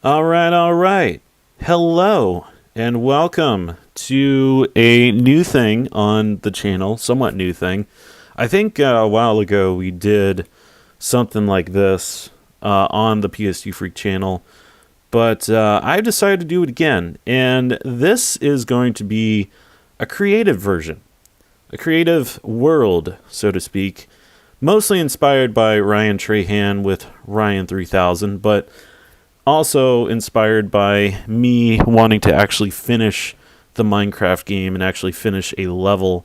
All right. Hello and welcome to a new thing on the channel, somewhat new thing. I think a while ago we did something like this on the PS2 Freak channel, but I've decided to do it again, and this is going to be a creative version, a creative world, so to speak, mostly inspired by Ryan Trahan with Ryan 3000, but also inspired by me wanting to actually finish the Minecraft game and actually finish a level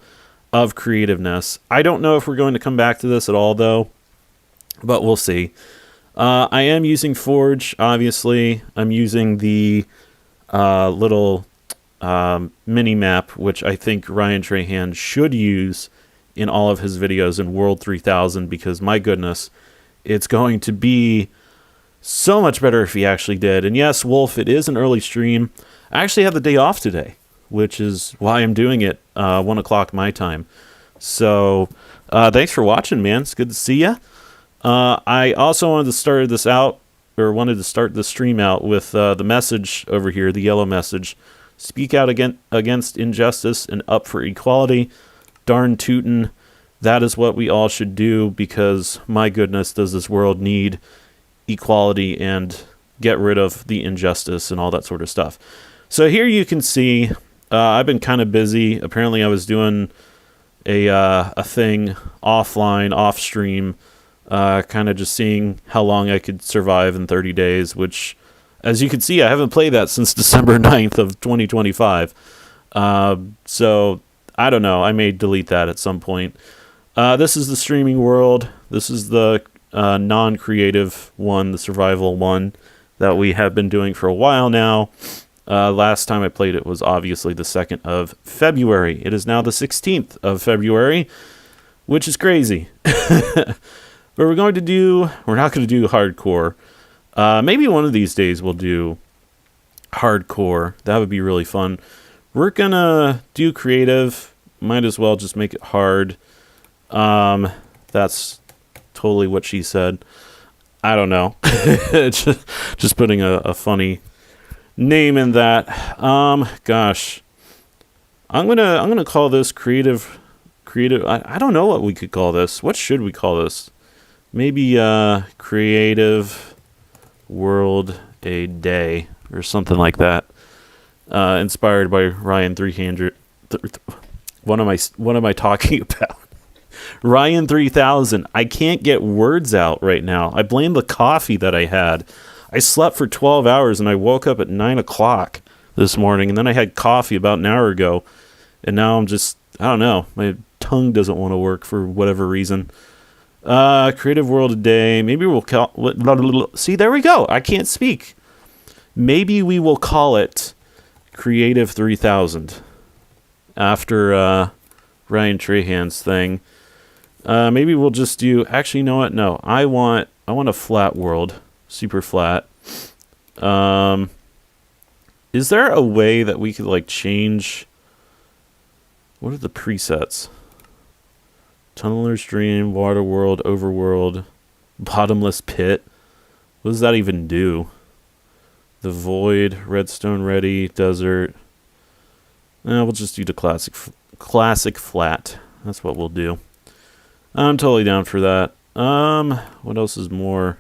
of creativeness. I don't know if we're going to come back to this at all, though, but we'll see. I am using Forge, obviously. I'm using the little mini-map, which I think Ryan Trahan should use in all of his videos in World 3000, because, my goodness, it's going to be so much better if he actually did. And yes, Wolf, it is an early stream. I actually have the day off today, which is why I'm doing it 1 o'clock my time. So thanks for watching, man. It's good to see you. I also wanted to start the stream out with the message over here, the yellow message. Speak out against injustice and up for equality. Darn tootin'. That is what we all should do, because, my goodness, does this world need equality and get rid of the injustice and all that sort of stuff. So here you can see I've been kind of busy. Apparently I was doing a thing offline, off stream, kind of just seeing how long I could survive in 30 days, which, as you can see, I haven't played that since December 9th of 2025. So I don't know. I may delete that at some point. This is the streaming world. This is the non-creative one, the survival one that we have been doing for a while now. Last time I played it was obviously the 2nd of February. It is now the 16th of February, which is crazy. But we're not going to do hardcore. Maybe one of these days we'll do hardcore. That would be really fun. We're gonna do creative. Might as well just make it hard. That's totally what she said. I don't know. just putting a funny name in that. Gosh, I'm gonna call this creative. I don't know what we could call this. What should we call this? Maybe creative world a day or something like that. Inspired by Ryan 300. What am I talking about? Ryan 3000. I can't get words out right now. I blame the coffee that I had. I slept for 12 hours and I woke up at 9 o'clock this morning, and then I had coffee about an hour ago, and now I'm just, I don't know, my tongue doesn't want to work for whatever reason. Creative world a day. Maybe we'll call, see, there we go. I can't speak. Maybe we will call it Creative 3000 after Ryan Trahan's thing. Maybe we'll just do, actually, you know what? No, I want a flat world, super flat. Is there a way that we could like change? What are the presets? Tunneler's Dream, Water World, Overworld, Bottomless Pit. What does that even do? The Void, Redstone Ready, Desert. We'll just do the classic flat. That's what we'll do. I'm totally down for that. What else is more?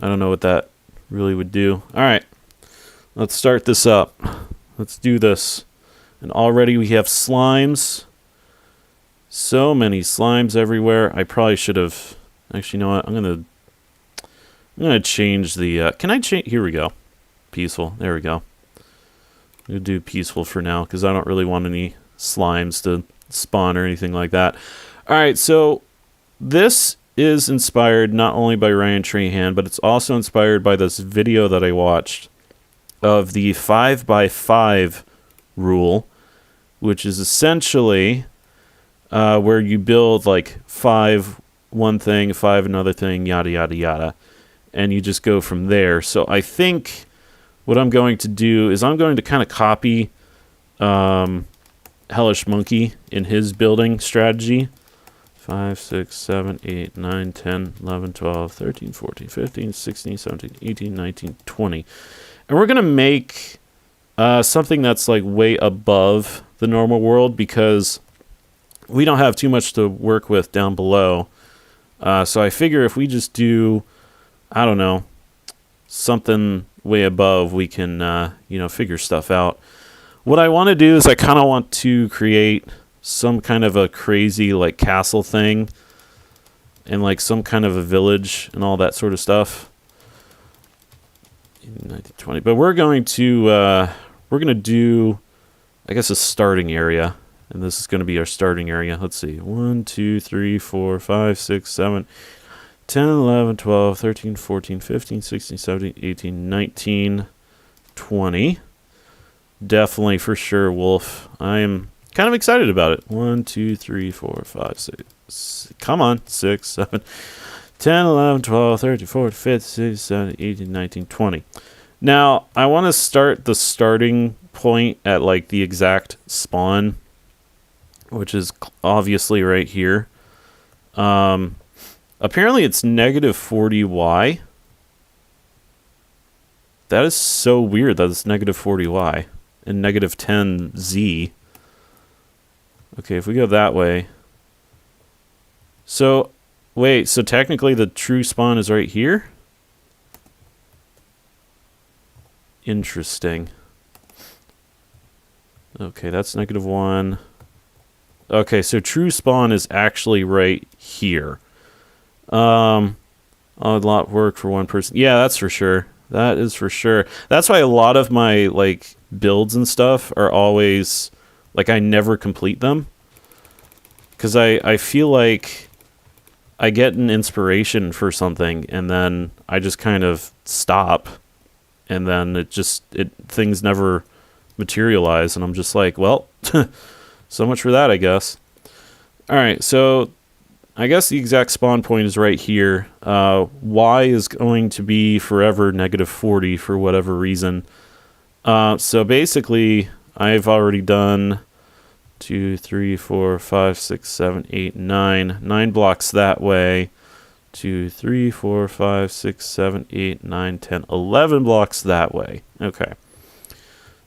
I don't know what that really would do. All right, let's start this up. Let's do this. And already we have slimes. So many slimes everywhere. I probably should have. Actually, you know what? I'm gonna change the. Can I change? Here we go. Peaceful. There we go. We'll do peaceful for now because I don't really want any slimes to spawn or anything like that. All right, so this is inspired not only by Ryan Trahan, but it's also inspired by this video that I watched of the 5x5 rule, which is essentially where you build like 5 one thing, 5 another thing, yada, yada, yada, and you just go from there. So I think what I'm going to do is I'm going to kind of copy Hellish Monkey in his building strategy. If 5, 6, 7, 8, 9, 10, 11, 12, 13, 14, 15, 16, 17, 18, 19, 20. And we're going to make something that's like way above the normal world because we don't have too much to work with down below. So I figure if we just do, I don't know, something way above, we can, figure stuff out. What I want to do is I kind of want to create some kind of a crazy like castle thing and like some kind of a village and all that sort of stuff. 1920. But we're going to do, I guess, a starting area. And this is going to be our starting area. Let's see. 1, 2, 3, 4, 5, 6, 7, 10, 11, 12, 13, 14, 15, 16, 17, 18, 19, 20. Definitely for sure, Wolf. I am kind of excited about it. 1, 2, 3, 4, 5, 6. Come on. 6, 7, 10, 11, 12, 13, 14, 15, 16, 17, 18, 19, 20. Now, I want to start the starting point at like the exact spawn, which is obviously right here. Apparently it's negative 40y. That is so weird that it's negative 40y and negative 10z. Okay, if we go that way. So, wait, so technically the true spawn is right here? Interesting. Okay, that's negative 1. Okay, so true spawn is actually right here. A lot of work for one person. Yeah, that's for sure. That is for sure. That's why a lot of my like builds and stuff are always like I never complete them. Because I feel like I get an inspiration for something and then I just kind of stop and then things never materialize and I'm just like, well, so much for that, I guess. All right, so I guess the exact spawn point is right here. Y is going to be forever negative 40 for whatever reason. So basically, I've already done 2, 3, 4, 5, 6, 7, 8, 9. 9 blocks that way. 2, 3, 4, 5, 6, 7, 8, 9, 10, 11 blocks that way. Okay.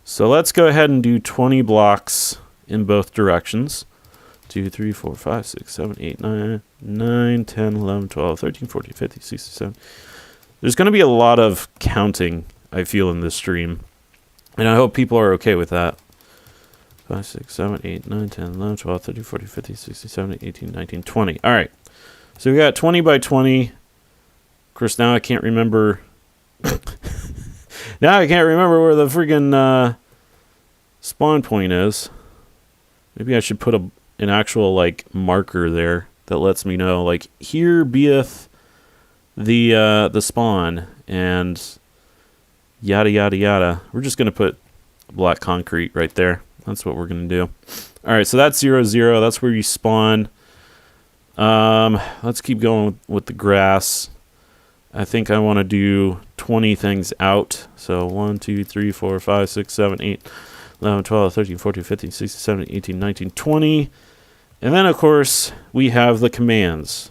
So let's go ahead and do 20 blocks in both directions. 2, 3, 4, 5, 6, 7, 8, 9, 10, 11, 12, 13, 14, 15, 16, 17. There's going to be a lot of counting, I feel, in this stream. And I hope people are okay with that. 5, 6, 7, 8, 9, 10, 11, 12, 13, 14, 15, 16, 17, 18, 19, 20. All right. So we got 20 by 20. Of course, now I can't remember. Now I can't remember where the freaking spawn point is. Maybe I should put an actual like marker there that lets me know, like, here beeth the spawn and yada yada yada. We're just gonna put black concrete right there. That's what we're gonna do. All right, so that's 0, 0. That's where you spawn. Let's keep going with the grass. I think I want to do 20 things out. So 1, 2, 3, 4, 5, 6, 7, 8, 11, 12, 13, 14, 15, 16, 17, 18, 19, 20. And then, of course, we have the commands,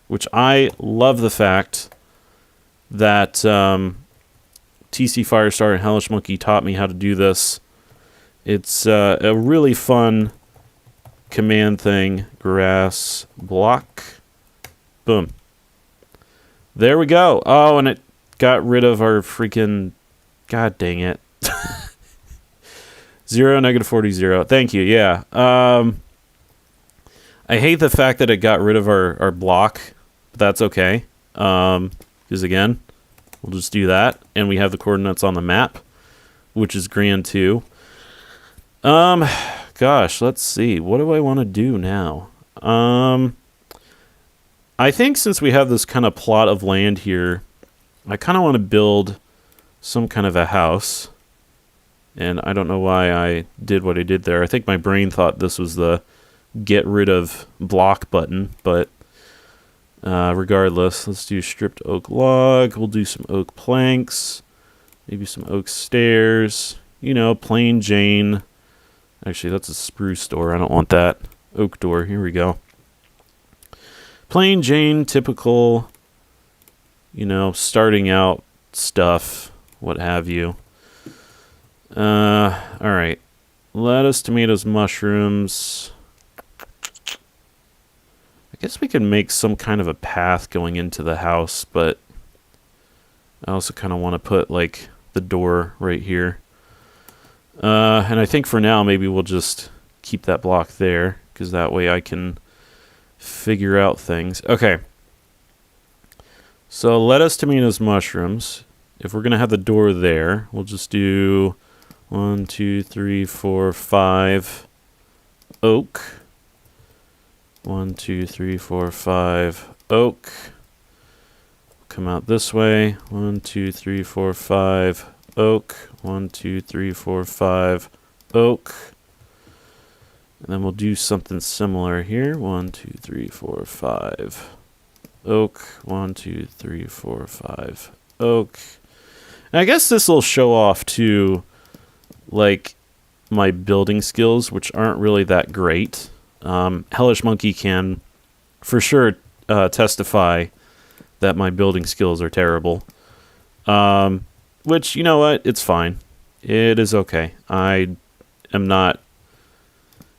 which I love the fact that TC Firestar and Hellish Monkey taught me how to do this. It's a really fun command thing. Grass block. Boom. There we go. Oh, and it got rid of our freaking... God dang it. 0, negative 40, 0. Thank you, yeah. I hate the fact that it got rid of our block, but that's okay. Because again, we'll just do that, and we have the coordinates on the map, which is grand too. Gosh, let's see. What do I want to do now? I think since we have this kind of plot of land here, I kind of want to build some kind of a house. And I don't know why I did what I did there. I think my brain thought this was the get rid of block button, but regardless, let's do stripped oak log. We'll do some oak planks, maybe some oak stairs, you know, plain Jane. Actually, that's a spruce door. I don't want that. Oak door. Here we go. plain Jane, typical, you know, starting out stuff, what have you. Alright. Lettuce, tomatoes, mushrooms. I guess we could make some kind of a path going into the house, but I also kind of want to put, like, the door right here. And I think for now, maybe we'll just keep that block there, because that way I can figure out things. Okay. So lettuce, tomatoes, mushrooms. If we're going to have the door there, we'll just do 1, 2, 3, 4, 5 oak. 1, 2, 3, 4, 5 oak. Come out this way. 1, 2, 3, 4, 5 oak. 1, 2, 3, 4, 5 oak. And then we'll do something similar here. 1, 2, 3, 4, 5 oak. 1, 2, 3, 4, 5 oak. And I guess this will show off to, like, my building skills, which aren't really that great. Hellish Monkey can for sure testify that my building skills are terrible. Which, you know what? It's fine. It is okay. I am not...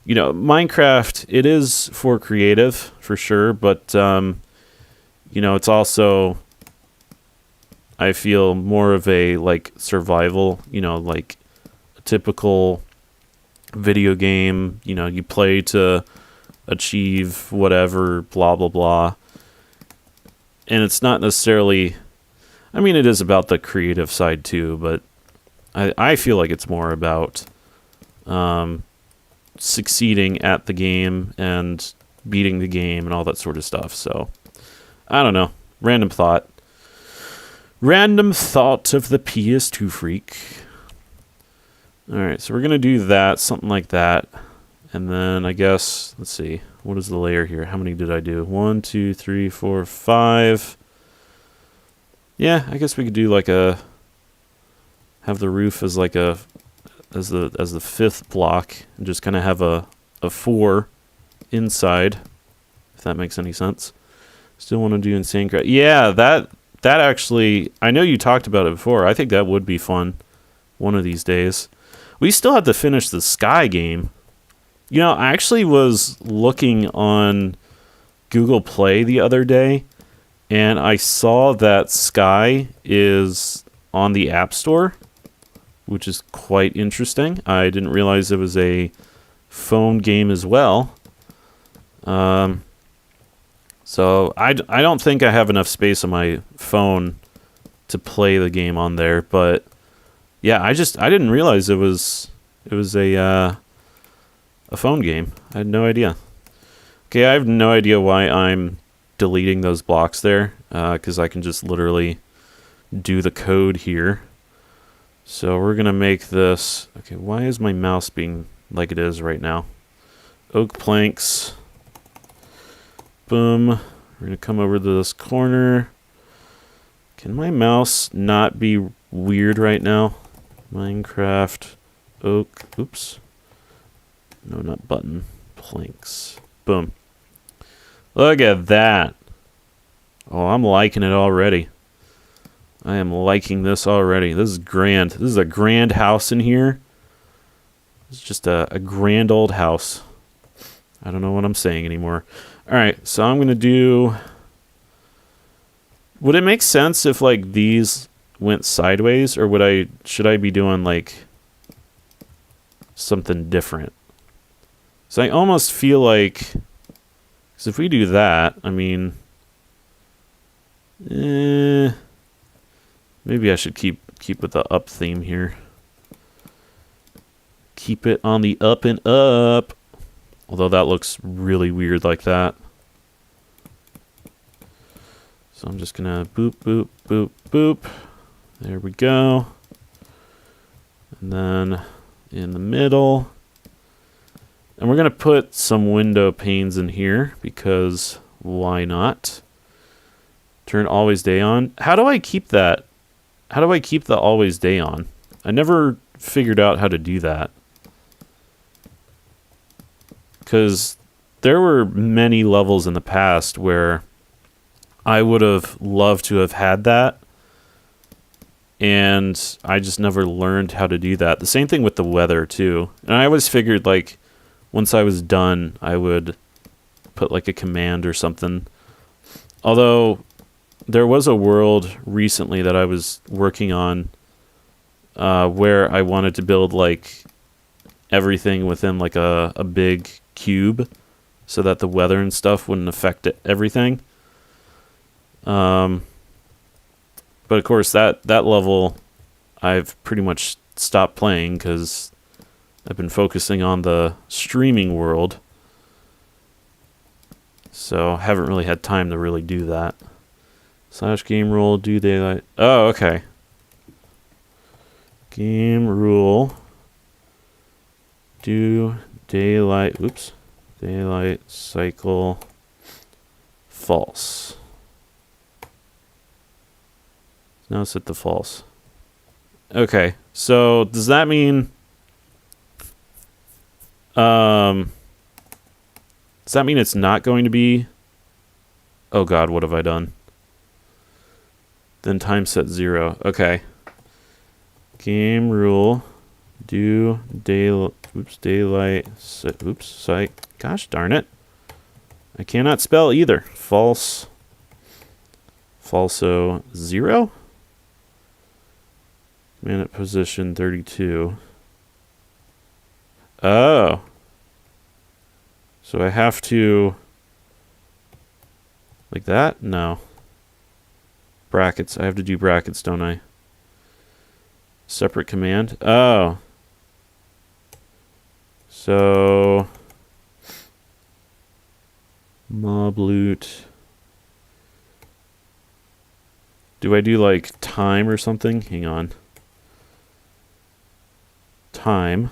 You know, Minecraft, it is for creative, for sure, but, you know, it's also, I feel, more of a, like, survival, you know, like, a typical video game, you know, you play to achieve whatever, blah, blah, blah. And it's not necessarily, I mean, it is about the creative side, too, but I feel like it's more about, succeeding at the game and beating the game and all that sort of stuff. So I don't know. Random thought of the PS2 freak. Alright, so we're gonna do that, something like that. And then I guess, let's see, what is the layer here? How many did I do? 1, 2, 3, 4, 5. Yeah, I guess we could do like a, have the roof as like a, as the fifth block, and just kind of have a 4 inside, if that makes any sense. Still want to do Insane Craft. Yeah, that actually, I know you talked about it before. I think that would be fun one of these days. We still have to finish the Sky game. You know, I actually was looking on Google Play the other day, and I saw that Sky is on the App Store, which is quite interesting. I didn't realize it was a phone game as well. So I don't think I have enough space on my phone to play the game on there, but yeah, I didn't realize it was a phone game. I had no idea. Okay, I have no idea why I'm deleting those blocks there, because I can just literally do the code here. So we're going to make this... Okay, why is my mouse being like it is right now? Oak planks. Boom. We're going to come over to this corner. Can my mouse not be weird right now? Minecraft. Oak. Oops. No, not button. Planks. Boom. Look at that. Oh, I'm liking it already. I am liking this already. This is grand. This is a grand house in here. It's just a grand old house. I don't know what I'm saying anymore. Alright, so I'm going to do... Would it make sense if, like, these went sideways? Or should I be doing, like, something different? So I almost feel like... Because if we do that, I mean... Maybe I should keep with the up theme here. Keep it on the up and up. Although that looks really weird like that. So I'm just gonna boop, boop, boop, boop. There we go. And then in the middle. And we're gonna put some window panes in here because why not? Turn always day on. How do I keep that? How do I keep the always day on? I never figured out how to do that. Because there were many levels in the past where I would have loved to have had that, and I just never learned how to do that. The same thing with the weather too. And I always figured like once I was done, I would put like a command or something. Although there was a world recently that I was working on where I wanted to build like everything within like a big cube so that the weather and stuff wouldn't affect everything. But of course, that level, I've pretty much stopped playing because I've been focusing on the streaming world. So I haven't really had time to really do that. / game rule, do daylight. Oh, okay. Game rule, do daylight. Oops. Daylight cycle false. Now set the false. Okay, so does that mean it's not going to be? Oh god, what have I done? Then time set 0. Okay. Game rule, do daylight site. Gosh darn it. I cannot spell either. False. Falso 0. Minute position 32. Oh. So I have to... like that? No. Brackets. I have to do brackets, don't I? Separate command. Oh. So... mob loot. Do I do like time or something? Hang on. Time.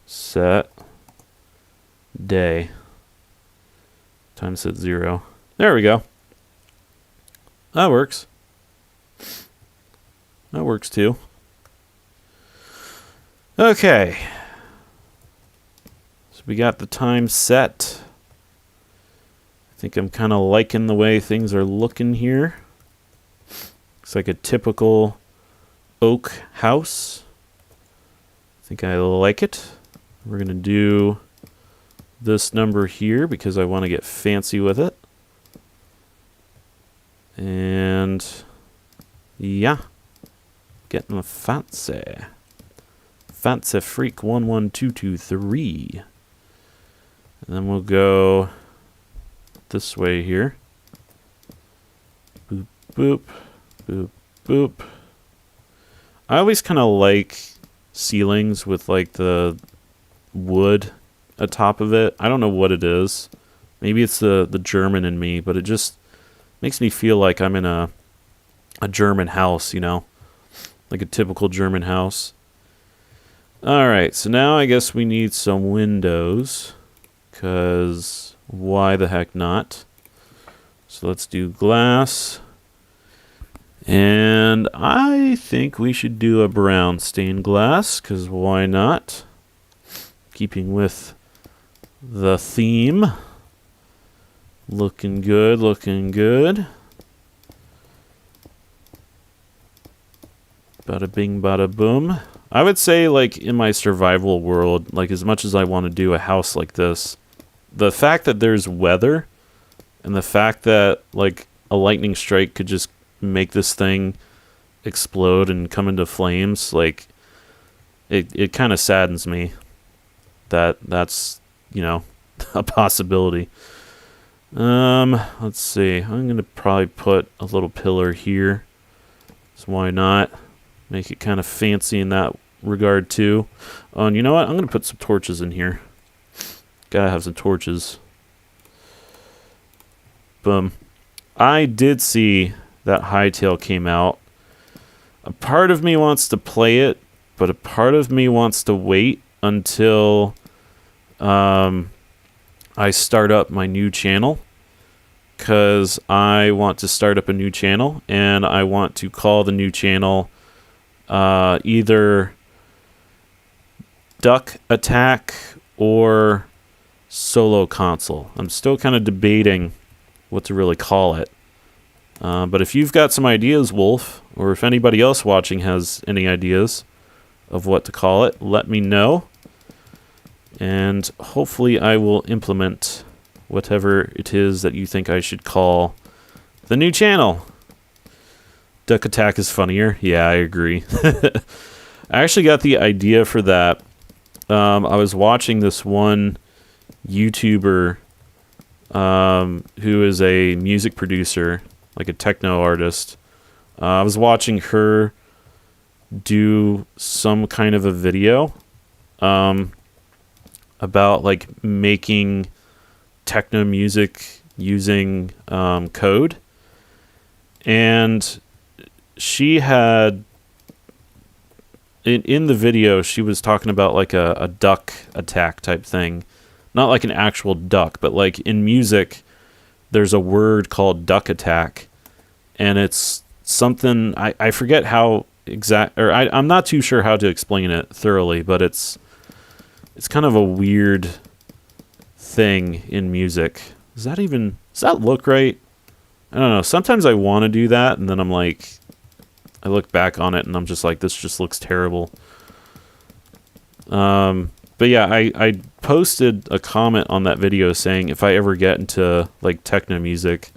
Set. Day. Time set 0. There we go. That works. That works too. Okay. So we got the time set. I think I'm kind of liking the way things are looking here. Looks like a typical oak house. I think I like it. We're going to do this number here because I want to get fancy with it. And yeah, getting fancy. Fancy freak 11223. And then we'll go this way here. Boop, boop, boop, boop. I always kind of like ceilings with like the wood atop of it. I don't know what it is. Maybe it's the German in me, but it just makes me feel like I'm in a German house, you know? Like a typical German house. Alright, so now I guess we need some windows. Because why the heck not? So let's do glass. And I think we should do a brown stained glass, because why not? Keeping with the theme. Looking good, looking good. Bada bing, bada boom. I would say, like, in my survival world, like, as much as I want to do a house like this, the fact that there's weather, and the fact that, like, a lightning strike could just make this thing explode and come into flames, like, it kind of saddens me that that's, you know, a possibility. Let's see. I'm going to probably put a little pillar here. So why not? Make it kind of fancy in that regard too. Oh, and you know what? I'm going to put some torches in here. Gotta have some torches. Boom. I did see that Hytale came out. A part of me wants to play it, but a part of me wants to wait until I start up my new channel, because I want to start up a new channel, and I want to call the new channel either Duck Attack or solo console. I'm still kind of debating what to really call it. But if you've got some ideas, Wolf, or if anybody else watching has any ideas of what to call it, let me know. And hopefully I will implement whatever it is that you think I should call the new channel. Duck Attack is funnier. Yeah, I agree. I actually got the idea for that. I was watching this one YouTuber who is a music producer, like a techno artist. I was watching her do some kind of a video about like making techno music using code. And she had, in the video, she was talking about like a duck attack type thing. Not like an actual duck, but like in music, there's a word called duck attack. And it's something, I forget how exact, or I'm not too sure how to explain it thoroughly, but it's kind of a weird thing in music. Does that look right? I don't know. Sometimes I want to do that, and then I'm like, I look back on it, and I'm just like, this just looks terrible. But yeah, I posted a comment on that video saying if I ever get into like techno music,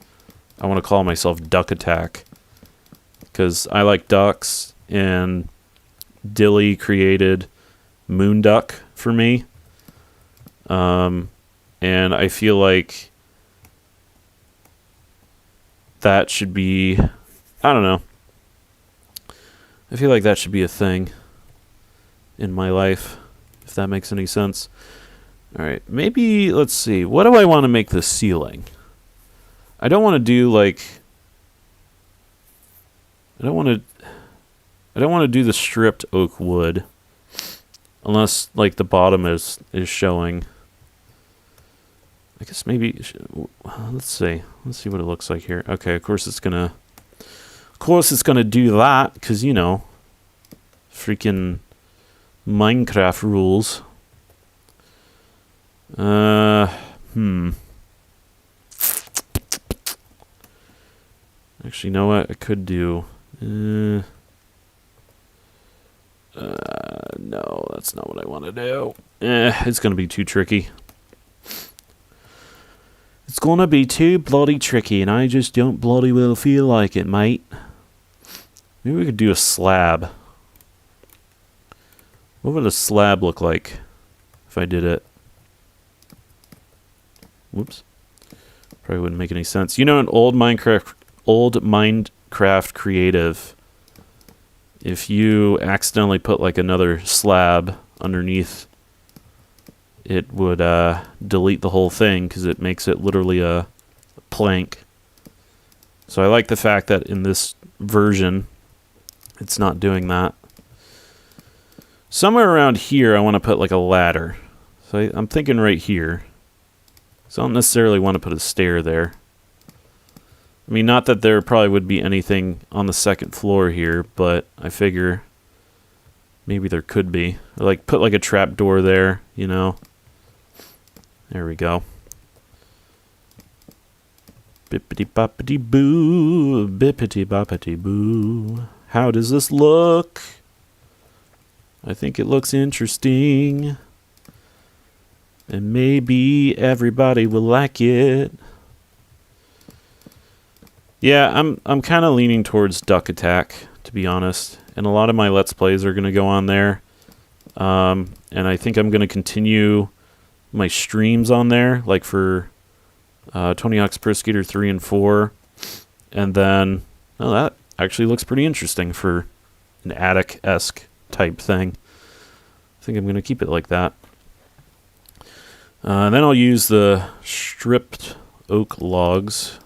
I want to call myself Duck Attack. Because I like ducks, and Dilly created Moonduck for me. And I feel like that should be, I don't know. I feel like that should be a thing in my life, if that makes any sense. All right, maybe, let's see. What do I want to make the ceiling? I don't want to do like, I don't want to do the stripped oak wood unless like the bottom is showing. I guess maybe, let's see what it looks like here. Okay, of course it's gonna do that, because, you know, freaking Minecraft rules. Actually, you know what I could do? No, that's not what I want to do. It's gonna be too tricky. It's gonna be too bloody tricky, and I just don't bloody well feel like it, mate. Maybe we could do a slab. What would a slab look like if I did it? Whoops. Probably wouldn't make any sense. You know, an old Minecraft creative, if you accidentally put like another slab underneath, it would delete the whole thing because it makes it literally a plank. So I like the fact that in this version, it's not doing that. Somewhere around here, I want to put like a ladder. So I'm thinking right here. So I don't necessarily want to put a stair there. I mean, not that there probably would be anything on the second floor here, but I figure maybe there could be. Or like put like a trap door there, you know. There we go. Bippity boppity boo, bippity boppity boo. How does this look? I think it looks interesting. And maybe everybody will like it. Yeah, I'm kind of leaning towards Duck Attack, to be honest. And a lot of my Let's Plays are going to go on there. And I think I'm going to continue my streams on there, like for Tony Hawk's Pro Skater 3 and 4. And then, oh, that actually looks pretty interesting for an attic-esque type thing. I think I'm going to keep it like that. Then I'll use the stripped oak logs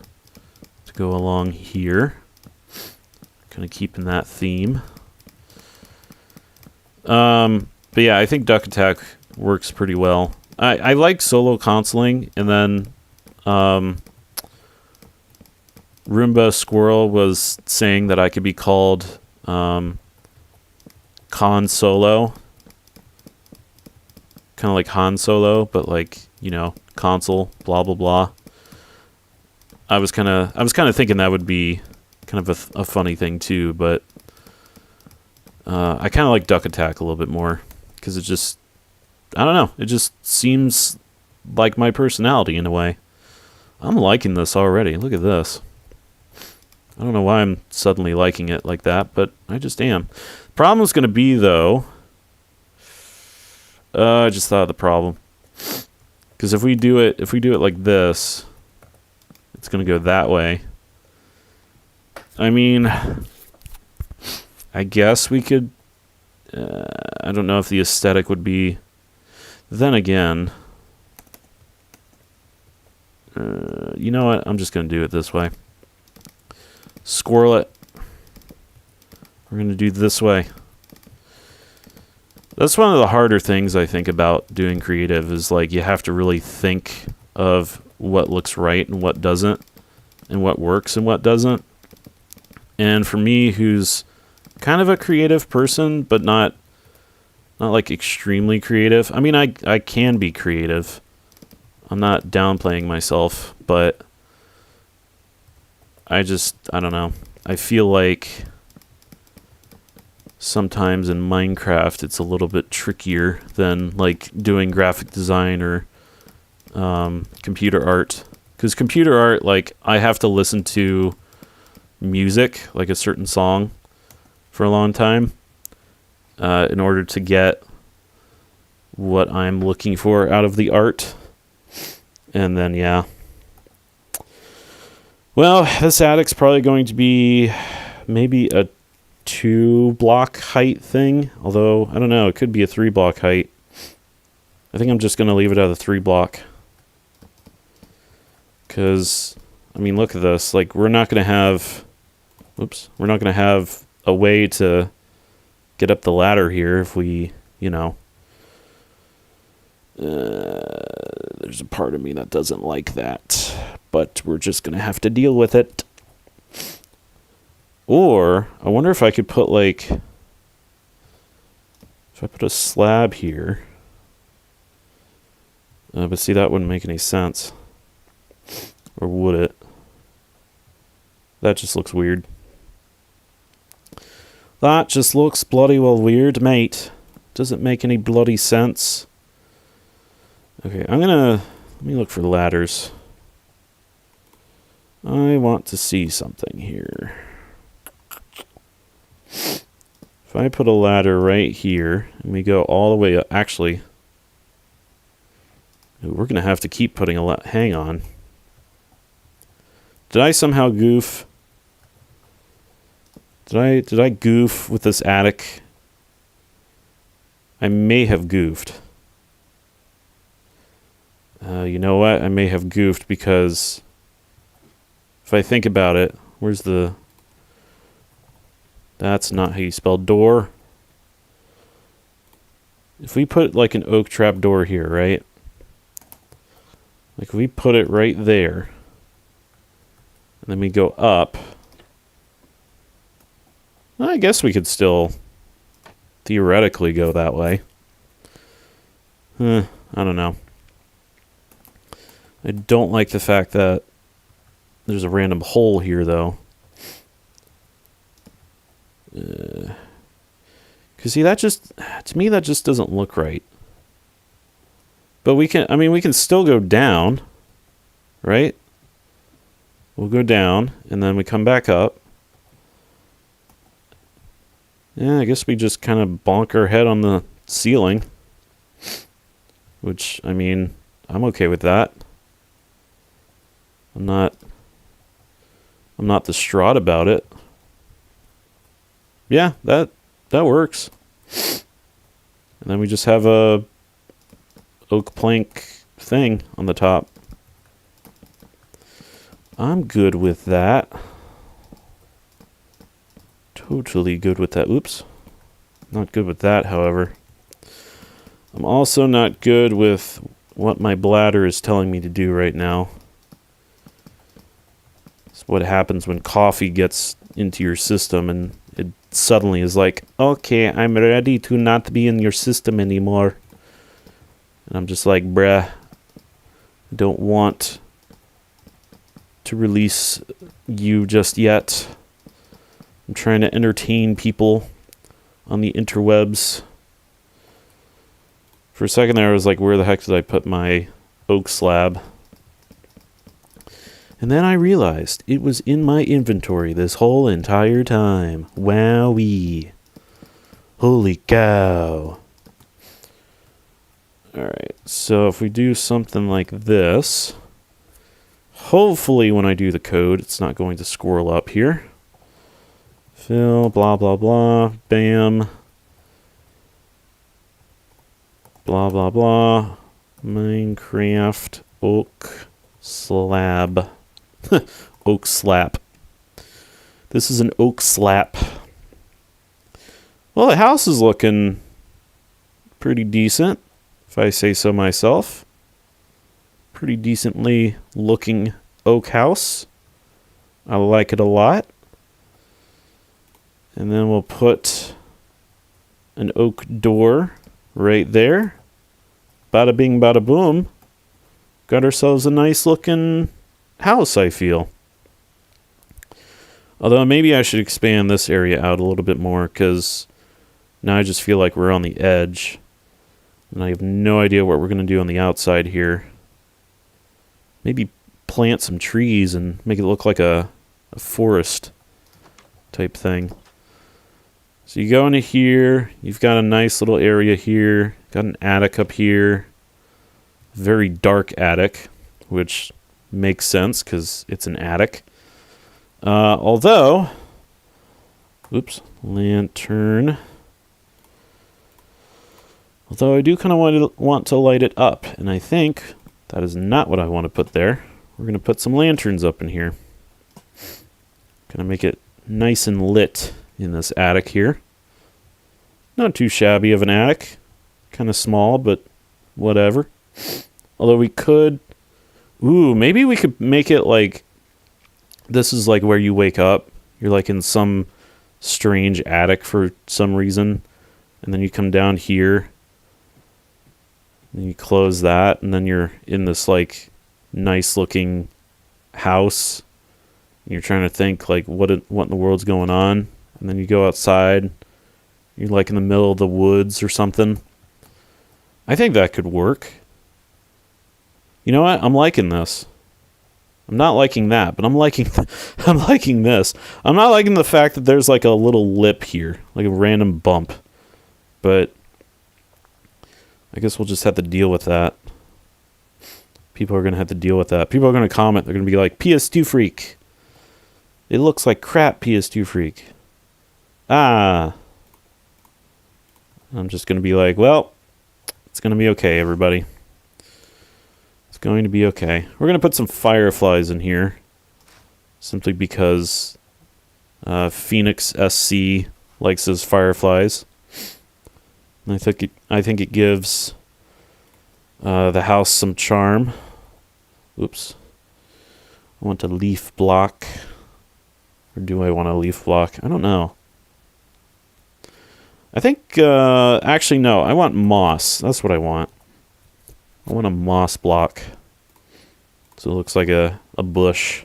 to go along here. Kind of keeping that theme. But yeah, I think Duck Attack works pretty well. I like solo consoling, and then Roomba Squirrel was saying that I could be called Con Solo. Kind of like Han Solo, but like, you know, console, blah blah blah. I was kind of thinking that would be kind of a funny thing too, but I kind of like Duck Attack a little bit more because it just, I don't know, it just seems like my personality in a way. I'm liking this already. Look at this. I don't know why I'm suddenly liking it like that, but I just am. Problem's going to be, though, I just thought of the problem. Because if we do it like this, it's going to go that way. I mean, I guess we could, I don't know if the aesthetic would be, then again, you know what? I'm just going to do it this way. Squirrel it. We're going to do this way. That's one of the harder things I think about doing creative is like you have to really think of what looks right and what doesn't, and what works and what doesn't. And for me, who's kind of a creative person, but not like extremely creative. I mean, I can be creative. I'm not downplaying myself, but I don't know. I feel like sometimes in Minecraft it's a little bit trickier than like doing graphic design or computer art. Because computer art, like, I have to listen to music, like a certain song, for a long time in order to get what I'm looking for out of the art. And then, yeah. Well, this attic's probably going to be maybe a 2-block height thing. Although, I don't know, it could be a 3-block height. I think I'm just going to leave it at a 3-block. Because, I mean, look at this. Like, we're not going to have... Oops. We're not going to have a way to get up the ladder here if we, you know... there's a part of me that doesn't like that. But we're just going to have to deal with it. Or, I wonder if I could put, like... If I put a slab here... but see, that wouldn't make any sense. Or would it? That just looks weird. That just looks bloody well weird, mate. Doesn't make any bloody sense. Okay, I'm gonna... Let me look for ladders. I want to see something here. If I put a ladder right here, and we go all the way up... Actually... We're gonna have to keep putting a lot... Hang on. Did I somehow goof? Did I goof with this attic? I may have goofed. You know what? I may have goofed because if I think about it, where's the... That's not how you spell door. If we put like an oak trap door here, right? Like if we put it right there, and then we go up, I guess we could still theoretically go that way. I don't know. I don't like the fact that there's a random hole here, though. Because, see, that just... To me, that just doesn't look right. But we can... I mean, we can still go down. Right? We'll go down, and then we come back up. Yeah, I guess we just kind of bonk our head on the ceiling. Which, I mean, I'm okay with that. I'm not distraught about it. Yeah, that works. And then we just have a oak plank thing on the top. I'm good with that. Totally good with that. Oops. Not good with that, however. I'm also not good with what my bladder is telling me to do right now. It's what happens when coffee gets into your system and it suddenly is like, okay, I'm ready to not be in your system anymore. And I'm just like, bruh, Don't want to release you just yet. I'm trying to entertain people on the interwebs. For a second there, I was like, where the heck did I put my oak slab? And then I realized it was in my inventory this whole entire time. Wowee. Holy cow. Alright, so if we do something like this, hopefully when I do the code, it's not going to squirrel up here. Fill, blah, blah, blah, bam. Blah, blah, blah. Minecraft oak slab. Oak slap. This is an oak slap. Well, the house is looking pretty decent, if I say so myself. Pretty decently looking oak house. I like it a lot. And then we'll put an oak door right there. Bada bing, bada boom. Got ourselves a nice looking house, I feel. Although maybe I should expand this area out a little bit more, because now I just feel like we're on the edge. And I have no idea what we're going to do on the outside here. Maybe plant some trees and make it look like a forest type thing. So you go into here, you've got a nice little area here, got an attic up here. Very dark attic, which makes sense because it's an attic. Although, oops, lantern. Although I do kind of want to light it up, and I think that is not what I want to put there. We're going to put some lanterns up in here. Going to make it nice and lit in this attic here. Not too shabby of an attic. Kind of small, but whatever. Although we could... Ooh, maybe we could make it like... This is like where you wake up. You're like in some strange attic for some reason. And then you come down here. And you close that. And then you're in this like nice looking house. And you're trying to think like what in the world's going on. And then you go outside. You're like in the middle of the woods or something. I think that could work. You know what? I'm liking this. I'm not liking that, but I'm liking I'm liking this. I'm not liking the fact that there's like a little lip here, like a random bump. But I guess we'll just have to deal with that. People are going to have to deal with that. People are going to comment. They're going to be like, PS2 Freak. It looks like crap, PS2 Freak. Ah. I'm just going to be like, well, it's going to be okay, everybody. It's going to be okay. We're going to put some fireflies in here. Simply because Phoenix SC likes his fireflies. And I think it gives the house some charm. Oops. I want a leaf block. Or do I want a leaf block? I don't know. I think, actually, no. I want moss. That's what I want. I want a moss block. So it looks like a bush.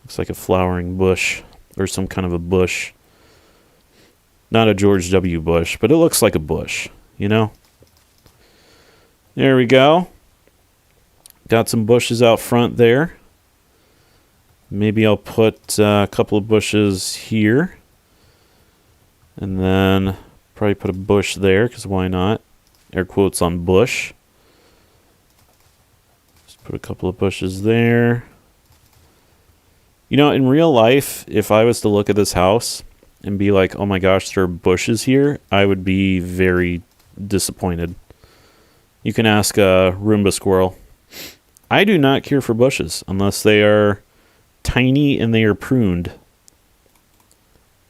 Looks like a flowering bush. Or some kind of a bush. Not a George W. Bush, but it looks like a bush, you know? There we go. Got some bushes out front there. Maybe I'll put a couple of bushes here. And then probably put a bush there, because why not? Air quotes on bush. Just put a couple of bushes there. You know, in real life, if I was to look at this house and be like, oh my gosh, there are bushes here, I would be very disappointed. You can ask a Roomba squirrel. I do not care for bushes unless they are tiny and they are pruned.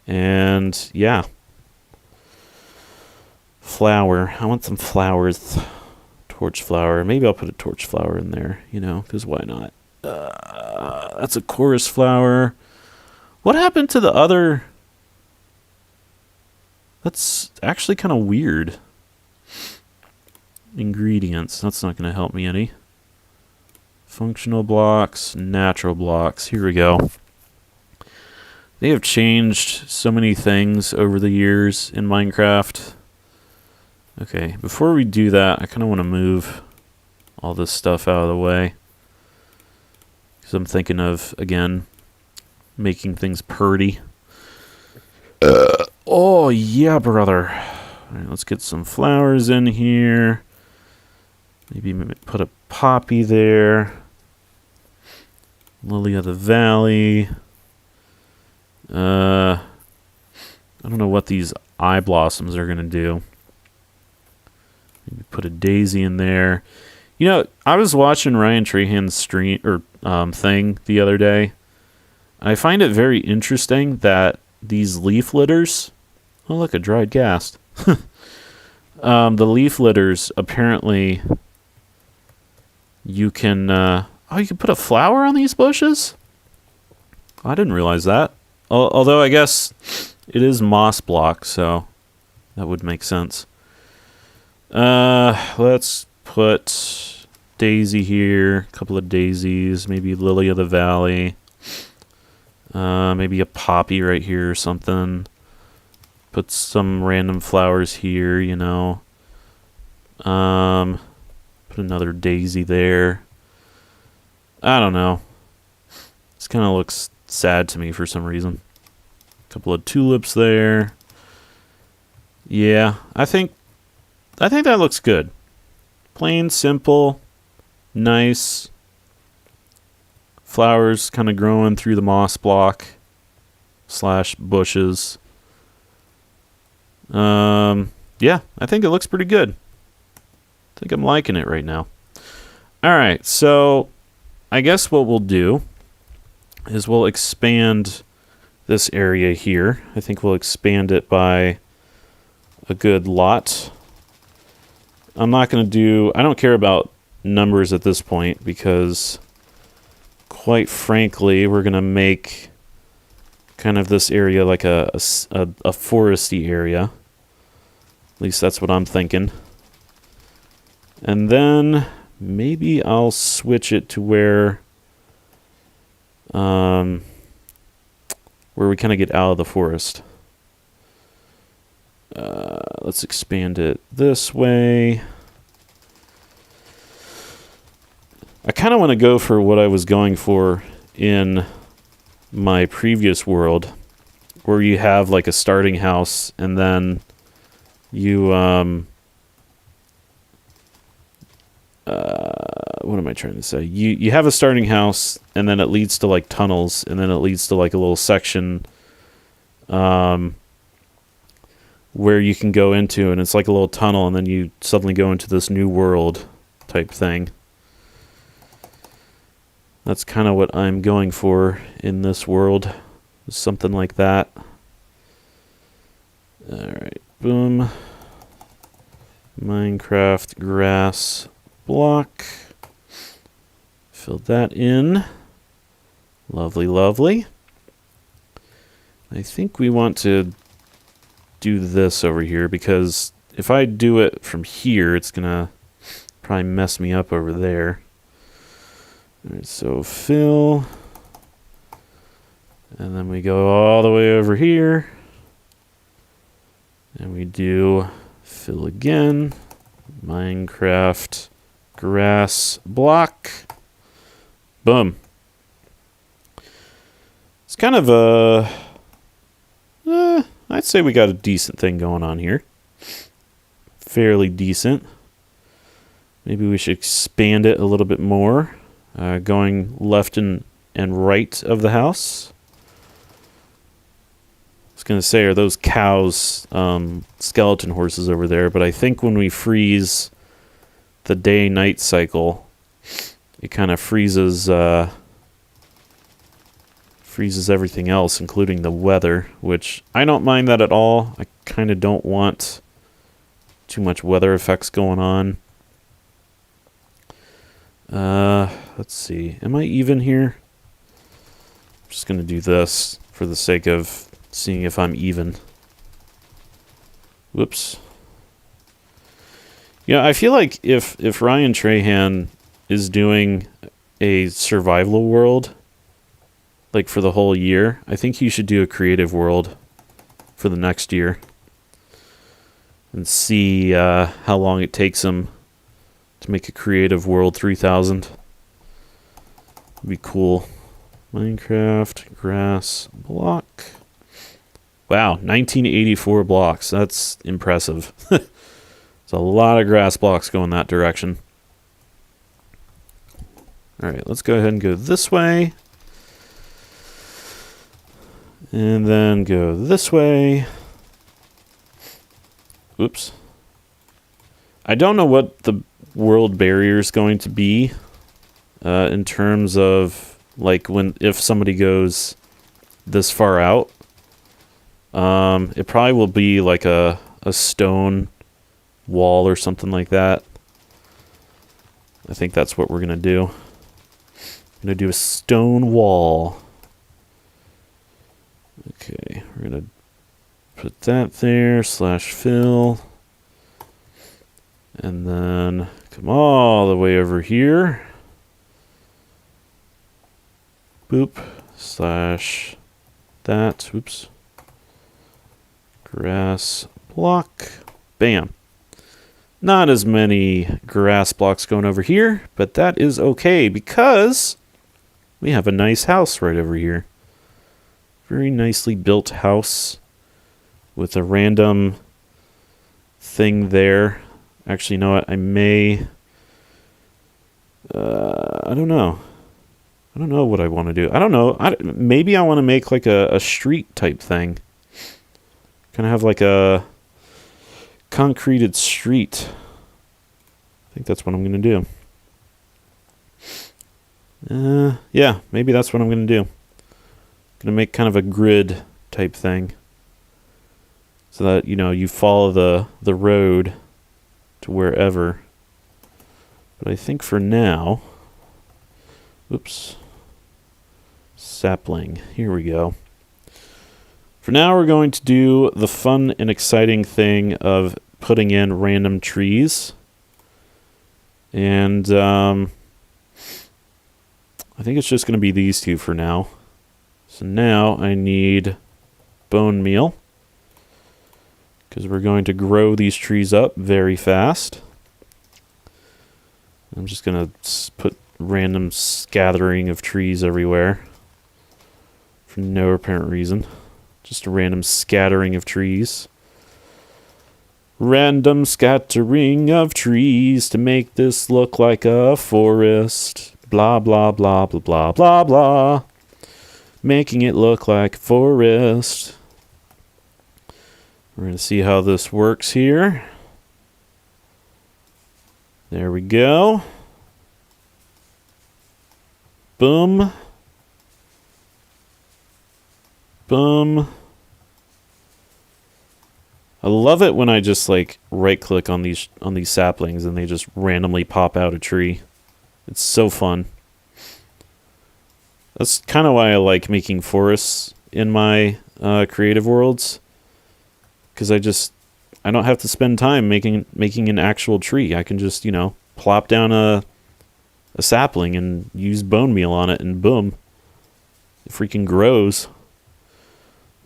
And yeah. Flower. I want some flowers. Torch flower. Maybe I'll put a torch flower in there, you know, because why not? That's a chorus flower. What happened to the other? That's actually kind of weird. Ingredients. That's not going to help me any. Functional blocks, natural blocks. Here we go. They have changed so many things over the years in Minecraft. Okay, before we do that, I kind of want to move all this stuff out of the way. Because I'm thinking of, again, making things purty. Oh, yeah, brother. All right, let's get some flowers in here. Maybe put a poppy there. Lily of the Valley. I don't know what these eye blossoms are going to do. Maybe put a daisy in there. You know, I was watching Ryan Trahan's stream or thing the other day. I find it very interesting that these leaf litters. Oh, look, a dried ghast. The leaf litters, apparently, you can... you can put a flower on these bushes? I didn't realize that. Although, I guess it is moss block, so that would make sense. Let's put daisy here. A couple of daisies. Maybe lily of the valley. Maybe a poppy right here or something. Put some random flowers here, you know. Put another daisy there. I don't know. This kind of looks sad to me for some reason. A couple of tulips there. Yeah, I think that looks good. Plain, simple, nice. Flowers kind of growing through the moss block / bushes. Yeah, I think it looks pretty good. I think I'm liking it right now. All right, so I guess what we'll do is we'll expand this area here. I think we'll expand it by a good lot. I'm not going to do... I don't care about numbers at this point because, quite frankly, we're going to make kind of this area like a foresty area. At least that's what I'm thinking. And then maybe I'll switch it to where we kind of get out of the forest. Let's expand it this way. I kind of want to go for what I was going for in my previous world, where you have like a starting house and then you what am I trying to say? You have a starting house and then it leads to like tunnels and then it leads to like a little section where you can go into, and it's like a little tunnel, and then you suddenly go into this new world type thing. That's kind of what I'm going for in this world. Something like that. Alright, boom. Minecraft grass block. Fill that in. Lovely, lovely. I think we want to do this over here, because if I do it from here, it's gonna probably mess me up over there. Alright, so fill. And then we go all the way over here. And we do fill again. Minecraft grass block. Boom. It's kind of a... I'd say we got a decent thing going on here. Fairly decent. Maybe we should expand it a little bit more. Going left and right of the house. I was going to say, are those cows skeleton horses over there? But I think when we freeze the day-night cycle, it kind of freezes everything else, including the weather, which I don't mind that at all. I kind of don't want too much weather effects going on. Let's see. Am I even here? I'm just going to do this for the sake of seeing if I'm even. Whoops. Yeah, I feel like if Ryan Trahan is doing a survival world, like for the whole year, I think he should do a creative world for the next year and see how long it takes him to make a creative world 3000. Would be cool. Minecraft grass block. Wow, 1984 blocks. That's impressive. There's a lot of grass blocks going that direction. All right, let's go ahead and go this way. And then go this way. Oops. I don't know what the world barrier is going to be in terms of like if somebody goes this far out. It probably will be like a stone wall or something like that. I think that's what we're going to do. I'm going to do a stone wall. Okay, we're going to put that there, /fill. And then come all the way over here. Boop, / that, oops. Grass block, bam. Not as many grass blocks going over here, but that is okay because we have a nice house right over here. Very nicely built house with a random thing there. Actually, you know what? I may... I don't know. I don't know what I want to do. I don't know. Maybe I want to make like a street type thing. Kind of have like a concreted street. I think that's what I'm going to do. Yeah, maybe that's what I'm going to do. I'm going to make kind of a grid type thing. So that, you know, you follow the road to wherever. But I think for now... Oops. Sapling. Here we go. For now, we're going to do the fun and exciting thing of putting in random trees. And I think it's just going to be these two for now. So now I need bone meal, because we're going to grow these trees up very fast. I'm just going to put random scattering of trees everywhere for no apparent reason. Just a random scattering of trees. Random scattering of trees to make this look like a forest. Blah, blah, blah, blah, blah, blah, blah. Making it look like a forest. We're going to see how this works here. There we go. Boom. Boom. I love it when I just like right click on these saplings and they just randomly pop out a tree. It's so fun. That's kind of why I like making forests in my creative worlds, because I don't have to spend time making an actual tree. I can just, you know, plop down a sapling and use bone meal on it, and boom, it freaking grows.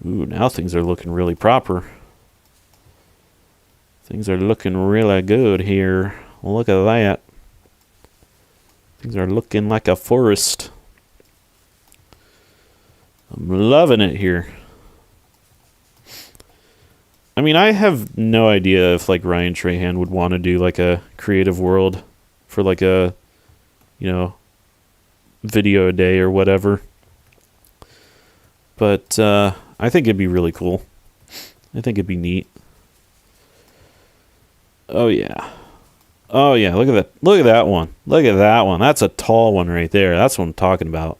Ooh, now things are looking really proper. Things are looking really good here. Look at that. Things are looking like a forest. I'm loving it here. I mean, I have no idea if like Ryan Trahan would want to do like a creative world for like a, you know, video a day or whatever. But I think it'd be really cool. I think it'd be neat. Oh yeah. Oh yeah, look at that. Look at that one. Look at that one. That's a tall one right there. That's what I'm talking about.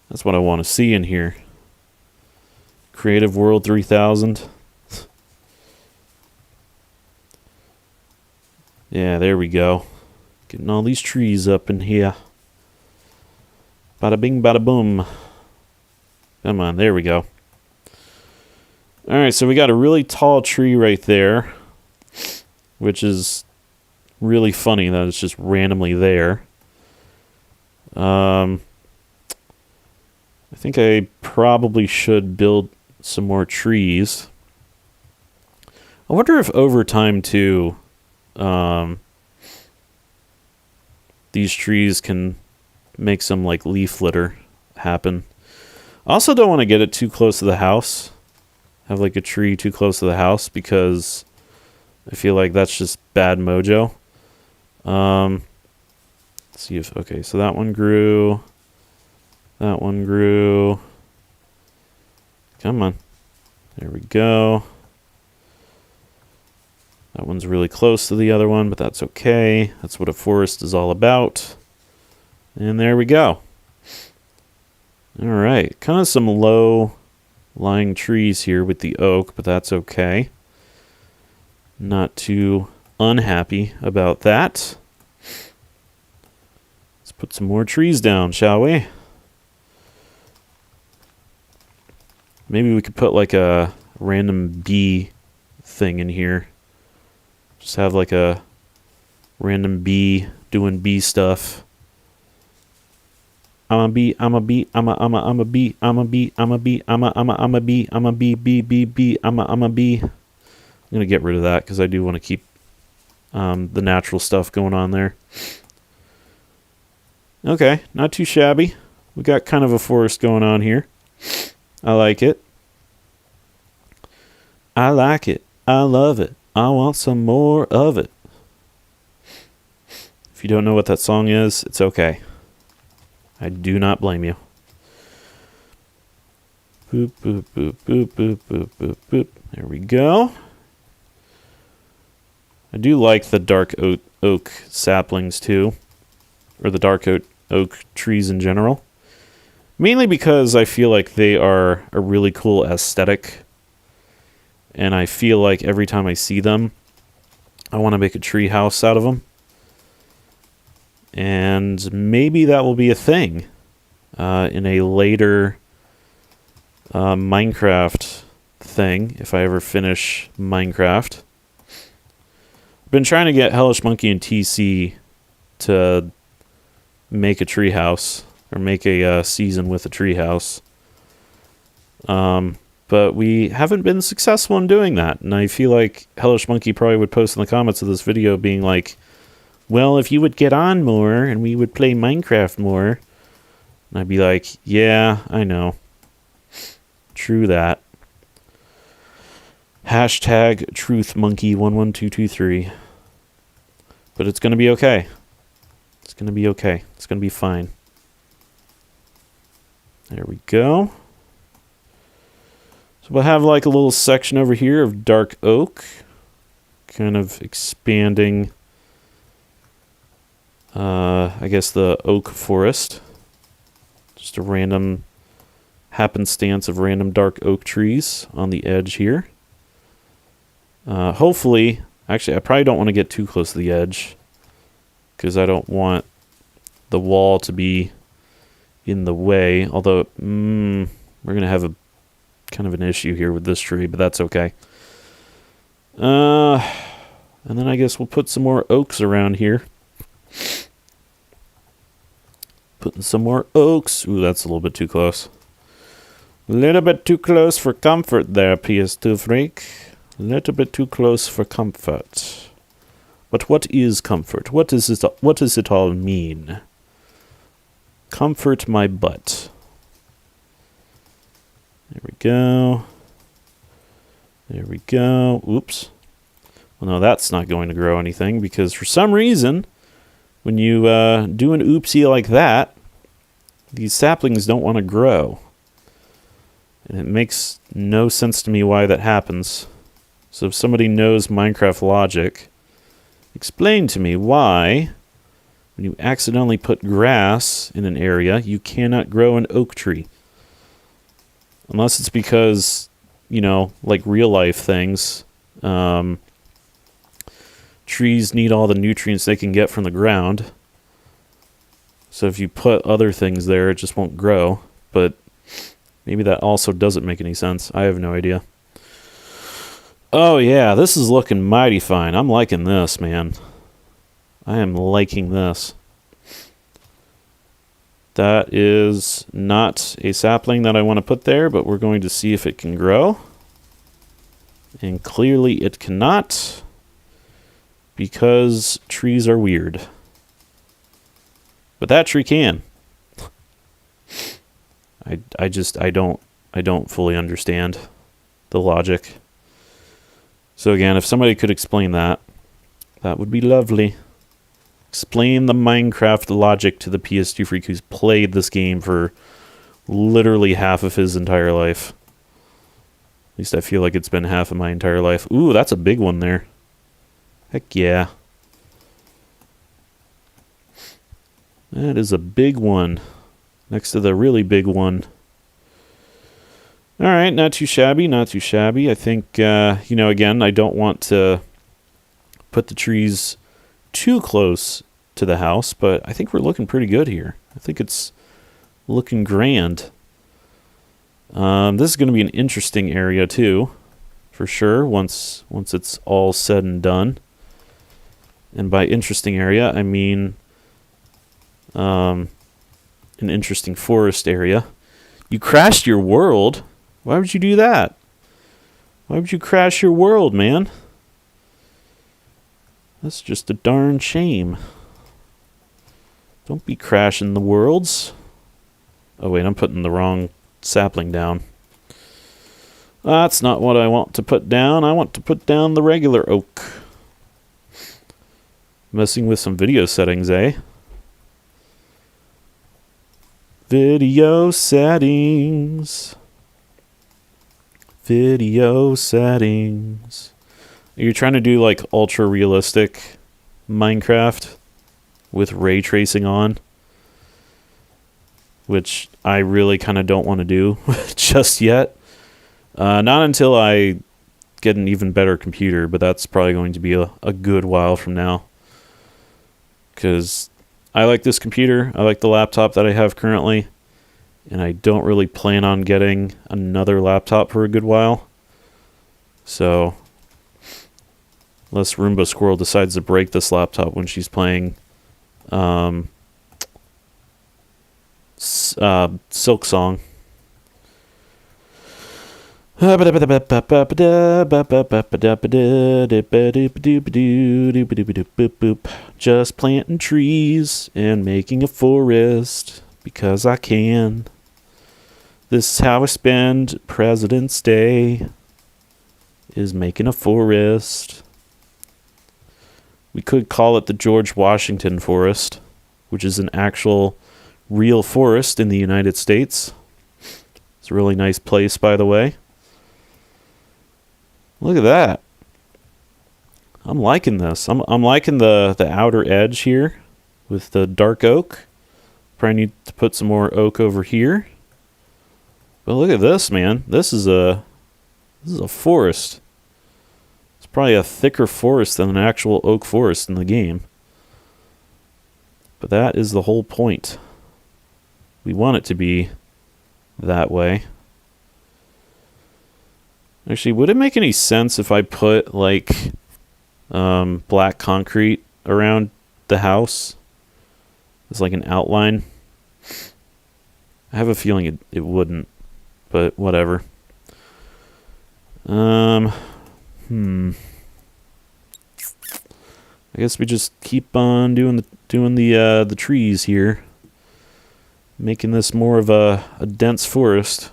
That's what I want to see in here. Creative World 3000. Yeah, there we go. Getting all these trees up in here. Bada bing, bada boom. Come on, there we go. Alright, so we got a really tall tree right there, which is really funny that it's just randomly there. I think I probably should build some more trees. I wonder if over time, too, these trees can make some, like, leaf litter happen. I also don't want to get it too close to the house. Have, like, a tree too close to the house, because I feel like that's just bad mojo. Let's see if... Okay, so that one grew. That one grew. Come on. There we go. That one's really close to the other one, but that's okay. That's what a forest is all about. And there we go. All right. Kind of some low-lying trees here with the oak, but that's okay. Not too unhappy about that. Let's put some more trees down, shall we? Maybe we could put like a random bee thing in here. Just have like a random bee doing bee stuff. I'm a bee, I'm a bee, I'm a bee, I'm a bee, I'm a bee, I'm a bee, I'm a bee, bee, I'm a bee. I'm gonna get rid of that because I do want to keep the natural stuff going on there. Okay, not too shabby. We got kind of a forest going on here. I like it. I like it. I love it. I want some more of it. If you don't know what that song is, it's okay. I do not blame you. Boop, boop, boop, boop, boop, boop, boop, boop. There we go. I do like the dark oak saplings too. Or the dark oak trees in general. Mainly because I feel like they are a really cool aesthetic. And I feel like every time I see them, I want to make a tree house out of them. And maybe that will be a thing in a later Minecraft thing, if I ever finish Minecraft. I've been trying to get Hellish Monkey and TC to make a tree house, or make a season with a tree house. But we haven't been successful in doing that. And I feel like Hellish Monkey probably would post in the comments of this video being like, well, if you would get on more and we would play Minecraft more. And I'd be like, yeah, I know. True that. Hashtag TruthMonkey11223. But it's going to be okay. It's going to be okay. It's going to be fine. There we go. So we'll have like a little section over here of dark oak, kind of expanding, I guess, the oak forest. Just a random happenstance of random dark oak trees on the edge here. Hopefully, actually, I probably don't want to get too close to the edge because I don't want the wall to be in the way, although we're going to have a kind of an issue here with this tree, but that's okay. And then I guess we'll put some more oaks around here. Putting some more oaks. Ooh, that's a little bit too close. A little bit too close for comfort there, PS2 Freak. A little bit too close for comfort. But what is comfort? What does it all mean? Comfort my butt. There we go. There we go. Oops. Well, no, that's not going to grow anything because for some reason, when you do an oopsie like that, these saplings don't want to grow. And it makes no sense to me why that happens. So if somebody knows Minecraft logic, explain to me why, when you accidentally put grass in an area, you cannot grow an oak tree. Unless it's because, you know, like real life things, trees need all the nutrients they can get from the ground. So if you put other things there, it just won't grow. But maybe that also doesn't make any sense. I have no idea. Oh yeah, this is looking mighty fine. I'm liking this, man. I am liking this. That is not a sapling that I want to put there, but we're going to see if it can grow. And clearly it cannot, because trees are weird. But that tree can. I don't fully understand the logic. So again, if somebody could explain that, that would be lovely. Explain the Minecraft logic to the PS2 freak who's played this game for literally half of his entire life. At least I feel like it's been half of my entire life. Ooh, that's a big one there. Heck yeah. That is a big one. Next to the really big one. Alright, not too shabby, not too shabby. I think, again, I don't want to put the trees too close to the house, but I think we're looking pretty good here. I think it's looking grand. This is going to be an interesting area too, for sure, once it's all said and done. And by interesting area, I mean an interesting forest area. You crashed your world? Why would you do that? Why would you crash your world, man? That's just a darn shame. Don't be crashing the worlds. Oh wait, I'm putting the wrong sapling down. That's not what I want to put down. I want to put down the regular oak. Messing with some video settings, eh? Video settings. Video settings. You're trying to do like ultra realistic Minecraft with ray tracing on, which I really kind of don't want to do just yet. Not until I get an even better computer, but that's probably going to be a good while from now. Because I like this computer, I like the laptop that I have currently, and I don't really plan on getting another laptop for a good while. So, unless Roomba Squirrel decides to break this laptop when she's playing Silk Song. Just planting trees and making a forest because I can. This is how I spend President's Day, is making a forest. We could call it the George Washington Forest, which is an actual real forest in the United States. It's a really nice place, by the way. Look at that. I'm liking this. I'm liking the outer edge here with the dark oak. Probably need to put some more oak over here. But look at this, man. This is a forest. It's probably a thicker forest than an actual oak forest in the game. But that is the whole point. We want it to be that way. Actually, would it make any sense if I put like black concrete around the house as like an outline? I have a feeling it wouldn't, but whatever. I guess we just keep on doing the trees here, making this more of a dense forest.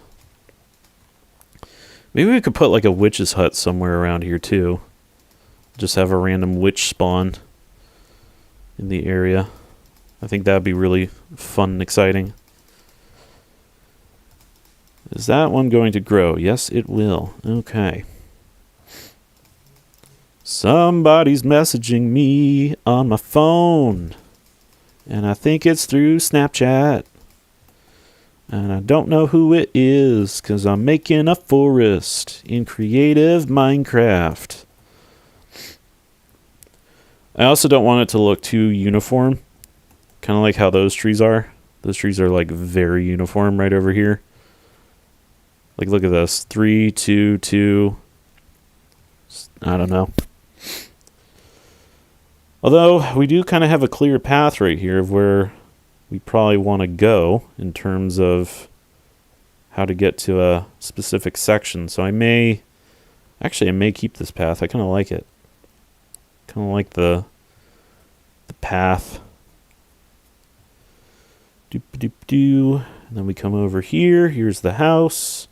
Maybe we could put like a witch's hut somewhere around here too. Just have a random witch spawn in the area. I think that would be really fun and exciting. Is that one going to grow? Yes, it will. Okay. Somebody's messaging me on my phone. And I think it's through Snapchat. And I don't know who it is, because I'm making a forest in creative Minecraft. I also don't want it to look too uniform. Kind of like how those trees are. Those trees are like very uniform right over here. Like look at this. 3, 2, 2. I don't know. Although we do kind of have a clear path right here of where we probably want to go in terms of how to get to a specific section. So I may keep this path. I kind of like it. Kind of like the path. Doop doop doo. And then we come over here. Here's the house.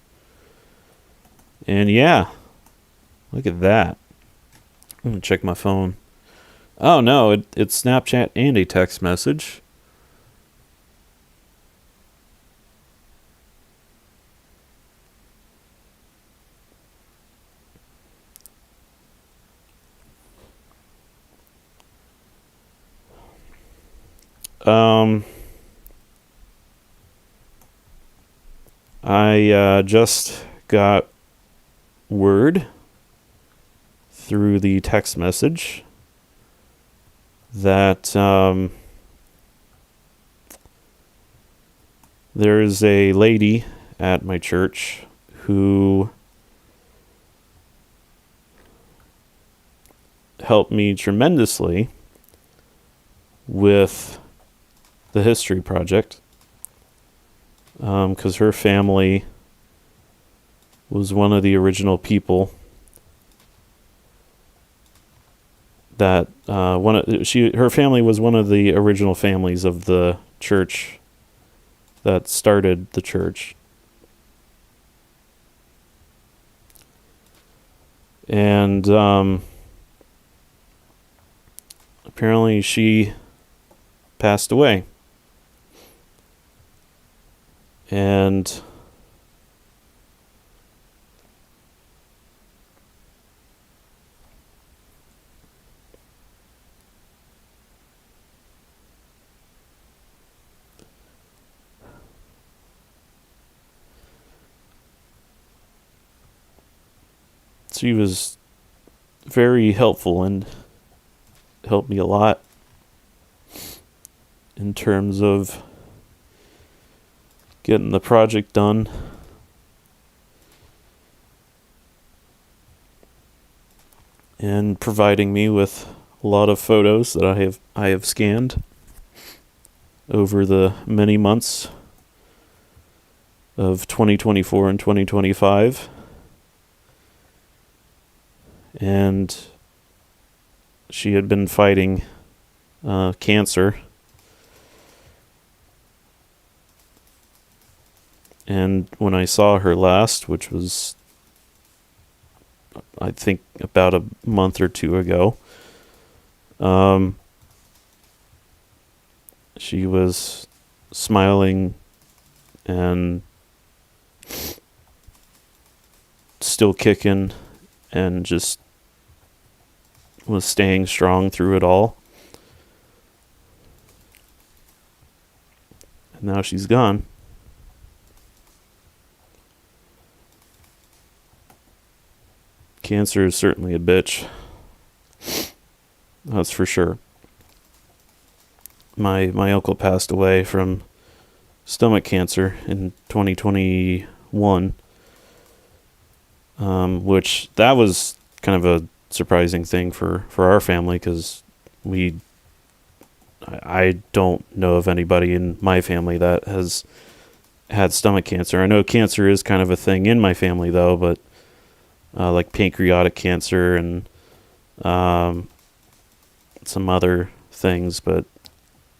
And yeah, look at that. I'm gonna check my phone. Oh no, it's Snapchat and a text message. I just got word through the text message that there is a lady at my church who helped me tremendously with the history project, because her family was one of the original people that her family was one of the original families of the church that started the church. And apparently she passed away. And she was very helpful and helped me a lot in terms of getting the project done. And providing me with a lot of photos that I have scanned over the many months of 2024 and 2025. And she had been fighting cancer. And when I saw her last, which was, I think, about a month or two ago, she was smiling and still kicking and just was staying strong through it all. And now she's gone. Cancer is certainly a bitch. That's for sure. My uncle passed away from stomach cancer in 2021, which that was kind of a surprising thing for our family, because I don't know of anybody in my family that has had stomach cancer. I know cancer is kind of a thing in my family though, but like pancreatic cancer and some other things, but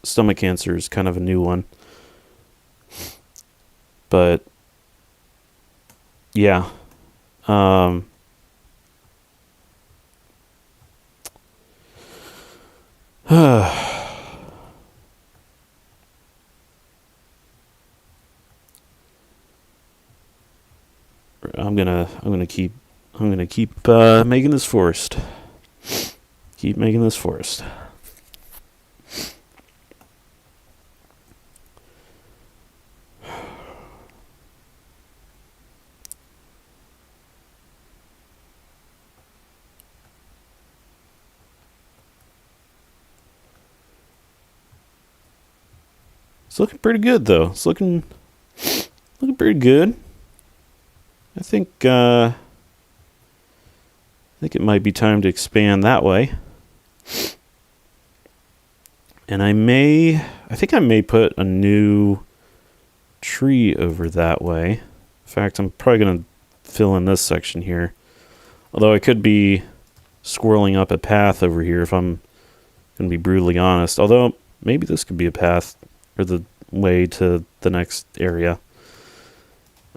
stomach cancer is kind of a new one. But yeah, I'm gonna keep making this forest. Keep making this forest. It's looking pretty good though. It's looking pretty good. I think it might be time to expand that way. And I may I think I may put a new tree over that way. In fact, I'm probably going to fill in this section here. Although I could be squirreling up a path over here if I'm going to be brutally honest. Although, maybe this could be a path or the way to the next area.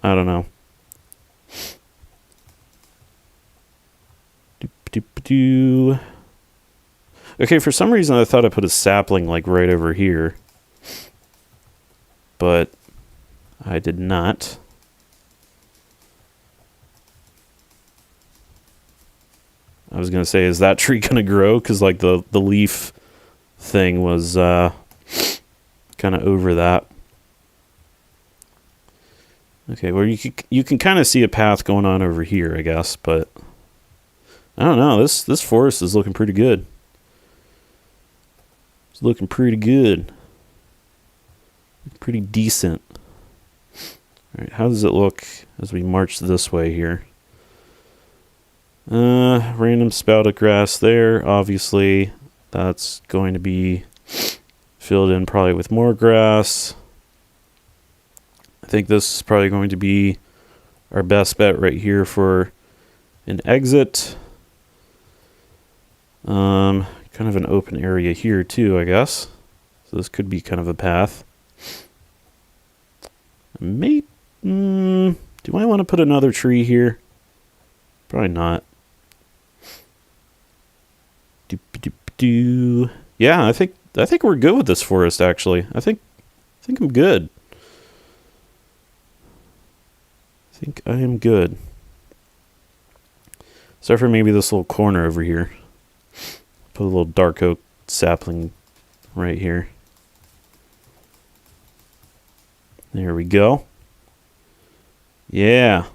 I don't know. Okay, for some reason I thought I put a sapling like right over here. But I did not. I was going to say, is that tree going to grow? Because like the leaf thing was kind of over that. Okay, well you can kind of see a path going on over here, I guess, but I don't know. This forest is looking pretty good. It's looking pretty good. Pretty decent. All right, how does it look as we march this way here? Random spout of grass there. Obviously, that's going to be filled in probably with more grass. I think this is probably going to be our best bet right here for an exit. Kind of an open area here too, I guess. So this could be kind of a path. Do I want to put another tree here? Probably not. Yeah, I think we're good with this forest actually. I think I'm good. I think I am good. Except for maybe this little corner over here. Put a little dark oak sapling right here. There we go. Yeah.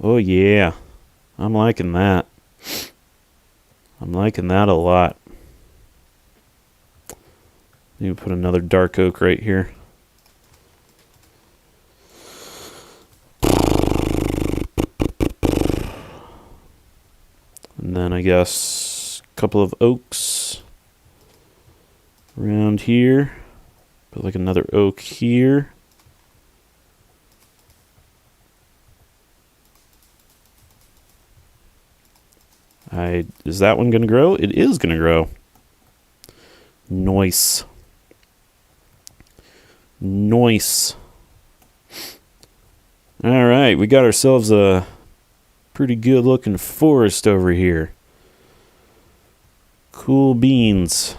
Oh yeah. I'm liking that. I'm liking that a lot. Maybe put another dark oak right here. And then I guess a couple of oaks around here. Put like another oak here. Is that one going to grow? It is going to grow. Nice. Nice. All right, we got ourselves a pretty good looking forest over here. Cool beans.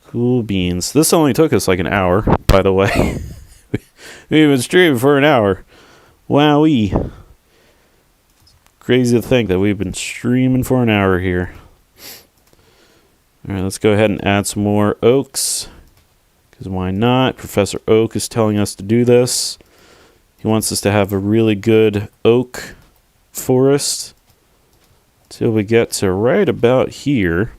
Cool beans. This only took us like an hour, by the way. We've been streaming for an hour. Wowee. Crazy to think that we've been streaming for an hour here. All right, let's go ahead and add some more oaks. Because why not? Professor Oak is telling us to do this. He wants us to have a really good oak forest till we get to right about here.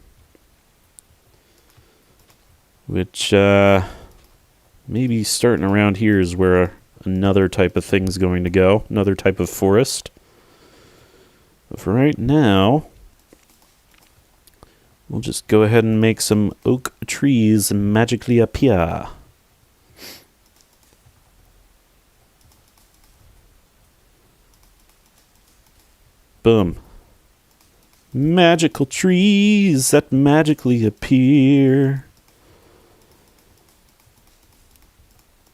Which, maybe starting around here is where another type of thing's going to go. Another type of forest. But for right now, we'll just go ahead and make some oak trees magically appear. Boom. Magical trees that magically appear.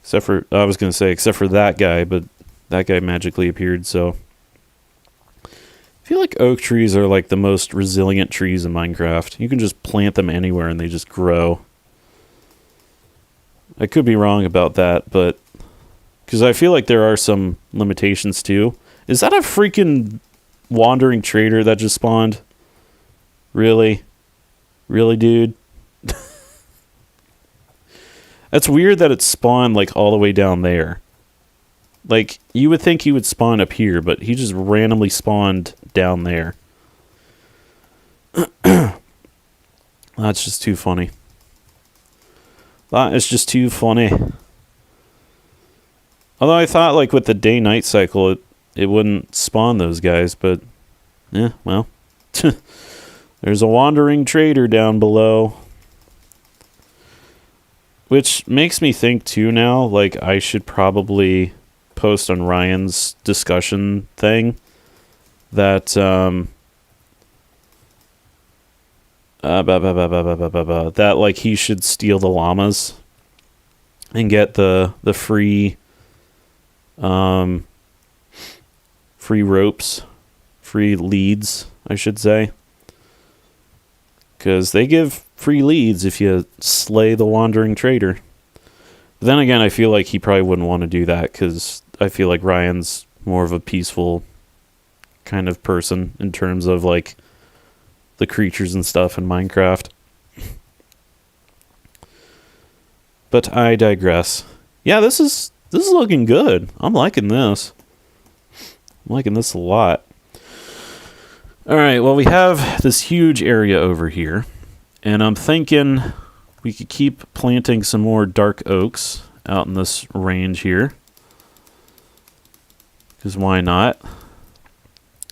Except for, I was going to say, except for that guy, but that guy magically appeared, so. I feel like oak trees are like the most resilient trees in Minecraft. You can just plant them anywhere and they just grow. I could be wrong about that, but because I feel like there are some limitations too. Is that a freaking wandering trader that just spawned? Really? Really, dude? That's weird that it spawned like all the way down there. Like, you would think he would spawn up here, but he just randomly spawned down there. That's just too funny. That is just too funny. Although I thought, like, with the day-night cycle, it wouldn't spawn those guys, but, yeah, well. There's a wandering trader down below. Which makes me think too now, like I should probably post on Ryan's discussion thing that that like he should steal the llamas and get the free free ropes, free leads, I should say. Because they give free leads if you slay the wandering trader. But then again, I feel like he probably wouldn't want to do that because I feel like Ryan's more of a peaceful kind of person in terms of like the creatures and stuff in Minecraft. But I digress. Yeah, this is looking good. I'm liking this. I'm liking this a lot. All right, well, we have this huge area over here, and I'm thinking we could keep planting some more dark oaks out in this range here, because why not?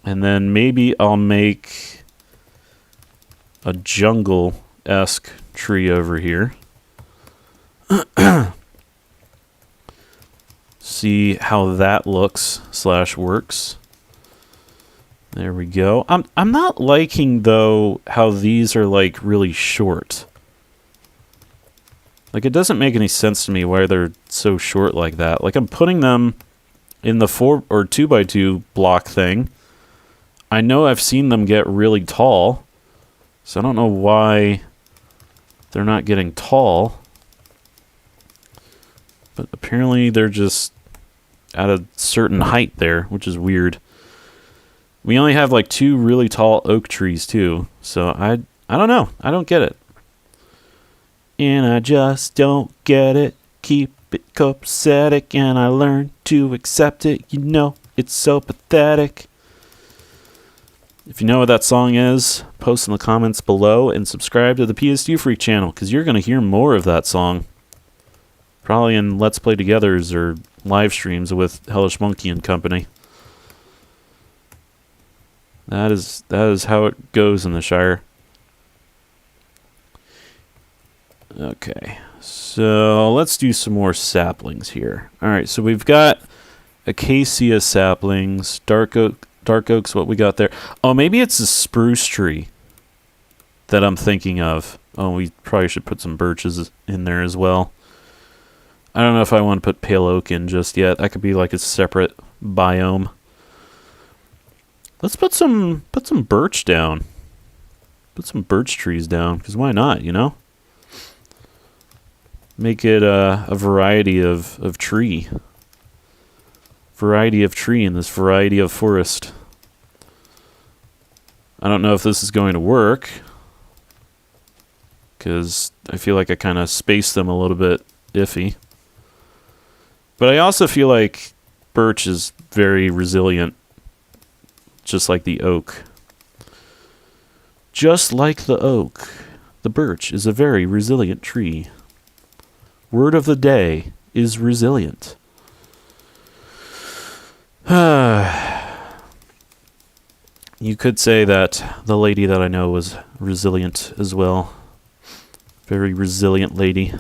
And then maybe I'll make a jungle-esque tree over here. See how that looks / works. There we go. I'm not liking, though, how these are, like, really short. Like, it doesn't make any sense to me why they're so short like that. Like, I'm putting them in the 4 or 2x2 block thing. I know I've seen them get really tall, so I don't know why they're not getting tall. But apparently they're just at a certain height there, which is weird. We only have like 2 really tall oak trees too, so I don't know. I don't get it. And I just don't get it. Keep it copacetic, and I learned to accept it. You know, it's so pathetic. If you know what that song is, post in the comments below and subscribe to the PS2 Freak channel, because you're going to hear more of that song. Probably in Let's Play Togethers or live streams with Hellish Monkey and company. That is how it goes in the Shire. Okay, so let's do some more saplings here. All right, so we've got acacia saplings, dark oak's what we got there. Oh, maybe it's a spruce tree that I'm thinking of. Oh, we probably should put some birches in there as well. I don't know if I want to put pale oak in just yet. That could be like a separate biome. Let's put some birch down. Put some birch trees down, because why not, you know? Make it a variety of tree. Variety of tree in this variety of forest. I don't know if this is going to work, because I feel like I kind of spaced them a little bit iffy. But I also feel like birch is very resilient, just like the oak. Just like the oak, the birch is a very resilient tree. Word of the day is resilient. You could say that the lady that I know was resilient as well. Very resilient lady.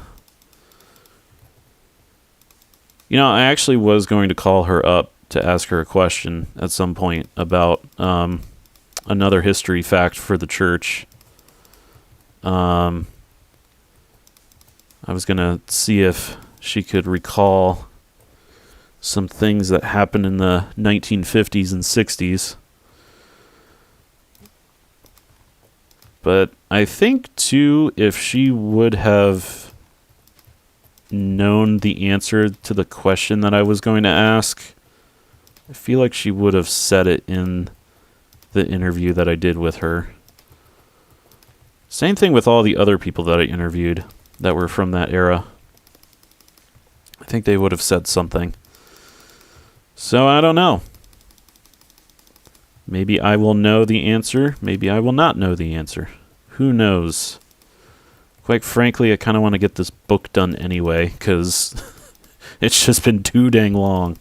You know, I actually was going to call her up to ask her a question at some point about another history fact for the church. I was going to see if she could recall some things that happened in the 1950s and 60s. But I think, too, if she would have known the answer to the question that I was going to ask, I feel like she would have said it in the interview that I did with her. Same thing with all the other people that I interviewed that were from that era. I think they would have said something. So I don't know. Maybe I will know the answer. Maybe I will not know the answer. Who knows? Quite frankly, I kind of want to get this book done anyway, because it's just been too dang long.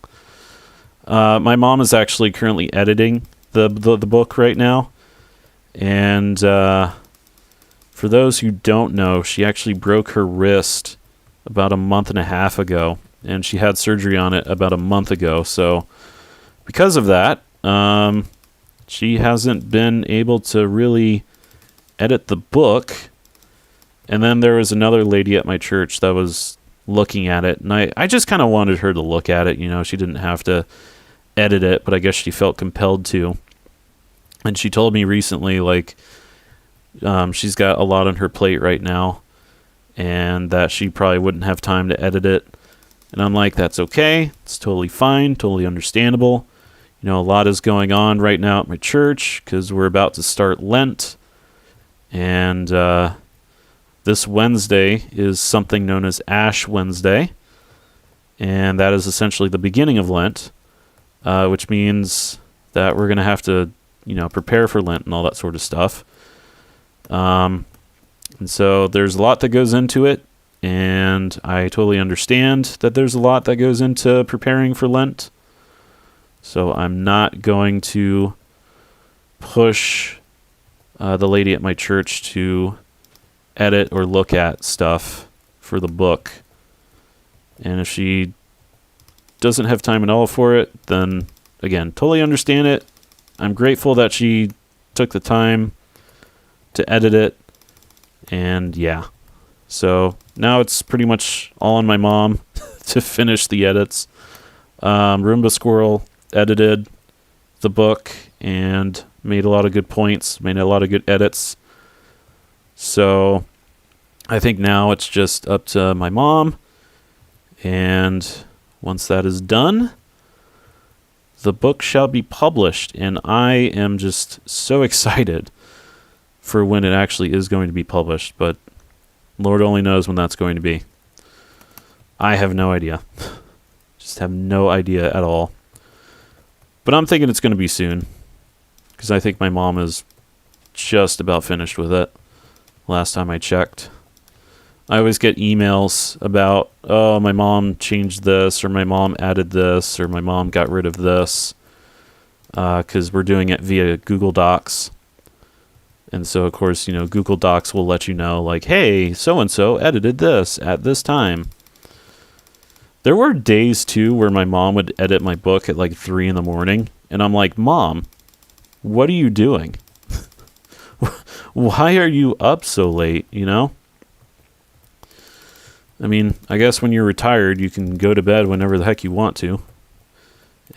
My mom is actually currently editing the book right now. And for those who don't know, she actually broke her wrist about a month and a half ago, and she had surgery on it about a month ago. So because of that, she hasn't been able to really edit the book. And then there was another lady at my church that was looking at it, and I just kind of wanted her to look at it. She didn't have to edit it, but I guess she felt compelled to. And she told me recently, like, she's got a lot on her plate right now, and that she probably wouldn't have time to edit it. And I'm like, that's okay. It's totally fine, totally understandable. A lot is going on right now at my church because we're about to start Lent. And this Wednesday is something known as Ash Wednesday. And that is essentially the beginning of Lent, which means that we're going to have to, prepare for Lent and all that sort of stuff. And so there's a lot that goes into it. And I totally understand that there's a lot that goes into preparing for Lent. So I'm not going to push the lady at my church to edit or look at stuff for the book. And if she doesn't have time at all for it, then, again, totally understand it. I'm grateful that she took the time to edit it. And, yeah. So now it's pretty much all on my mom to finish the edits. Roomba Squirrel edited the book and made a lot of good points, made a lot of good edits. So I think now it's just up to my mom. And once that is done, the book shall be published. And I am just so excited for when it actually is going to be published. But Lord only knows when that's going to be. I have no idea. Just have no idea at all. But I'm thinking it's going to be soon, because I think my mom is just about finished with it. Last time I checked. I always get emails about, oh, my mom changed this, or my mom added this, or my mom got rid of this, because we're doing it via Google Docs. And so, of course, Google Docs will let you know, like, hey, so-and-so edited this at this time. There were days, too, where my mom would edit my book at, like, 3 in the morning. And I'm like, Mom, what are you doing? Why are you up so late, I mean, I guess when you're retired, you can go to bed whenever the heck you want to.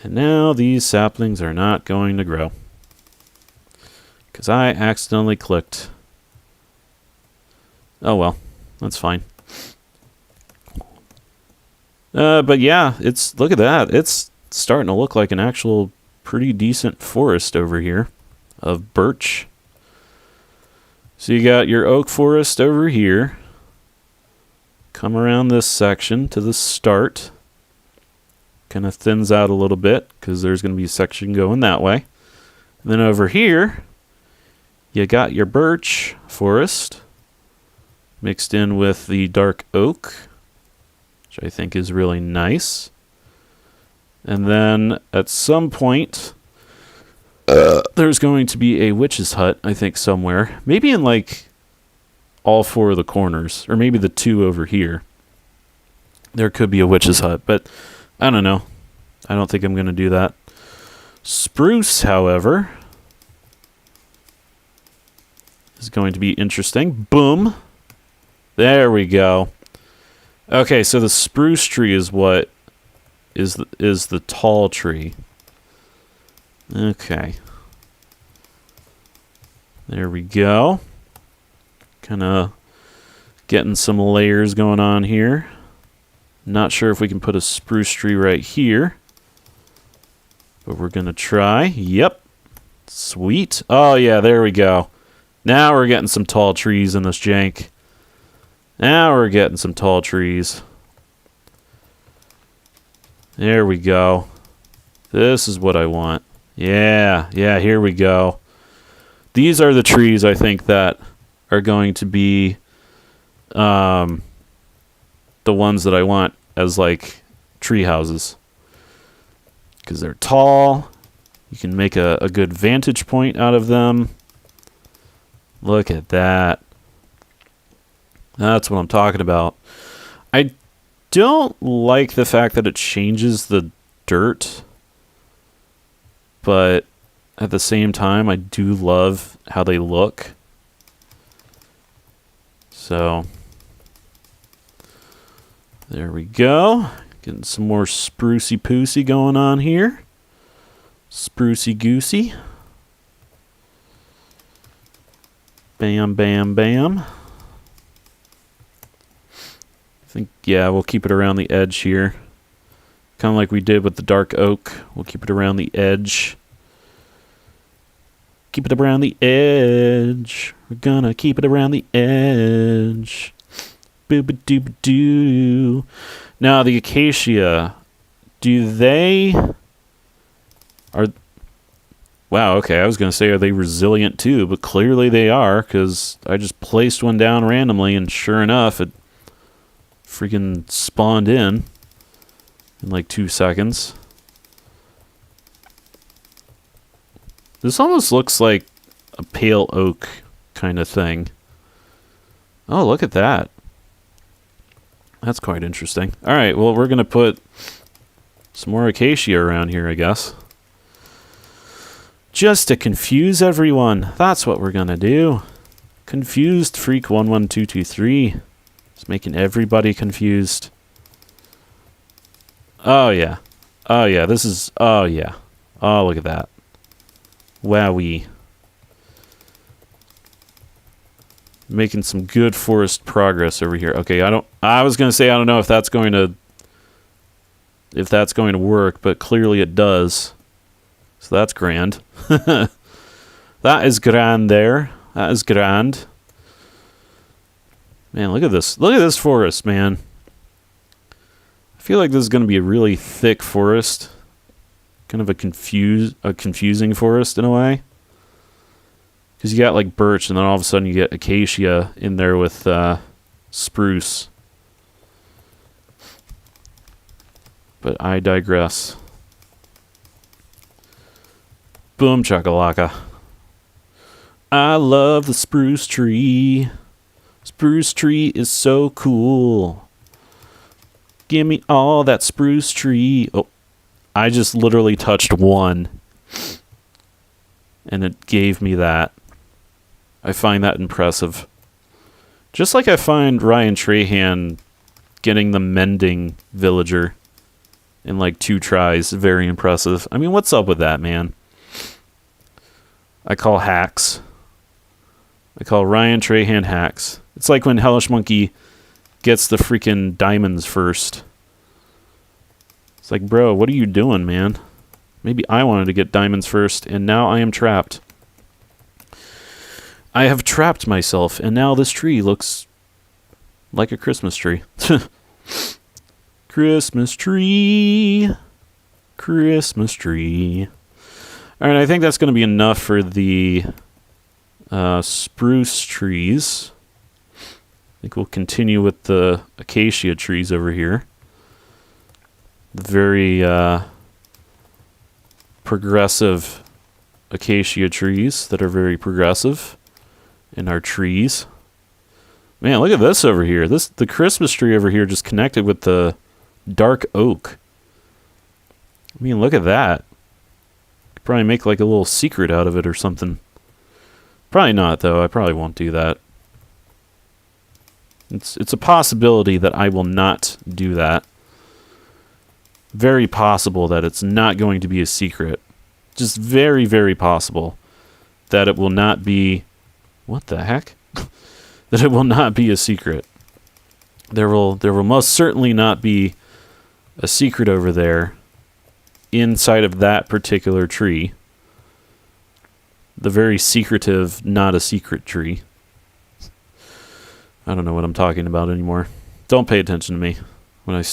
And now these saplings are not going to grow. Because I accidentally clicked. Oh, well. That's fine. But yeah, look at that. It's starting to look like an actual pretty decent forest over here of birch. So you got your oak forest over here. Come around this section to the start. Kind of thins out a little bit because there's going to be a section going that way. And then over here, you got your birch forest mixed in with the dark oak, which I think is really nice. And then at some point, there's going to be a witch's hut, I think, somewhere. Maybe in, like, all 4 of the corners, or maybe the 2 over here. There could be a witch's hut, but I don't know. I don't think I'm going to do that. Spruce, however, is going to be interesting. Boom. There we go. Okay, so the spruce tree is what is the tall tree. Okay. There we go. Kind of getting some layers going on here. Not sure if we can put a spruce tree right here, but we're going to try. Yep. Sweet. Oh, yeah, there we go. Now we're getting some tall trees in this jank. Now we're getting some tall trees. There we go. This is what I want. Yeah, here we go. These are the trees, I think, that are going to be the ones that I want as, like, tree houses. Because they're tall. You can make a good vantage point out of them. Look at that. That's what I'm talking about. I don't like the fact that it changes the dirt, but at the same time, I do love how they look. So, there we go. Getting some more sprucey poosey going on here. Sprucey goosey. Bam, bam, bam. I think, yeah, we'll keep it around the edge here. Kind of like we did with the dark oak. We'll keep it around the edge. Keep it around the edge. We're gonna keep it around the edge. Boo-ba-doo-ba-doo. Now, the acacia, do they... Wow, okay, I was going to say, are they resilient too? But clearly they are, because I just placed one down randomly, and sure enough, it freaking spawned in like 2 seconds. This almost looks like a pale oak kind of thing. Oh, look at that. That's quite interesting. Alright, well, we're going to put some more acacia around here, I guess. Just to confuse everyone. That's what we're going to do. Confused Freak 11223. Just making everybody confused. Oh, yeah. Oh, yeah. This is... Oh, yeah. Oh, look at that. Wowee. Making some good forest progress over here. Okay, I was going to say I don't know if that's going to work, but clearly it does. So that's grand. That is grand there. That is grand. Man, look at this. Look at this forest, man. I feel like this is going to be a really thick forest. Kind of a confusing forest in a way. Because you got like birch, and then all of a sudden you get acacia in there with spruce. But I digress. Boom chakalaka. I love the spruce tree. Spruce tree is so cool. Give me all that spruce tree. Oh, I just literally touched one. And it gave me that. I find that impressive. Just like I find Ryan Trahan getting the mending villager in like 2 tries very impressive. I mean, what's up with that, man? I call hacks. I call Ryan Trahan hacks. It's like when Hellish Monkey gets the freaking diamonds first. It's like, bro, what are you doing, man? Maybe I wanted to get diamonds first, and now I am trapped. I have trapped myself, and now this tree looks like a Christmas tree. Christmas tree. Christmas tree. Alright, I think that's going to be enough for the spruce trees. I think we'll continue with the acacia trees over here. Very progressive acacia trees that are very progressive in our trees. Man, look at this over here. The Christmas tree over here just connected with the dark oak. I mean, look at that. Could probably make like a little secret out of it or something. Probably not, though. I probably won't do that. It's a possibility that I will not do that. Very possible that it's not going to be a secret. Just very, very possible that it will not be... What the heck? That it will not be a secret. There will most certainly not be a secret over there inside of that particular tree. The very secretive, not a secret tree. I don't know what I'm talking about anymore. Don't pay attention to me when I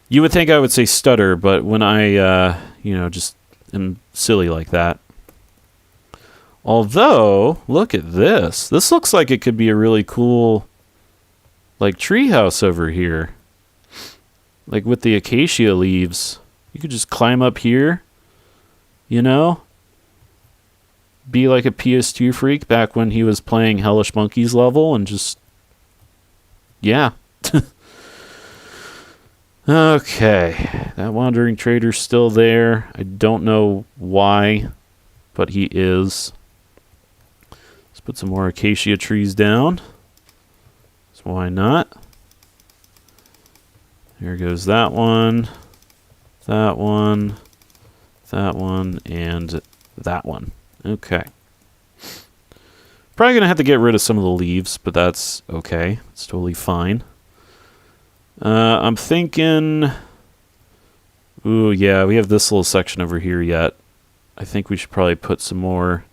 you would think I would say stutter, but when I just am silly like that. Although, look at this. This looks like it could be a really cool like treehouse over here. Like with the acacia leaves. You could just climb up here, you know? Be like a PS2 freak back when he was playing Hellish Monkey's level and just Yeah. Okay. That wandering trader's still there. I don't know why, but he is. Let's put some more acacia trees down. So why not? Here goes that one, that one, that one, and that one. Okay. Probably going to have to get rid of some of the leaves, but that's okay. It's totally fine. I'm thinking... Ooh, yeah, we have this little section over here yet. I think we should probably put some more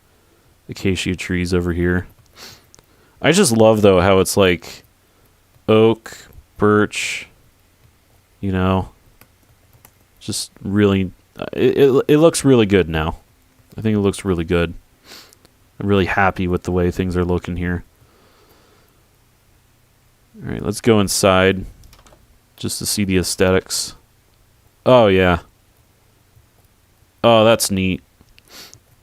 acacia trees over here. I just love, though, how it's like oak, birch, you know, just really... It looks really good now. I think it looks really good. I'm really happy with the way things are looking here. All right, let's go inside just to see the aesthetics. Oh, yeah. Oh, that's neat.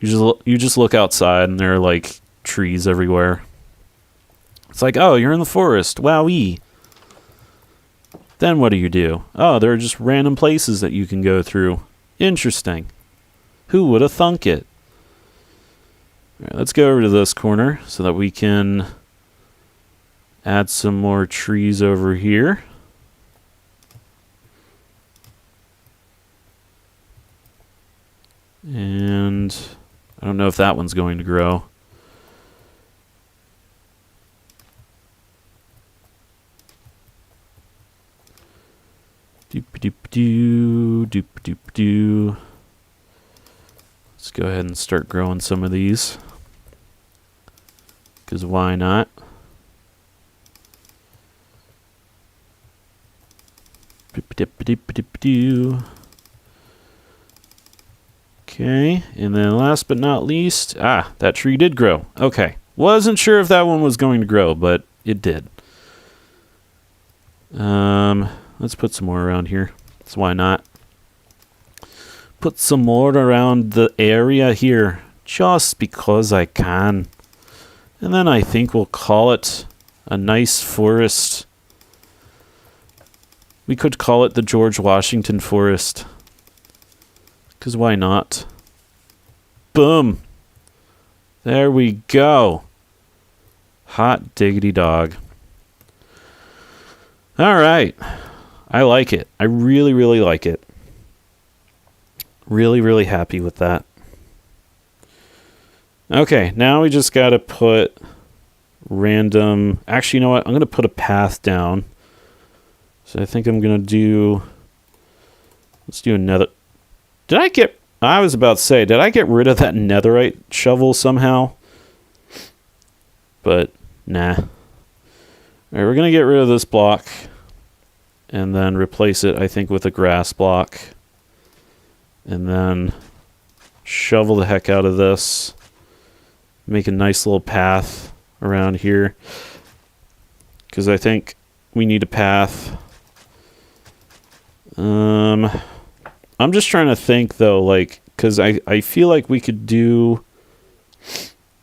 You just look outside and there are, like, trees everywhere. It's like, oh, you're in the forest. Wowee. Then what do? Oh, there are just random places that you can go through. Interesting. Who would have thunk it? All right, let's go over to this corner so that we can add some more trees over here. And I don't know if that one's going to grow. Doop-a-doop-a-doo, doop-a-doop-a-doo. Let's go ahead and start growing some of these. Because why not? Doop-a-doop-a-doop-a-doo. Okay, and then last but not least, that tree did grow. Okay, wasn't sure if that one was going to grow, but it did. Let's put some more around here. So why not? Put some more around the area here, just because I can. And then I think we'll call it a nice forest. We could call it the George Washington Forest. Because why not? Boom. There we go. Hot diggity dog. All right. I like it. I really, really like it. Really, really happy with that. Okay, now we just got to put random... Actually, you know what? I'm going to put a path down. So I think I'm going to do... Let's do another... I was about to say, did I get rid of that netherite shovel somehow? But, nah. Alright, we're going to get rid of this block. And then replace it, I think, with a grass block. And then shovel the heck out of this. Make a nice little path around here. Because I think we need a path. I'm just trying to think, though, like, because I feel like we could do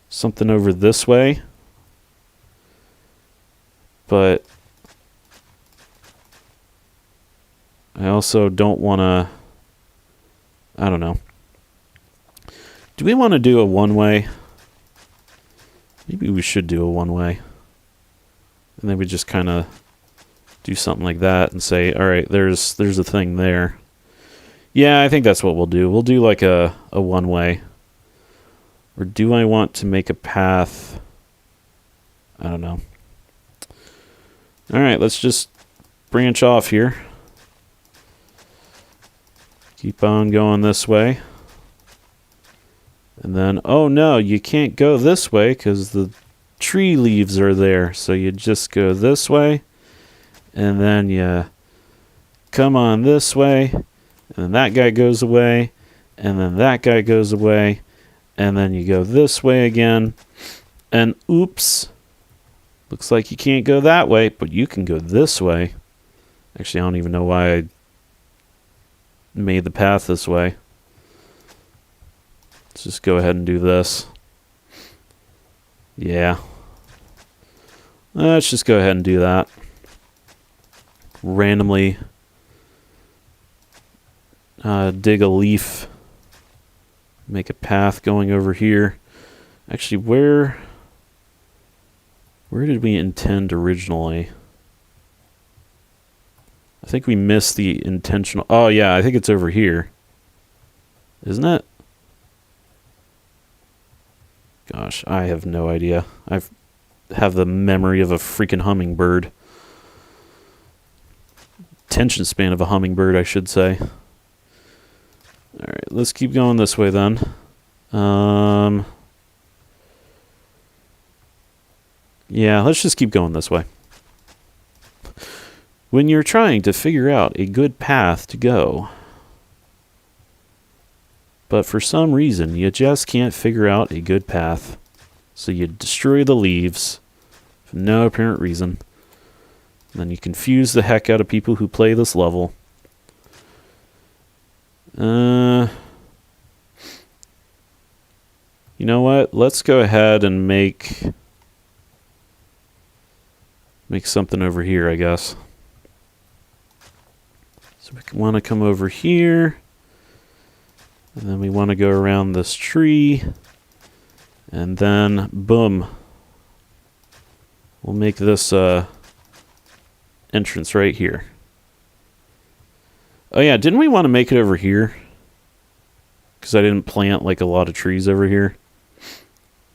something over this way. But I also don't want to, I don't know. Do we want to do a one-way? Maybe we should do a one-way. And then we just kind of do something like that and say, all right, there's a thing there. Yeah, I think that's what we'll do. We'll do like a one-way. Or do I want to make a path? I don't know. All right, let's just branch off here. Keep on going this way. And then, oh no, you can't go this way because the tree leaves are there. So you just go this way. And then you come on this way. And then that guy goes away. And then that guy goes away. And then you go this way again. And oops. Looks like you can't go that way, but you can go this way. Actually, I don't even know why I made the path this way. Let's just go ahead and do this. Yeah. Let's just go ahead and do that. randomly dig a leaf, make a path going over here. Actually, where did we intend originally? I think we missed the intentional... Oh, yeah, I think it's over here. Isn't it? Gosh, I have no idea. I have the memory of a freaking hummingbird. Attention span of a hummingbird, I should say. Alright, let's keep going this way then. Yeah, let's just keep going this way. When you're trying to figure out a good path to go, but for some reason you just can't figure out a good path, so you destroy the leaves for no apparent reason. And then you confuse the heck out of people who play this level. You know what? Let's go ahead and make something over here, I guess. So we want to come over here, and then we want to go around this tree, and then boom, we'll make this entrance right here. Oh yeah, didn't we want to make it over here? Because I didn't plant like a lot of trees over here.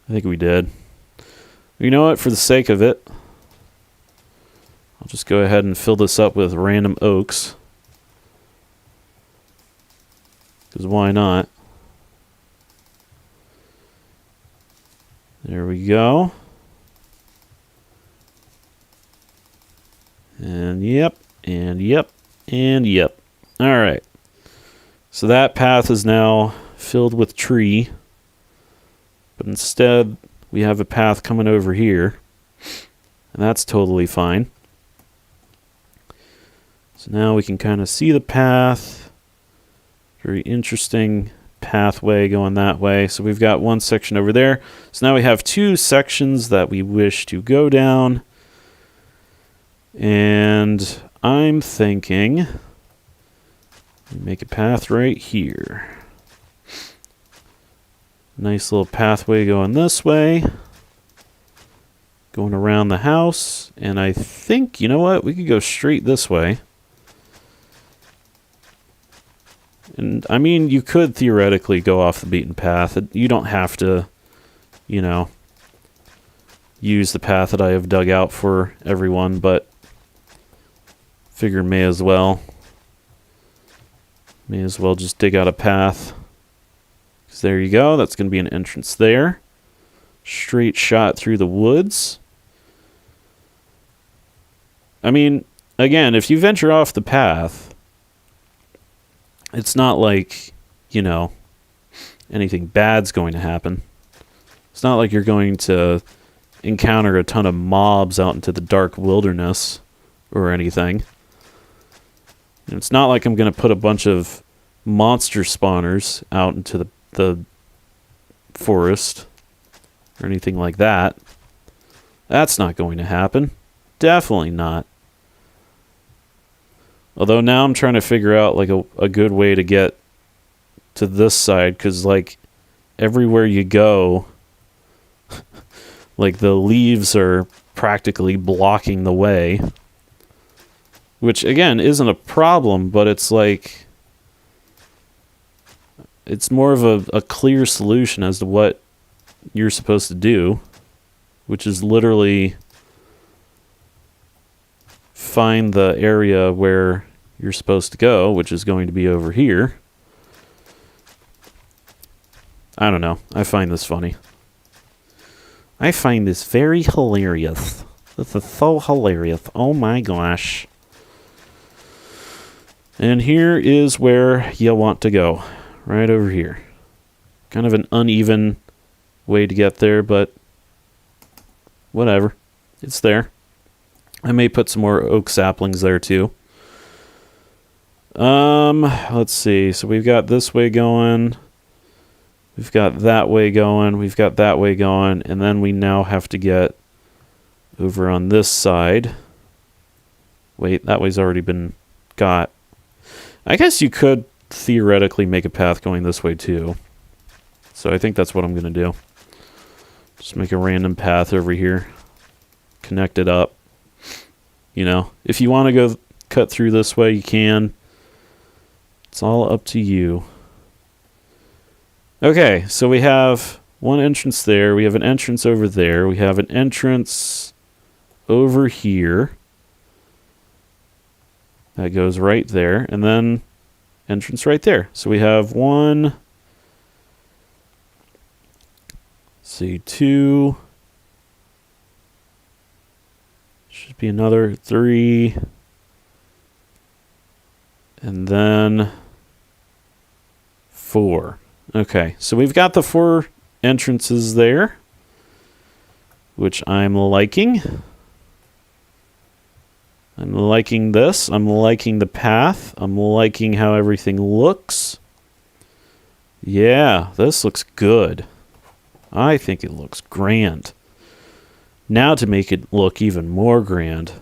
I think we did. You know what? For the sake of it, I'll just go ahead and fill this up with random oaks. Because why not? There we go. And yep, and yep, and yep. Alright. So that path is now filled with tree. But instead, we have a path coming over here. And that's totally fine. So now we can kind of see the path. Very interesting pathway going that way. So we've got one section over there. So now we have two sections that we wish to go down. And I'm thinking make a path right here. Nice little pathway going this way. Going around the house. And I think, you know what? We could go straight this way. And, I mean, you could theoretically go off the beaten path. You don't have to, you know, use the path that I have dug out for everyone, but figure may as well. May as well just dig out a path. Because there you go. That's going to be an entrance there. Straight shot through the woods. I mean, again, if you venture off the path, it's not like, you know, anything bad's going to happen. It's not like you're going to encounter a ton of mobs out into the dark wilderness or anything. It's not like I'm going to put a bunch of monster spawners out into the forest or anything like that. That's not going to happen. Definitely not. Although now I'm trying to figure out like a good way to get to this side, because like everywhere you go, like the leaves are practically blocking the way. Which, again, isn't a problem, but it's like... It's more of a clear solution as to what you're supposed to do. Which is literally... find the area where you're supposed to go, which is going to be over here. I don't know. I find this funny. I find this very hilarious. This is so hilarious. Oh my gosh. And here is where you want to go. Right over here. Kind of an uneven way to get there, but whatever. It's there. I may put some more oak saplings there too. Let's see. So we've got this way going. We've got that way going. We've got that way going. And then we now have to get over on this side. Wait, that way's already been got. I guess you could theoretically make a path going this way too. So I think that's what I'm going to do. Just make a random path over here. Connect it up. You know, if you want to go cut through this way, you can. It's all up to you. Okay, so we have one entrance there. We have an entrance over there. We have an entrance over here. That goes right there. And then entrance right there. So we have one, see, two, should be another 3, and then 4. Okay, so we've got the 4 entrances there, which I'm liking. I'm liking this. I'm liking the path. I'm liking how everything looks. Yeah, this looks good. I think it looks grand. Now to make it look even more grand.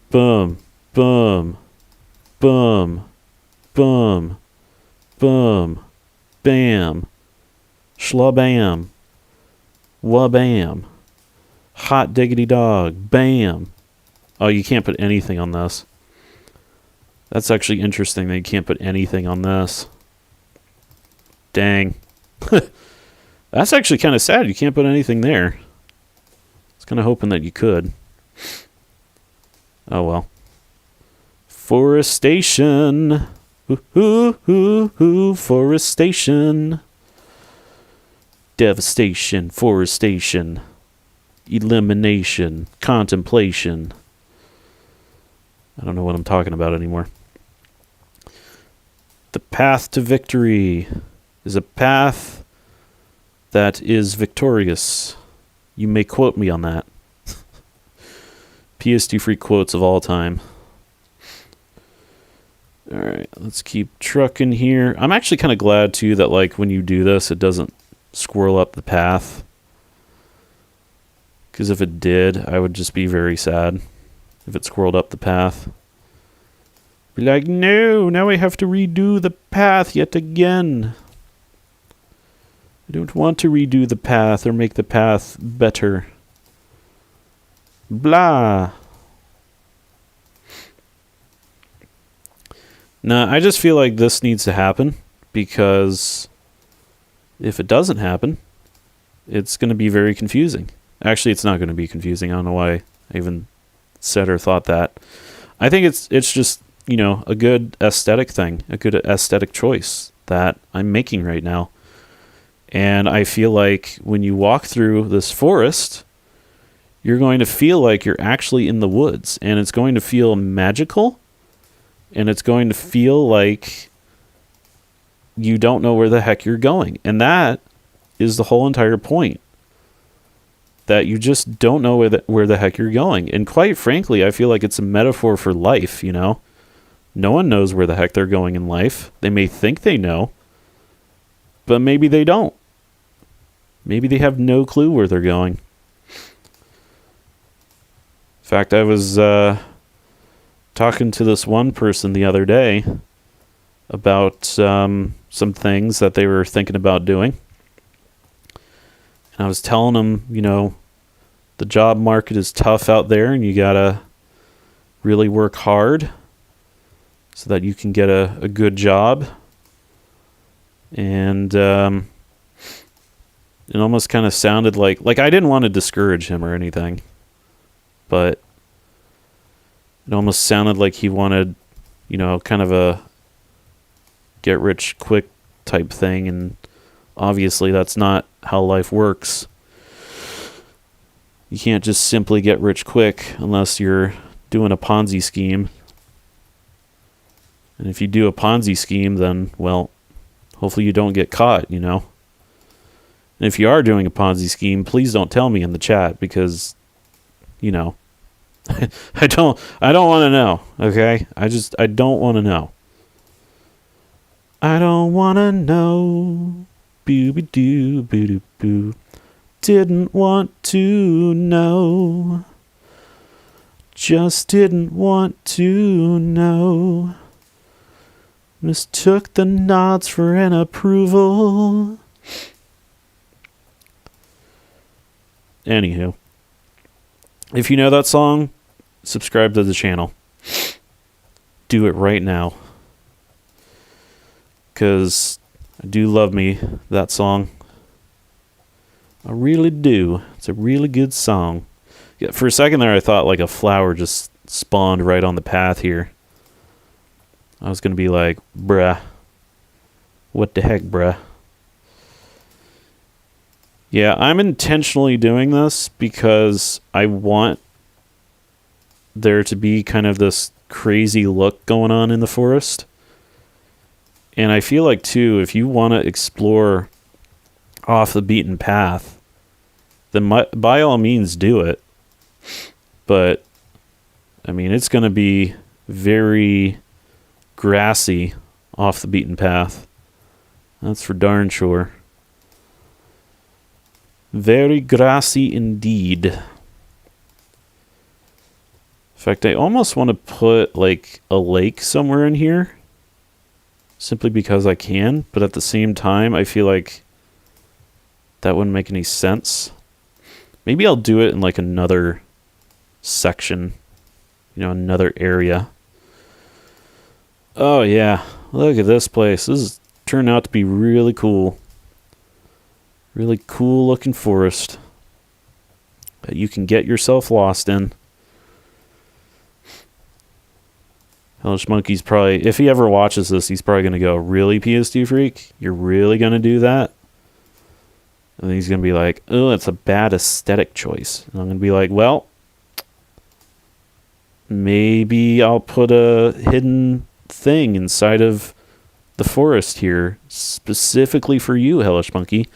Boom, boom, boom, boom, boom, bam, shlabam, wabam, hot diggity dog, bam. Oh, you can't put anything on this. That's actually interesting that you can't put anything on this. Dang. That's actually kind of sad. You can't put anything there. I was kind of hoping that you could. Oh, well. Forestation. Forestation. Devastation. Forestation. Elimination. Contemplation. I don't know what I'm talking about anymore. The path to victory is a path that is victorious. You may quote me on that. PSD free quotes of all time. Alright, let's keep trucking here. I'm actually kind of glad too that like when you do this it doesn't squirrel up the path. Because if it did, I would just be very sad. If it squirreled up the path. Be like, no, now I have to redo the path yet again. I don't want to redo the path or make the path better. Blah. Nah, I just feel like this needs to happen because if it doesn't happen, it's going to be very confusing. Actually, it's not going to be confusing. I don't know why I even said or thought that. I think it's just, you know, a good aesthetic thing, a good aesthetic choice that I'm making right now. And I feel like when you walk through this forest, you're going to feel like you're actually in the woods, and it's going to feel magical, and it's going to feel like you don't know where the heck you're going. And that is the whole entire point. That you just don't know where the heck you're going. And quite frankly, I feel like it's a metaphor for life, you know? No one knows where the heck they're going in life. They may think they know, but maybe they don't. Maybe they have no clue where they're going. In fact, I was talking to this one person the other day about some things that they were thinking about doing. And I was telling them, you know, the job market is tough out there and you gotta really work hard so that you can get a good job. And it almost kind of sounded like I didn't want to discourage him or anything, but it almost sounded like he wanted, you know, kind of a get rich quick type thing, and obviously that's not how life works. You can't just simply get rich quick unless you're doing a Ponzi scheme. And if you do a Ponzi scheme, then, well, hopefully you don't get caught, you know. And if you are doing a Ponzi scheme, please don't tell me in the chat because, you know, I don't want to know, okay? I don't want to know. I don't want to know. Boo-be-doo, boo-doo-boo. Didn't want to know. Just didn't want to know. Mistook the nods for an approval. Anywho, if you know that song, subscribe to the channel. Do it right now. Because I do love me that song. I really do. It's a really good song. Yeah, for a second there, I thought like a flower just spawned right on the path here. I was going to be like, bruh. What the heck, bruh? Yeah, I'm intentionally doing this because I want there to be kind of this crazy look going on in the forest. And I feel like, too, if you want to explore off the beaten path, then by all means do it. But, I mean, it's going to be very grassy off the beaten path. That's for darn sure. Very grassy indeed. In fact, I almost want to put like a lake somewhere in here. Simply because I can. But at the same time, I feel like that wouldn't make any sense. Maybe I'll do it in like another section. You know, another area. Oh yeah, look at this place. This has turned out to be really cool. Really cool looking forest that you can get yourself lost in. Hellish Monkey's probably, if he ever watches this, he's probably going to go, really, PS2 Freak? You're really going to do that? And then he's going to be like, oh, it's a bad aesthetic choice. And I'm going to be like, well, maybe I'll put a hidden thing inside of the forest here specifically for you, Hellish Monkey,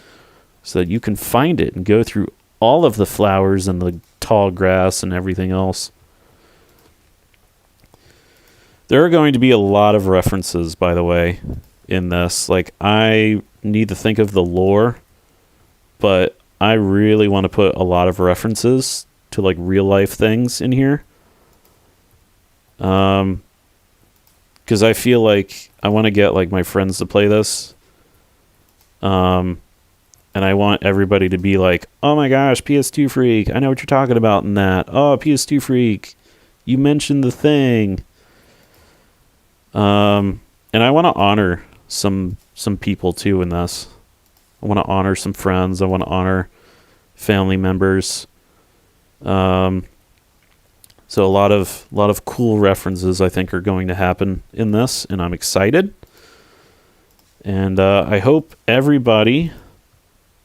so that you can find it and go through all of the flowers and the tall grass and everything else. There are going to be a lot of references, by the way, in this. Like, I need to think of the lore, but I really want to put a lot of references to like real life things in here. Because I feel like I want to get like my friends to play this. And I want everybody to be like, oh my gosh, PS2 Freak, I know what you're talking about in that. Oh, PS2 Freak, you mentioned the thing. And I want to honor some people too in this. I want to honor some friends. I want to honor family members. So a lot of cool references I think are going to happen in this, and I'm excited. And I hope everybody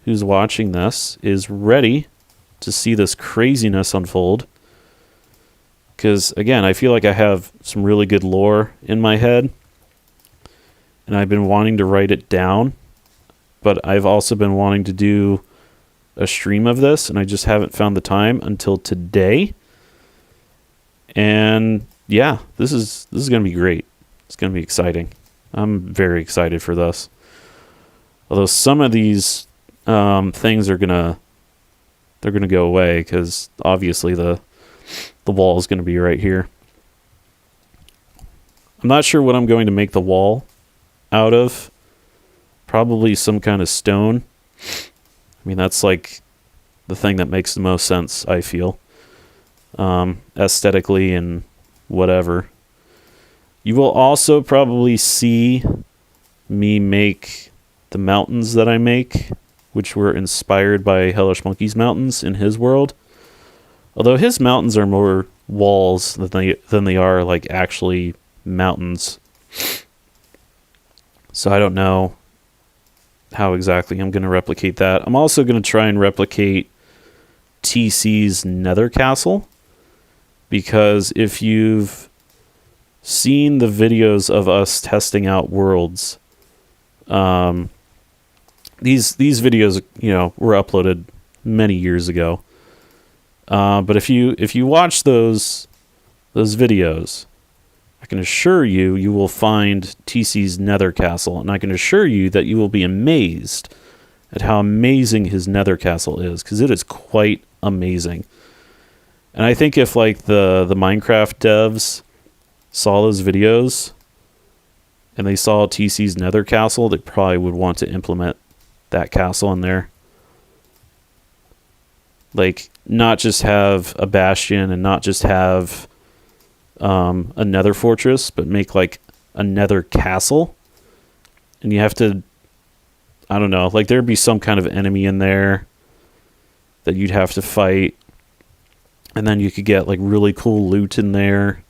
who's watching this is ready to see this craziness unfold. Because, again, I feel like I have some really good lore in my head. And I've been wanting to write it down. But I've also been wanting to do a stream of this. And I just haven't found the time until today. And, yeah, this is going to be great. It's going to be exciting. I'm very excited for this. Although some of these things are gonna go away because obviously the wall is going to be right here. I'm not sure what I'm going to make the wall out of. Probably some kind of stone. I mean, that's like the thing that makes the most sense, I feel. Aesthetically and whatever. You will also probably see me make the mountains that I make, which were inspired by Hellish Monkey's mountains in his world. Although his mountains are more walls than they are like actually mountains. So I don't know how exactly I'm going to replicate that. I'm also going to try and replicate TC's Nether Castle, because if you've seen the videos of us testing out worlds, these videos, you know, were uploaded many years ago. But if you watch those videos, I can assure you will find TC's Nether Castle, and I can assure you that you will be amazed at how amazing his Nether Castle is, because it is quite amazing. And I think if like the Minecraft devs saw those videos and they saw TC's Nether castle, they probably would want to implement that castle in there. Like, not just have a bastion and not just have a Nether fortress, but make like a Nether castle. And you have to, I don't know, like there'd be some kind of enemy in there that you'd have to fight. And then you could get like really cool loot in there.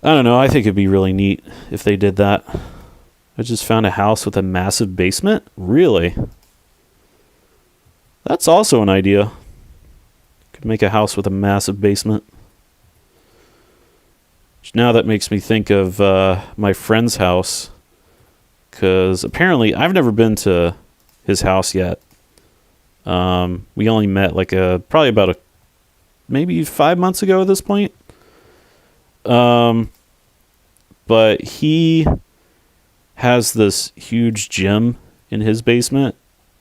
I don't know, I think it'd be really neat if they did that. I just found a house with a massive basement? Really? That's also an idea. Could make a house with a massive basement. Now that makes me think of my friend's house. Because apparently, I've never been to his house yet. We only met like probably about maybe 5 months ago at this point. But he has this huge gym in his basement.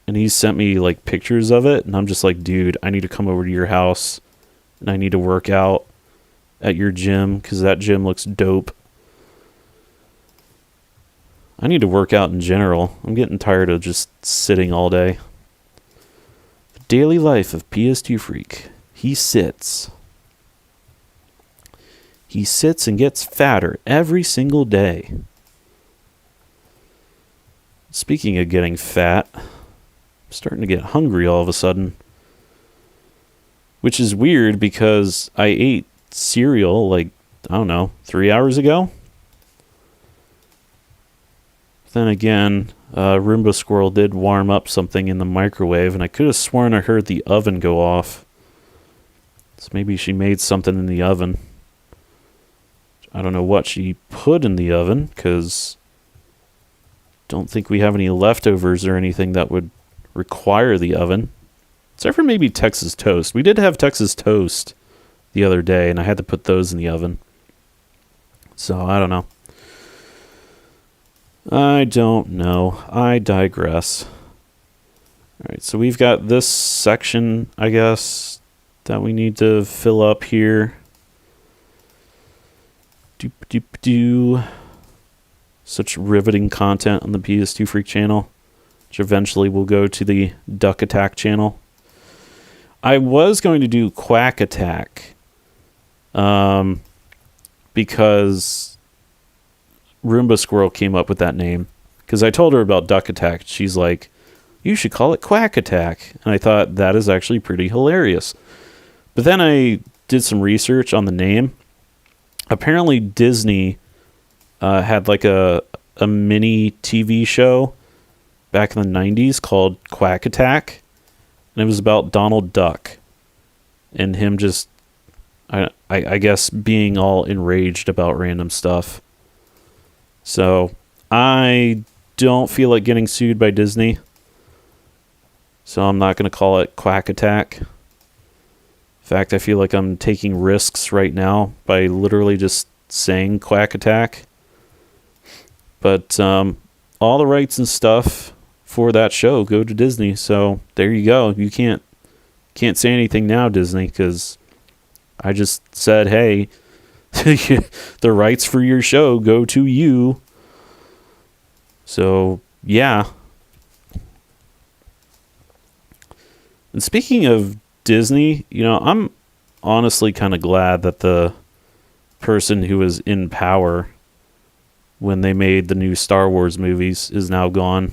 And he sent me like pictures of it. And I'm just like, dude, I need to come over to your house. And I need to work out at your gym. Because that gym looks dope. I need to work out in general. I'm getting tired of just sitting all day. The daily life of PS2 Freak. He sits. He sits and gets fatter every single day. Speaking of getting fat, I'm starting to get hungry all of a sudden. Which is weird because I ate cereal like, I don't know, 3 hours ago. Then again, Roomba Squirrel did warm up something in the microwave, and I could have sworn I heard the oven go off. So maybe she made something in the oven. I don't know what she put in the oven, because don't think we have any leftovers or anything that would require the oven. Except for maybe Texas toast. We did have Texas toast the other day, and I had to put those in the oven. So, I don't know. I don't know. I digress. Alright, so we've got this section, I guess, that we need to fill up here. Doop. Such riveting content on the PS2 Freak channel, which eventually will go to the Duck Attack channel. I was going to do Quack Attack, because Roomba Squirrel came up with that name. Because I told her about Duck Attack. She's like, you should call it Quack Attack. And I thought that is actually pretty hilarious. But then I did some research on the name. Apparently Disney had like a mini TV show back in the 90s called Quack Attack. And it was about Donald Duck. And him just, I guess, being all enraged about random stuff. So, I don't feel like getting sued by Disney. So, I'm not going to call it Quack Attack. In fact, I feel like I'm taking risks right now by literally just saying Quack Attack. But, all the rights and stuff for that show go to Disney. So, there you go. You can't say anything now, Disney, because I just said, hey, the rights for your show go to you. So, yeah. And speaking of Disney, I'm honestly kind of glad that the person who was in power when they made the new Star Wars movies is now gone.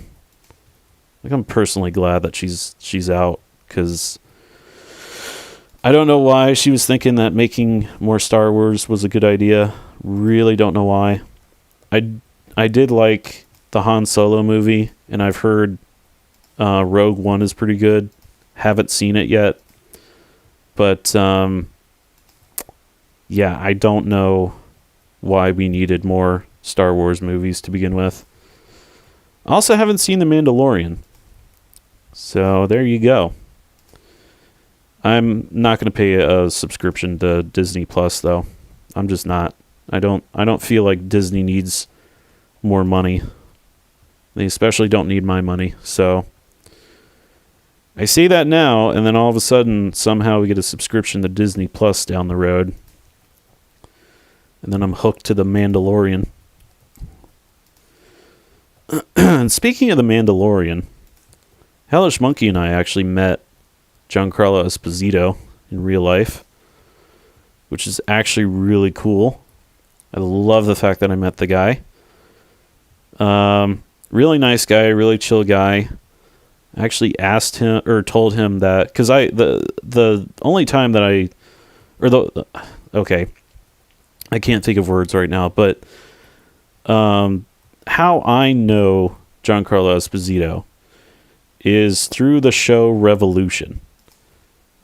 Like, I'm personally glad that she's out, because I don't know why she was thinking that making more Star Wars was a good idea. Really don't know why. I did like the Han Solo movie, and I've heard Rogue One is pretty good. Haven't seen it yet. But, yeah, I don't know why we needed more Star Wars movies to begin with. I also haven't seen The Mandalorian. So, there you go. I'm not going to pay a subscription to Disney Plus, though. I'm just not. I don't feel like Disney needs more money. They especially don't need my money. So, I say that now, and then all of a sudden, somehow we get a subscription to Disney Plus down the road. And then I'm hooked to The Mandalorian. And speaking of The Mandalorian, Hellish Monkey and I actually met Giancarlo Esposito in real life, which is actually really cool. I love the fact that I met the guy. Really nice guy, really chill guy. I actually asked him or told him that because the only time that I can't think of words right now, but how I know Giancarlo Esposito is through the show Revolution,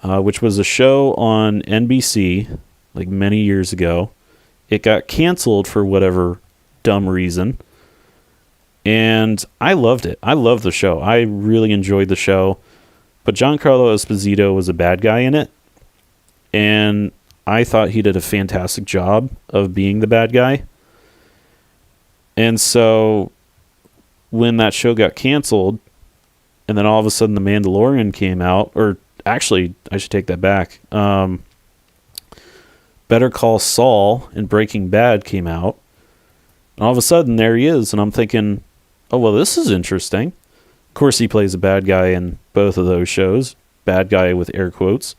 which was a show on NBC like many years ago. It got canceled for whatever dumb reason. And I loved it. I loved the show. I really enjoyed the show. But Giancarlo Esposito was a bad guy in it. And I thought he did a fantastic job of being the bad guy. And so when that show got canceled, and then all of a sudden The Mandalorian came out, or actually, I should take that back. Better Call Saul and Breaking Bad came out. And all of a sudden, there he is. And I'm thinking, oh, well, this is interesting. Of course, he plays a bad guy in both of those shows. Bad guy with air quotes.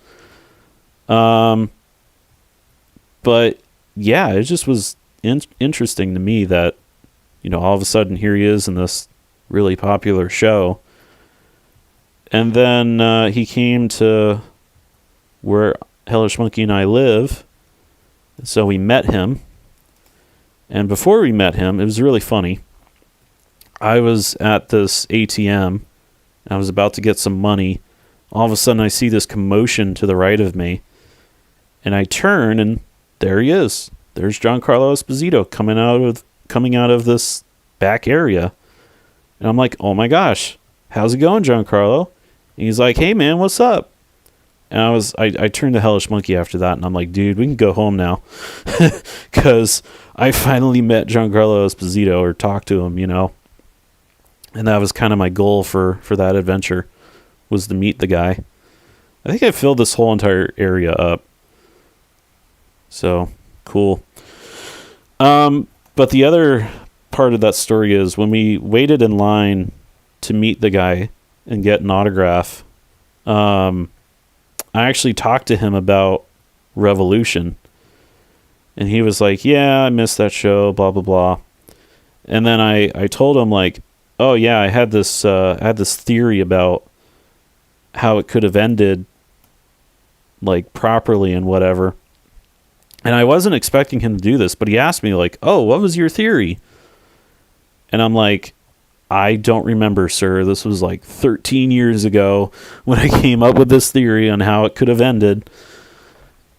But, yeah, it just was interesting to me that, all of a sudden, here he is in this really popular show. And then he came to where Hellish Monkey and I live. So we met him. And before we met him, it was really funny. I was at this ATM. I was about to get some money. All of a sudden, I see this commotion to the right of me. And I turn, and there he is. There's Giancarlo Esposito coming out of this back area. And I'm like, oh my gosh, how's it going, Giancarlo? And he's like, hey man, what's up? And I turned to Hellish Monkey after that, and I'm like, dude, we can go home now. Because I finally met Giancarlo Esposito, or talked to him, And that was kind of my goal for that adventure, was to meet the guy. I think I filled this whole entire area up. So, cool. But the other part of that story is when we waited in line to meet the guy and get an autograph, I actually talked to him about Revolution. And he was like, yeah, I missed that show, blah, blah, blah. And then I told him, like, oh, yeah, I had this theory about how it could have ended, like, properly and whatever. And I wasn't expecting him to do this, but he asked me, like, oh, what was your theory? And I'm like, I don't remember, sir. This was like 13 years ago when I came up with this theory on how it could have ended.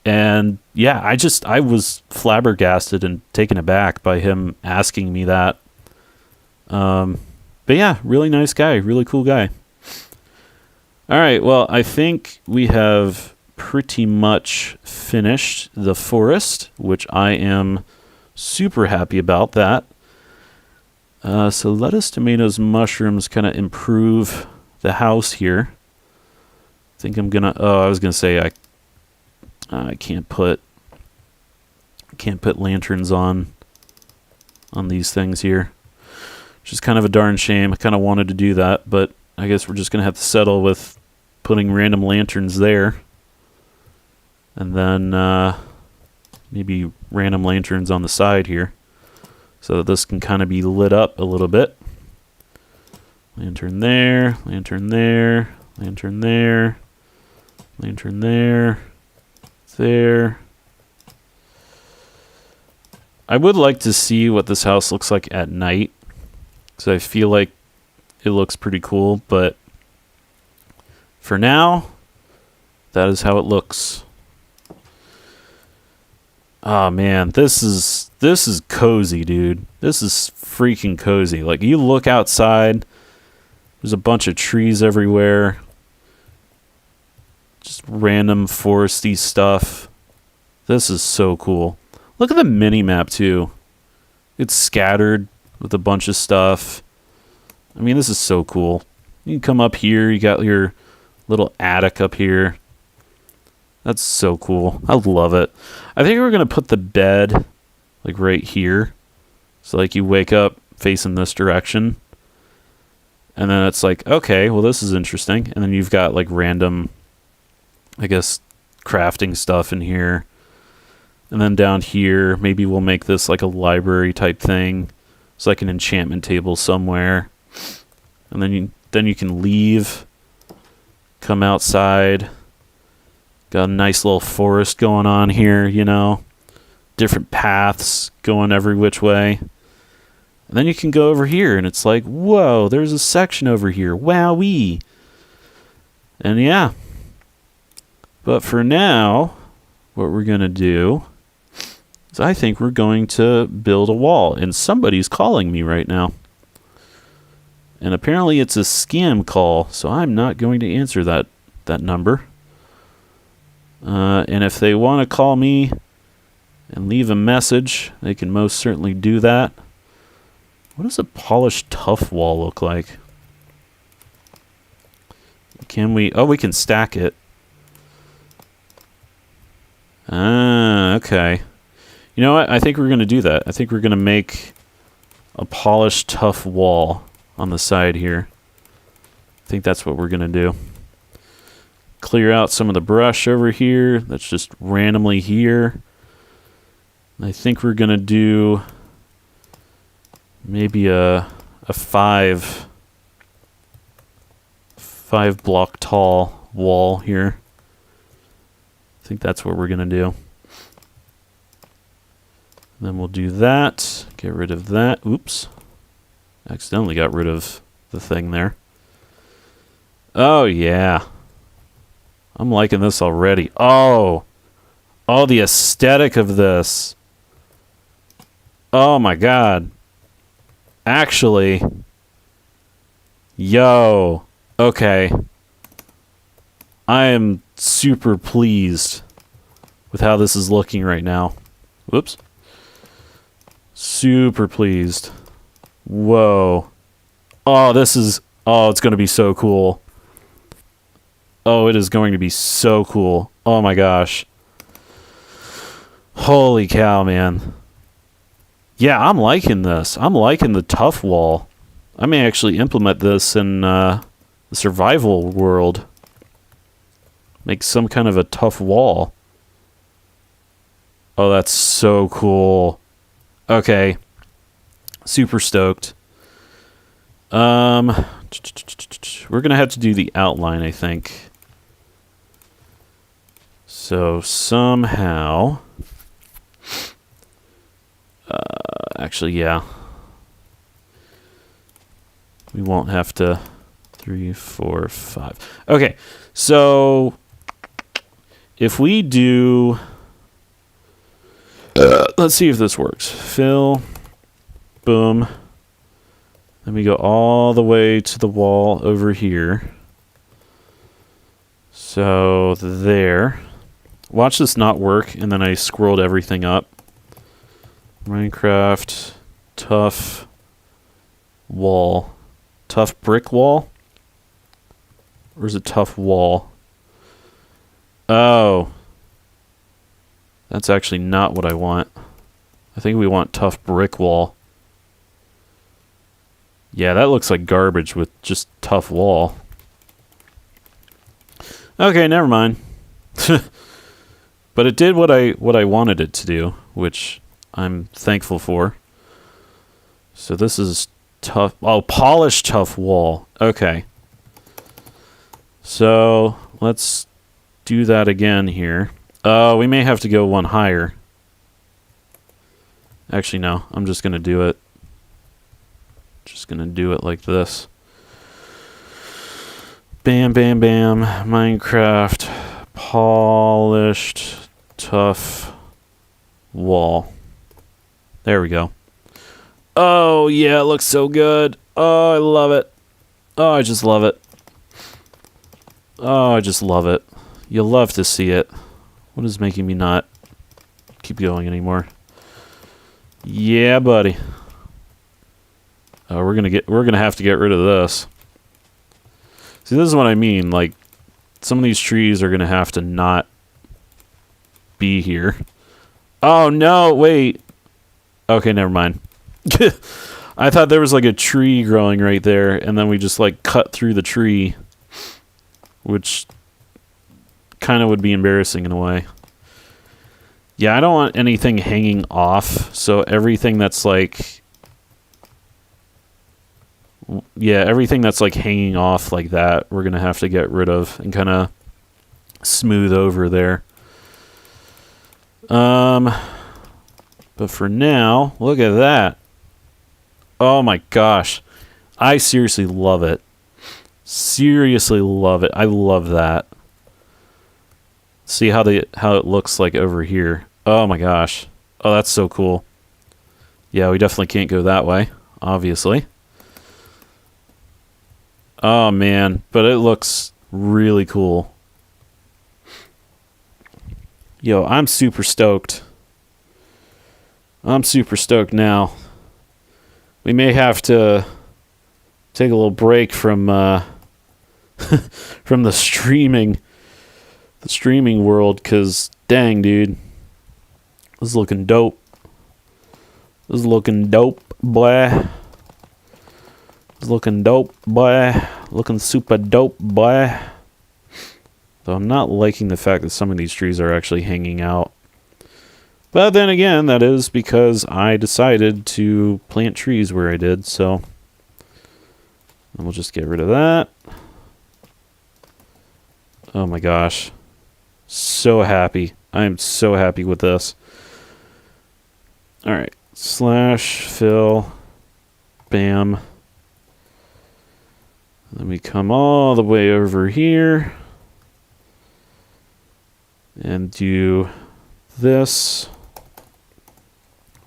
And yeah, I was flabbergasted and taken aback by him asking me that. But yeah, really nice guy, really cool guy. All right, well, I think we have pretty much finished the forest, which I am super happy about that. So lettuce, tomatoes, mushrooms kind of improve the house here. I think I'm gonna. Oh, I was gonna say I can't put lanterns on these things here, which is kind of a darn shame. I kind of wanted to do that, but I guess we're just gonna have to settle with putting random lanterns there, and then maybe random lanterns on the side here, so that this can kind of be lit up a little bit. Lantern there, lantern there, lantern there, lantern there, there. I would like to see what this house looks like at night, because I feel like it looks pretty cool, but for now, that is how it looks. Oh man, this is cozy, dude. This is freaking cozy. Like, you look outside, there's a bunch of trees everywhere. Just random foresty stuff. This is so cool. Look at the mini map too. It's scattered with a bunch of stuff. I mean, this is so cool. You can come up here, you got your Little attic up here. That's so cool. I love it. I think we're going to put the bed like right here. So like you wake up facing this direction. And then it's like, okay, well this is interesting. And then you've got like random, I guess, crafting stuff in here. And then down here, maybe we'll make this like a library type thing. It's like an enchantment table somewhere. And then you can leave, come outside. Got a nice little forest going on here, you know. Different paths going every which way. And then you can go over here and it's like, whoa, there's a section over here. Wowee. And yeah. But for now, what we're going to do is I think we're going to build a wall. And somebody's calling me right now. And apparently it's a scam call, so I'm not going to answer that number. And if they want to call me and leave a message, they can most certainly do that. What does a polished tough wall look like? Can we... Oh, we can stack it. Ah, okay. You know what? I think we're going to do that. I think we're going to make a polished tough wall on the side here. I think that's what we're going to do. Clear out some of the brush over here. That's just randomly here. I think we're going to do maybe a 5 block tall wall here. I think that's what we're going to do. Then we'll do that. Get rid of that. Oops. Accidentally got rid of the thing there. Oh, yeah. I'm liking this already. Oh, the aesthetic of this. Oh, my God. Actually, yo, okay. I am super pleased with how this is looking right now. Whoops. Super pleased. Whoa. Oh, it's going to be so cool. Oh, it is going to be so cool. Oh my gosh. Holy cow, man. Yeah, I'm liking this. I'm liking the tough wall. I may actually implement this in the survival world. Make some kind of a tough wall. Oh, that's so cool. Okay. Super stoked. We're going to have to do the outline, I think. So somehow... actually, yeah. We won't have to... 3, 4, 5. Okay, so... if we do... let's see if this works. Fill. Boom. Then we go all the way to the wall over here. So there. Watch this not work, and then I scrolled everything up. Minecraft tough wall. Tough brick wall? Or is it tough wall? Oh. That's actually not what I want. I think we want tough brick wall. Yeah, that looks like garbage with just tough wall. Okay, never mind. But it did what I wanted it to do, which I'm thankful for. So this is tough. Oh, polished tough wall. Okay. So let's do that again here. We may have to go one higher. Actually, no. I'm just going to do it. Just going to do it like this. Bam, bam, bam. Minecraft polished tough wall. There we go. Oh, yeah, it looks so good. Oh, I love it. Oh, I just love it. Oh, I just love it. You love to see it. What is making me not keep going anymore? Yeah, buddy. Oh, we're gonna have to get rid of this. See, this is what I mean. Like, Some of these trees are going to have to not be here. Oh, no, wait. Okay, never mind. I thought there was like a tree growing right there, and then we just like cut through the tree, which kind of would be embarrassing in a way. Yeah, I don't want anything hanging off, so everything that's like... Yeah, everything that's like hanging off like that, we're going to have to get rid of and kind of smooth over there. But for now, look at that. Oh my gosh. I seriously love it. Seriously love it. I love that. See how it looks like over here. Oh my gosh. Oh, that's so cool. Yeah, we definitely can't go that way, obviously. Oh man, but it looks really cool. Yo, I'm super stoked. I'm super stoked now. We may have to take a little break from from the streaming world, cause dang, dude, this is looking dope. This is looking dope, boy. This is looking dope, boy. Looking super dope, boy. Though I'm not liking the fact that some of these trees are actually hanging out. But then again, that is because I decided to plant trees where I did, so we'll just get rid of that. Oh my gosh. So happy. I am so happy with this. Alright. Slash fill. Bam. Then we come all the way over here. And do this.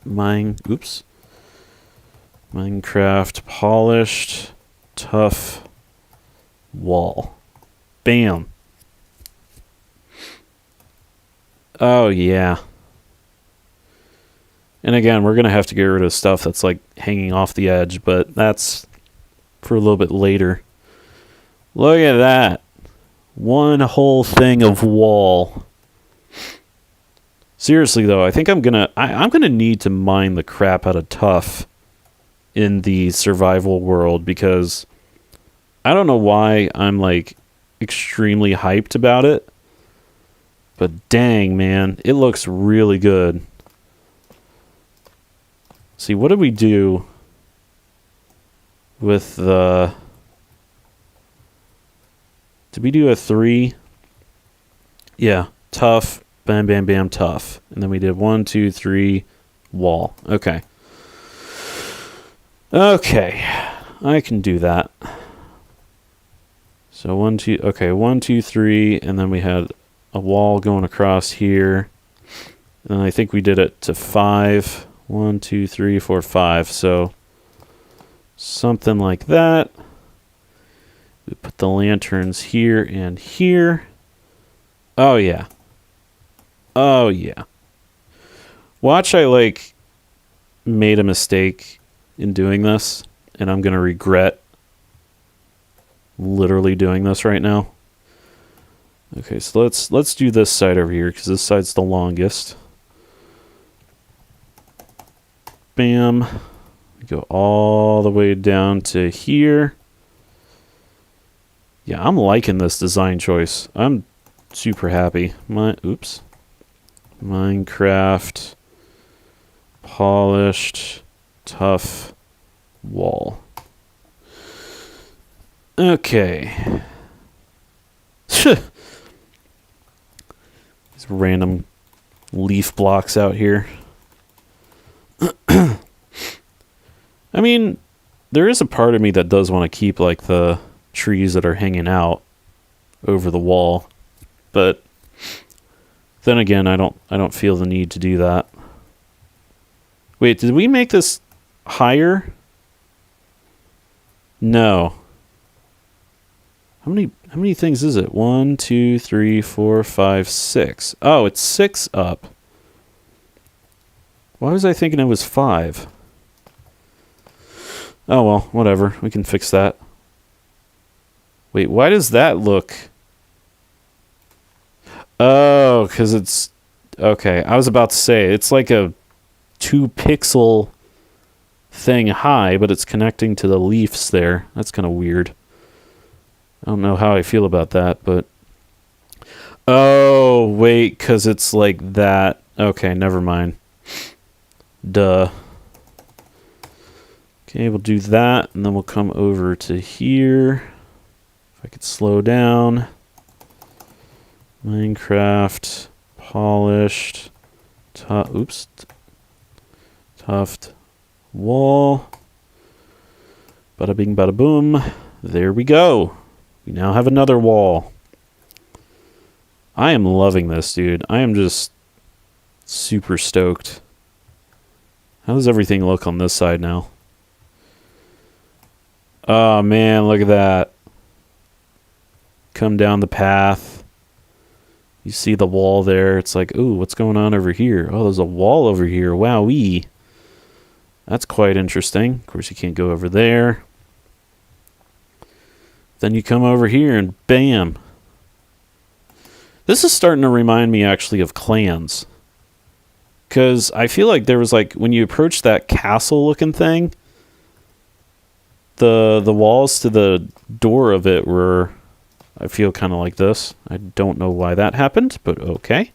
Minecraft polished tough wall. Bam. Oh yeah. And again, we're gonna have to get rid of stuff that's like hanging off the edge, but that's for a little bit later. Look at that. One whole thing of wall. Seriously though, I think I'm gonna need to mine the crap out of tuff in the survival world, because I don't know why I'm like extremely hyped about it, but dang man, it looks really good. See, what did we do with the... Did we do a 3? Yeah, tough. Bam, bam, bam, tough. And then we did 1, 2, 3, wall. Okay. Okay. I can do that. So 1, 2, okay, 1, 2, 3, and then we had a wall going across here. And I think we did it to 5. 1, 2, 3, 4, 5. So something like that. We put the lanterns here and here. Oh yeah. Oh yeah. Watch, I like made a mistake in doing this, and I'm gonna regret literally doing this right now. Okay, so let's do this side over here, because this side's the longest. Bam. Go all the way down to here. Yeah, I'm liking this design choice. I'm super happy. Minecraft polished tough wall. Okay. These random leaf blocks out here. I mean, there is a part of me that does want to keep like the trees that are hanging out over the wall, but then again, I don't feel the need to do that. Wait, did we make this higher? No. How many things is it? 1, 2, 3, 4, 5, 6. Oh, it's 6 up. Why was I thinking it was 5? Oh well, whatever. We can fix that. Wait, why does that look... Oh, because it's... Okay, I was about to say, it's like a 2-pixel thing high, but it's connecting to the leaves there. That's kind of weird. I don't know how I feel about that, but... Oh, wait, because it's like that. Okay, never mind. Duh. Okay, we'll do that, and then we'll come over to here. If I could slow down. Minecraft, polished, tuft, wall. Bada bing, bada boom. There we go. We now have another wall. I am loving this, dude. I am just super stoked. How does everything look on this side now? Oh, man, look at that. Come down the path. You see the wall there. It's like, ooh, what's going on over here? Oh, there's a wall over here. Wowee. That's quite interesting. Of course, you can't go over there. Then you come over here and bam. This is starting to remind me actually of Clans. Because I feel like there was like, when you approach that castle looking thing, the walls to the door of it were, I feel kind of like this. I don't know why that happened, but okay.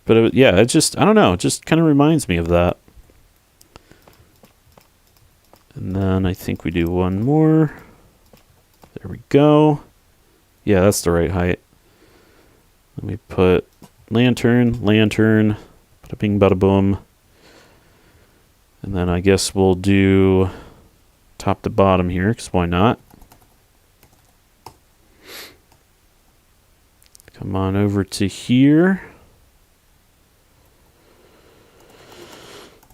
But yeah, it just, I don't know, it just kind of reminds me of that. And then I think we do one more. There we go. Yeah, that's the right height. Let me put lantern, bada bing, bada boom. And then I guess we'll do top to bottom here, because why not? Come on over to here.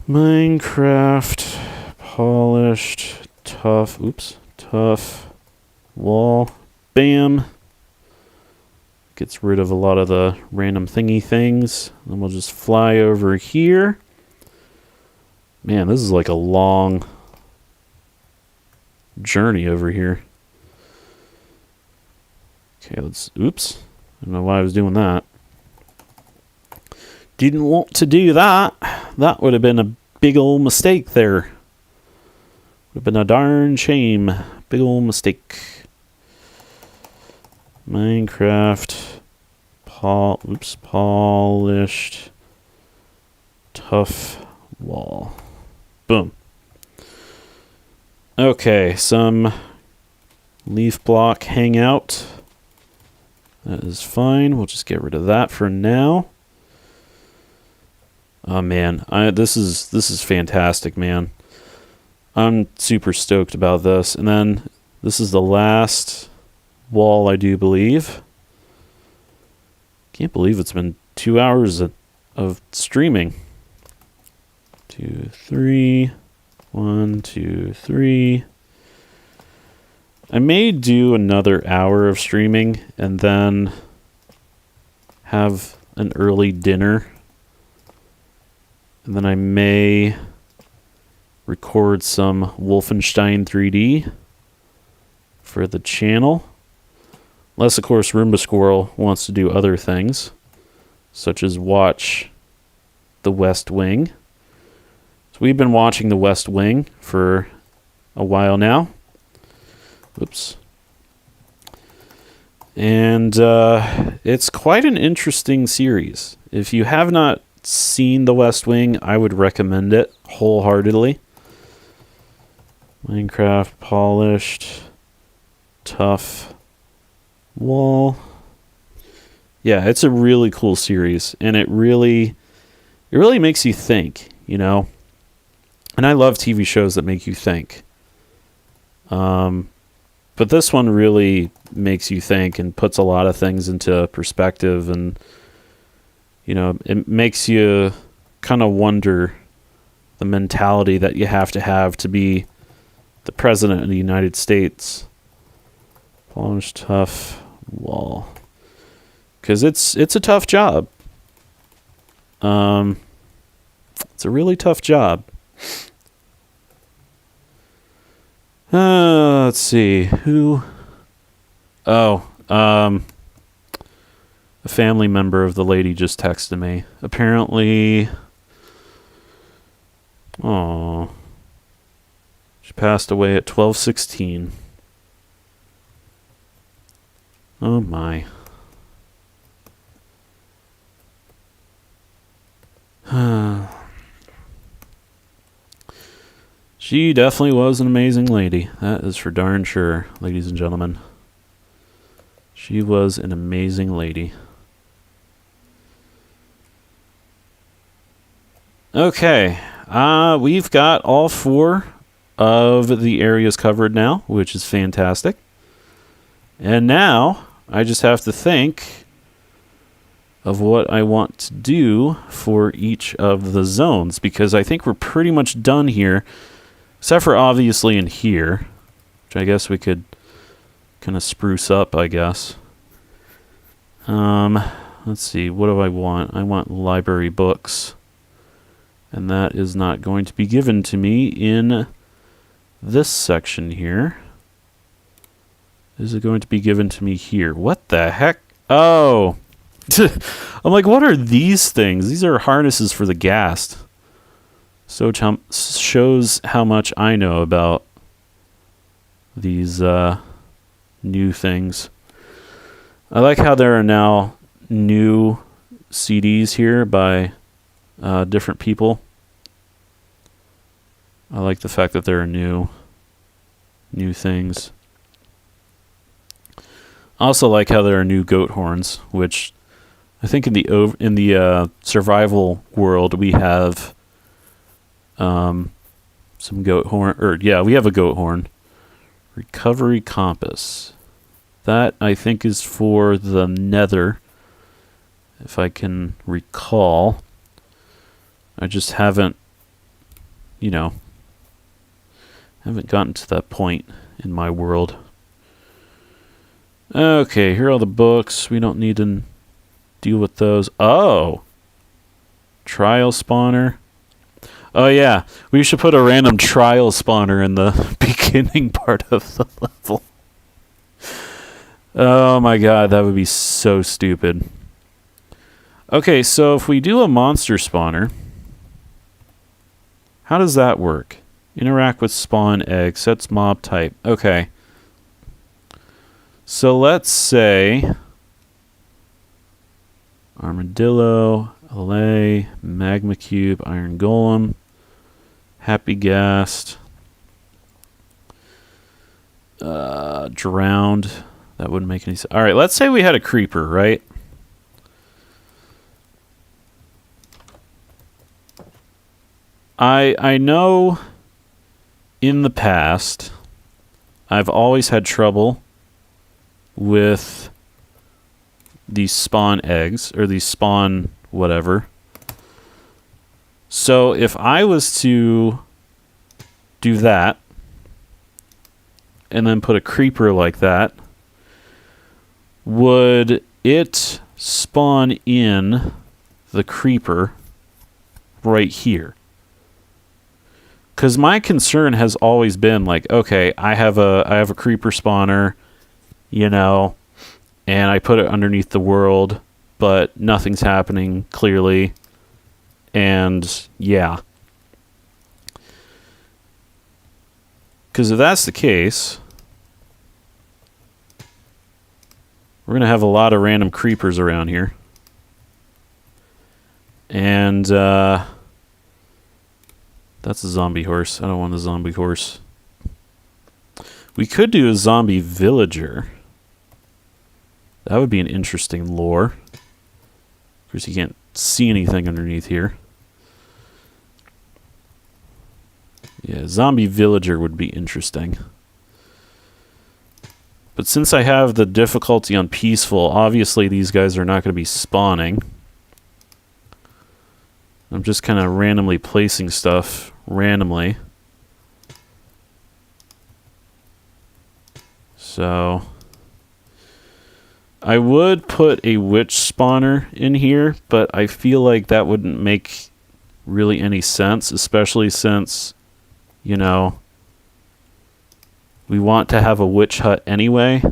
Minecraft, polished, tough, tough, wall, bam. Gets rid of a lot of the random thingy things. Then we'll just fly over here. Man, this is like a long journey over here. Okay, let's... Oops. I don't know why I was doing that. Didn't want to do that. That would have been a big old mistake there. Would have been a darn shame. Big old mistake. Minecraft. Polished. Tough wall. Boom. Okay, some leaf block hangout. That is fine. We'll just get rid of that for now. Oh man, this is fantastic, man. I'm super stoked about this. And then this is the last wall, I do believe. Can't believe it's been 2 hours of streaming. 2, 3. 1, 2, 3. I may do another hour of streaming and then have an early dinner. And then I may record some Wolfenstein 3D for the channel. Unless, of course, Roomba Squirrel wants to do other things, such as watch The West Wing. So we've been watching The West Wing for a while now. Oops. And it's quite an interesting series. If you have not seen The West Wing, I would recommend it wholeheartedly. Minecraft, polished, tough, wall. Yeah, it's a really cool series, and it really makes you think, you know. And I love TV shows that make you think. But this one really makes you think and puts a lot of things into perspective, and you know, it makes you kind of wonder the mentality that you have to be the president of the United States. Polished, tough wall. Because it's a tough job. It's a really tough job. Let's see. Who Oh, a family member of the lady just texted me. Apparently, oh, she passed away at 12:16. Oh my. She definitely was an amazing lady. That is for darn sure, ladies and gentlemen. She was an amazing lady. Okay, we've got all 4 of the areas covered now, which is fantastic. And now I just have to think of what I want to do for each of the zones, because I think we're pretty much done here, except for obviously in here, which I guess we could kind of spruce up, I guess. Let's see, what do I want? I want library books. And that is not going to be given to me in this section here. Is it going to be given to me here? What the heck? Oh! I'm like, what are these things? These are harnesses for the Ghast. So shows how much I know about these new things. I like how there are now new CDs here by different people. I like the fact that there are new things. I also like how there are new goat horns, which I think in the survival world we have some goat horn, or yeah, we have a goat horn. Recovery compass. That I think is for the Nether, if I can recall. I just haven't, haven't gotten to that point in my world. Okay, here are all the books. We don't need to deal with those. Oh! Trial spawner. Oh yeah, we should put a random trial spawner in the beginning part of the level. Oh my god, that would be so stupid. Okay, so if we do a monster spawner, how does that work? Interact with spawn egg, sets mob type. Okay. So let's say armadillo, LA, magma cube, iron golem, happy ghast, drowned. That wouldn't make any sense. All right, let's say we had a creeper, right? I know in the past I've always had trouble with these spawn eggs, or these spawn whatever. So if I was to do that and then put a creeper like that, would it spawn in the creeper right here? Because my concern has always been like, okay, I have a creeper spawner, and I put it underneath the world, but nothing's happening clearly, and yeah. Because if that's the case, we're gonna have a lot of random creepers around here, and that's a zombie horse. I don't want a zombie horse. We could do a zombie villager. That would be an interesting lore. Of course, you can't see anything underneath here. Yeah, zombie villager would be interesting. But since I have the difficulty on peaceful, obviously these guys are not going to be spawning. I'm just kind of randomly placing stuff randomly. So I would put a witch spawner in here, but I feel like that wouldn't make really any sense, especially since, we want to have a witch hut anyway.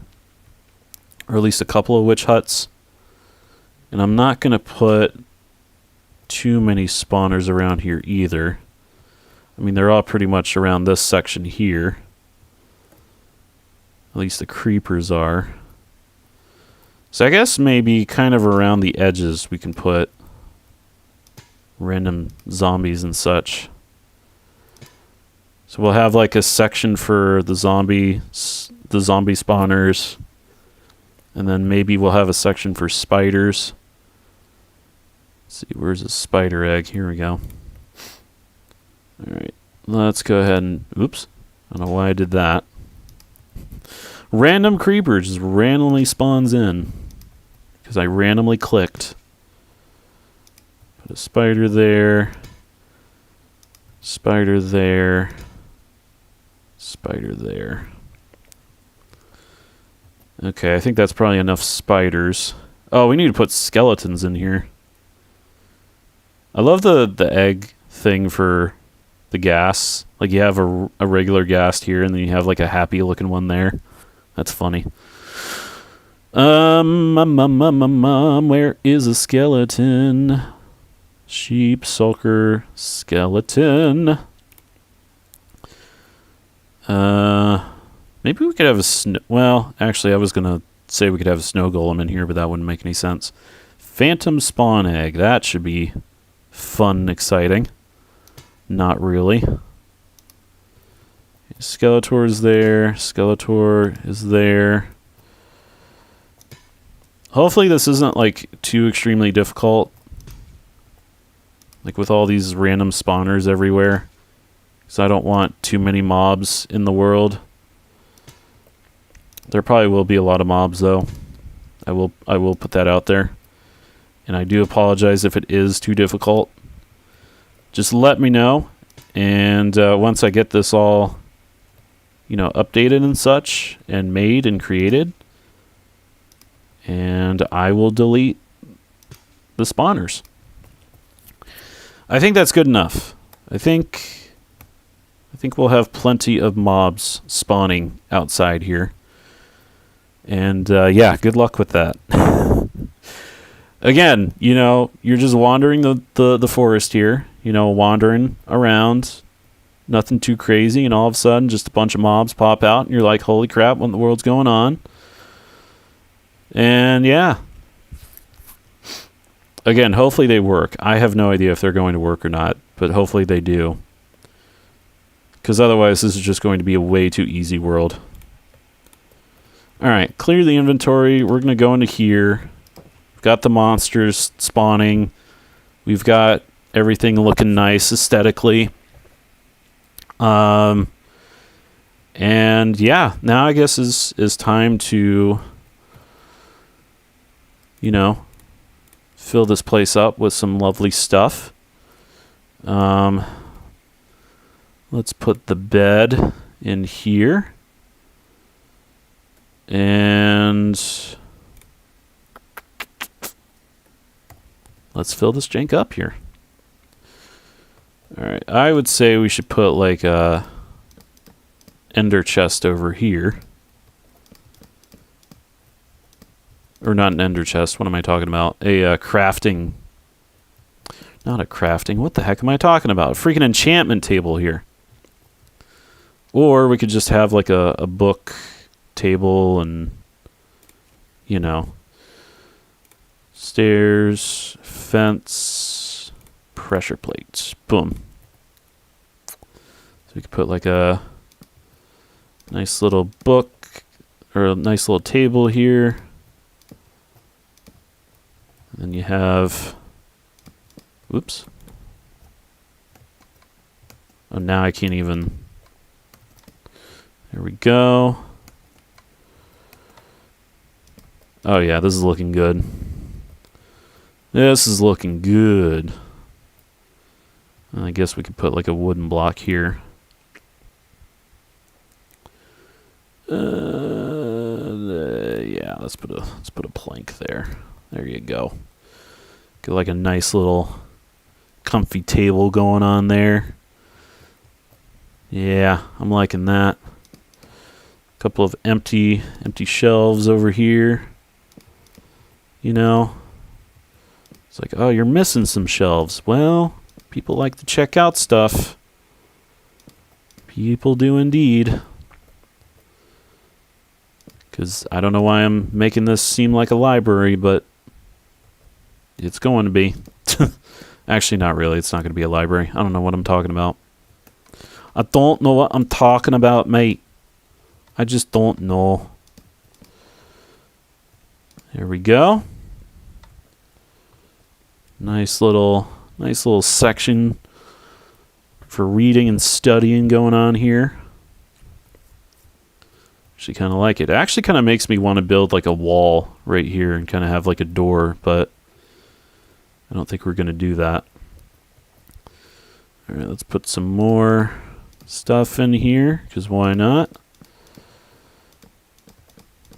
or at least a couple of witch huts. And I'm not going to put too many spawners around here either. I mean, they're all pretty much around this section here. At least the creepers are. So I guess maybe kind of around the edges we can put random zombies and such. So we'll have like a section for the zombie spawners. And then maybe we'll have a section for spiders. Let's see, where's the spider egg? Here we go. Alright, let's go ahead and... Oops, I don't know why I did that. Random creeper just randomly spawns in. Because I randomly clicked. Put a spider there. Spider there. Spider there. Okay, I think that's probably enough spiders. Oh, we need to put skeletons in here. I love the egg thing for the ghast. Like you have a regular ghast here, and then you have like a happy looking one there. That's funny. Where is a skeleton? Sheep, sulker, skeleton. Maybe we could have a well, actually I was gonna say we could have a snow golem in here, but that wouldn't make any sense. Phantom spawn egg. That should be fun and exciting. Not really. Skeletor is there. Skeletor is there. Hopefully this isn't like too extremely difficult. Like with all these random spawners everywhere. Because I don't want too many mobs in the world. There probably will be a lot of mobs though. I will put that out there. And I do apologize if it is too difficult. Just let me know. And once I get this all, you know, updated and such, and made and created, and I will delete the spawners. I think that's good enough. I think we'll have plenty of mobs spawning outside here. And yeah, good luck with that. Again, you know, you're just wandering the forest here, you know, wandering around, nothing too crazy, and all of a sudden just a bunch of mobs pop out, and you're like, holy crap, what in the world's going on? And yeah. Again, hopefully they work. I have no idea if they're going to work or not, but hopefully they do. Because otherwise this is just going to be a way too easy world. Alright, clear the inventory. We're going to go into here. We've got the monsters spawning. We've got everything looking nice aesthetically. And yeah, now I guess is time to, you know, fill this place up with some lovely stuff. Let's put the bed in here. And let's fill this jank up here. Alright, I would say we should put like a ender chest over here. Or not an ender chest, what am I talking about? A crafting... Not a crafting, what the heck am I talking about? A freaking enchantment table here. Or we could just have like a book table and, you know, stairs, fence, pressure plates. Boom. So we could put like a nice little book or a nice little table here. And then you have, whoops. Oh, now I can't even. There we go. Oh yeah, this is looking good. This is looking good. I guess we could put like a wooden block here. Yeah, let's put a plank there. There you go. Get like a nice little comfy table going on there. Yeah, I'm liking that. Couple of empty shelves over here. You know? It's like, oh, you're missing some shelves. Well, people like to check out stuff. People do indeed. Because I don't know why I'm making this seem like a library, but it's going to be. Actually, not really. It's not going to be a library. I don't know what I'm talking about. I don't know what I'm talking about, mate. I just don't know. There we go. Nice little section for reading and studying going on here. Actually kind of like it. It actually kind of makes me want to build like a wall right here and kind of have like a door, but I don't think we're going to do that. All right, let's put some more stuff in here, because why not?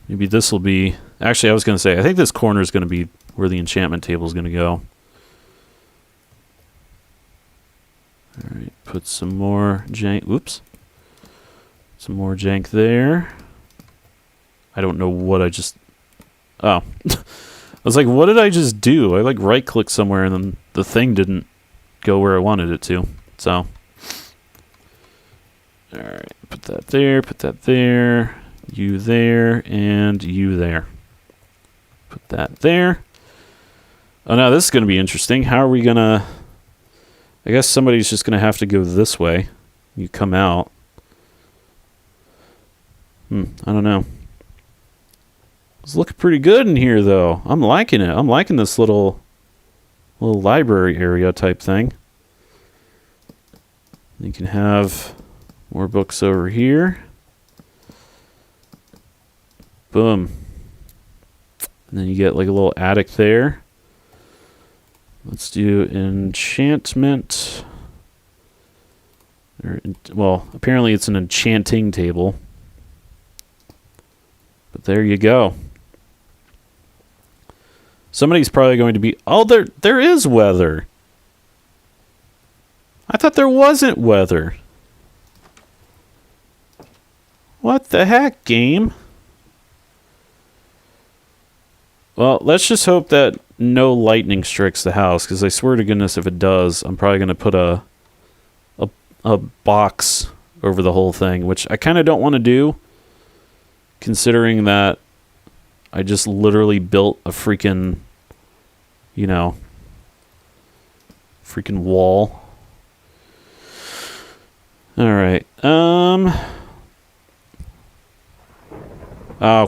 Maybe this will be... Actually, I was going to say, I think this corner is going to be where the enchantment table is going to go. All right, put some more jank... Whoops. Some more jank there. I don't know what I just... Oh. I was like, what did I just do? I like right-clicked somewhere and then the thing didn't go where I wanted it to. So... Alright, put that there, you there, and you there. Put that there. Oh, now this is going to be interesting. How are we going to... I guess somebody's just going to have to go this way. You come out. I don't know. It's looking pretty good in here, though. I'm liking it. I'm liking this little library area type thing. You can have more books over here. Boom. And then you get like a little attic there. Let's do enchantment. Well, apparently it's an enchanting table. But there you go. Somebody's probably going to be... Oh, there is weather. I thought there wasn't weather. What the heck, game? Well, let's just hope that no lightning strikes the house, because I swear to goodness if it does, I'm probably going to put a box over the whole thing, which I kind of don't want to do, considering that I just literally built a freaking, you know, freaking wall. Alright, oh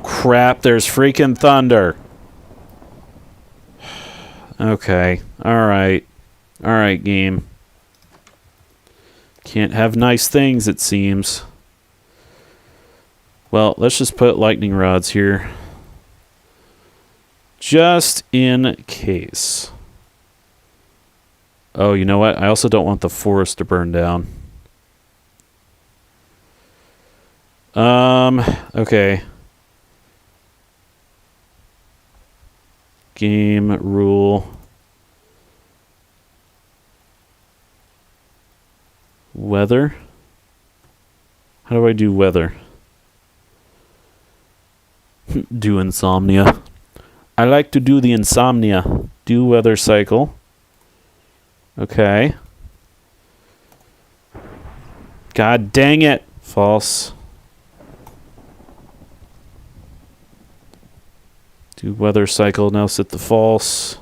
crap, there's freaking thunder. Okay, alright. Alright, game. Can't have nice things, it seems. Well, let's just put lightning rods here. Just in case. Oh, you know what? I also don't want the forest to burn down. Okay. Game rule. Weather. How do I do weather? Do insomnia. I like to do the insomnia. Do weather cycle. Okay. God dang it. False. Do weather cycle. Now set the false.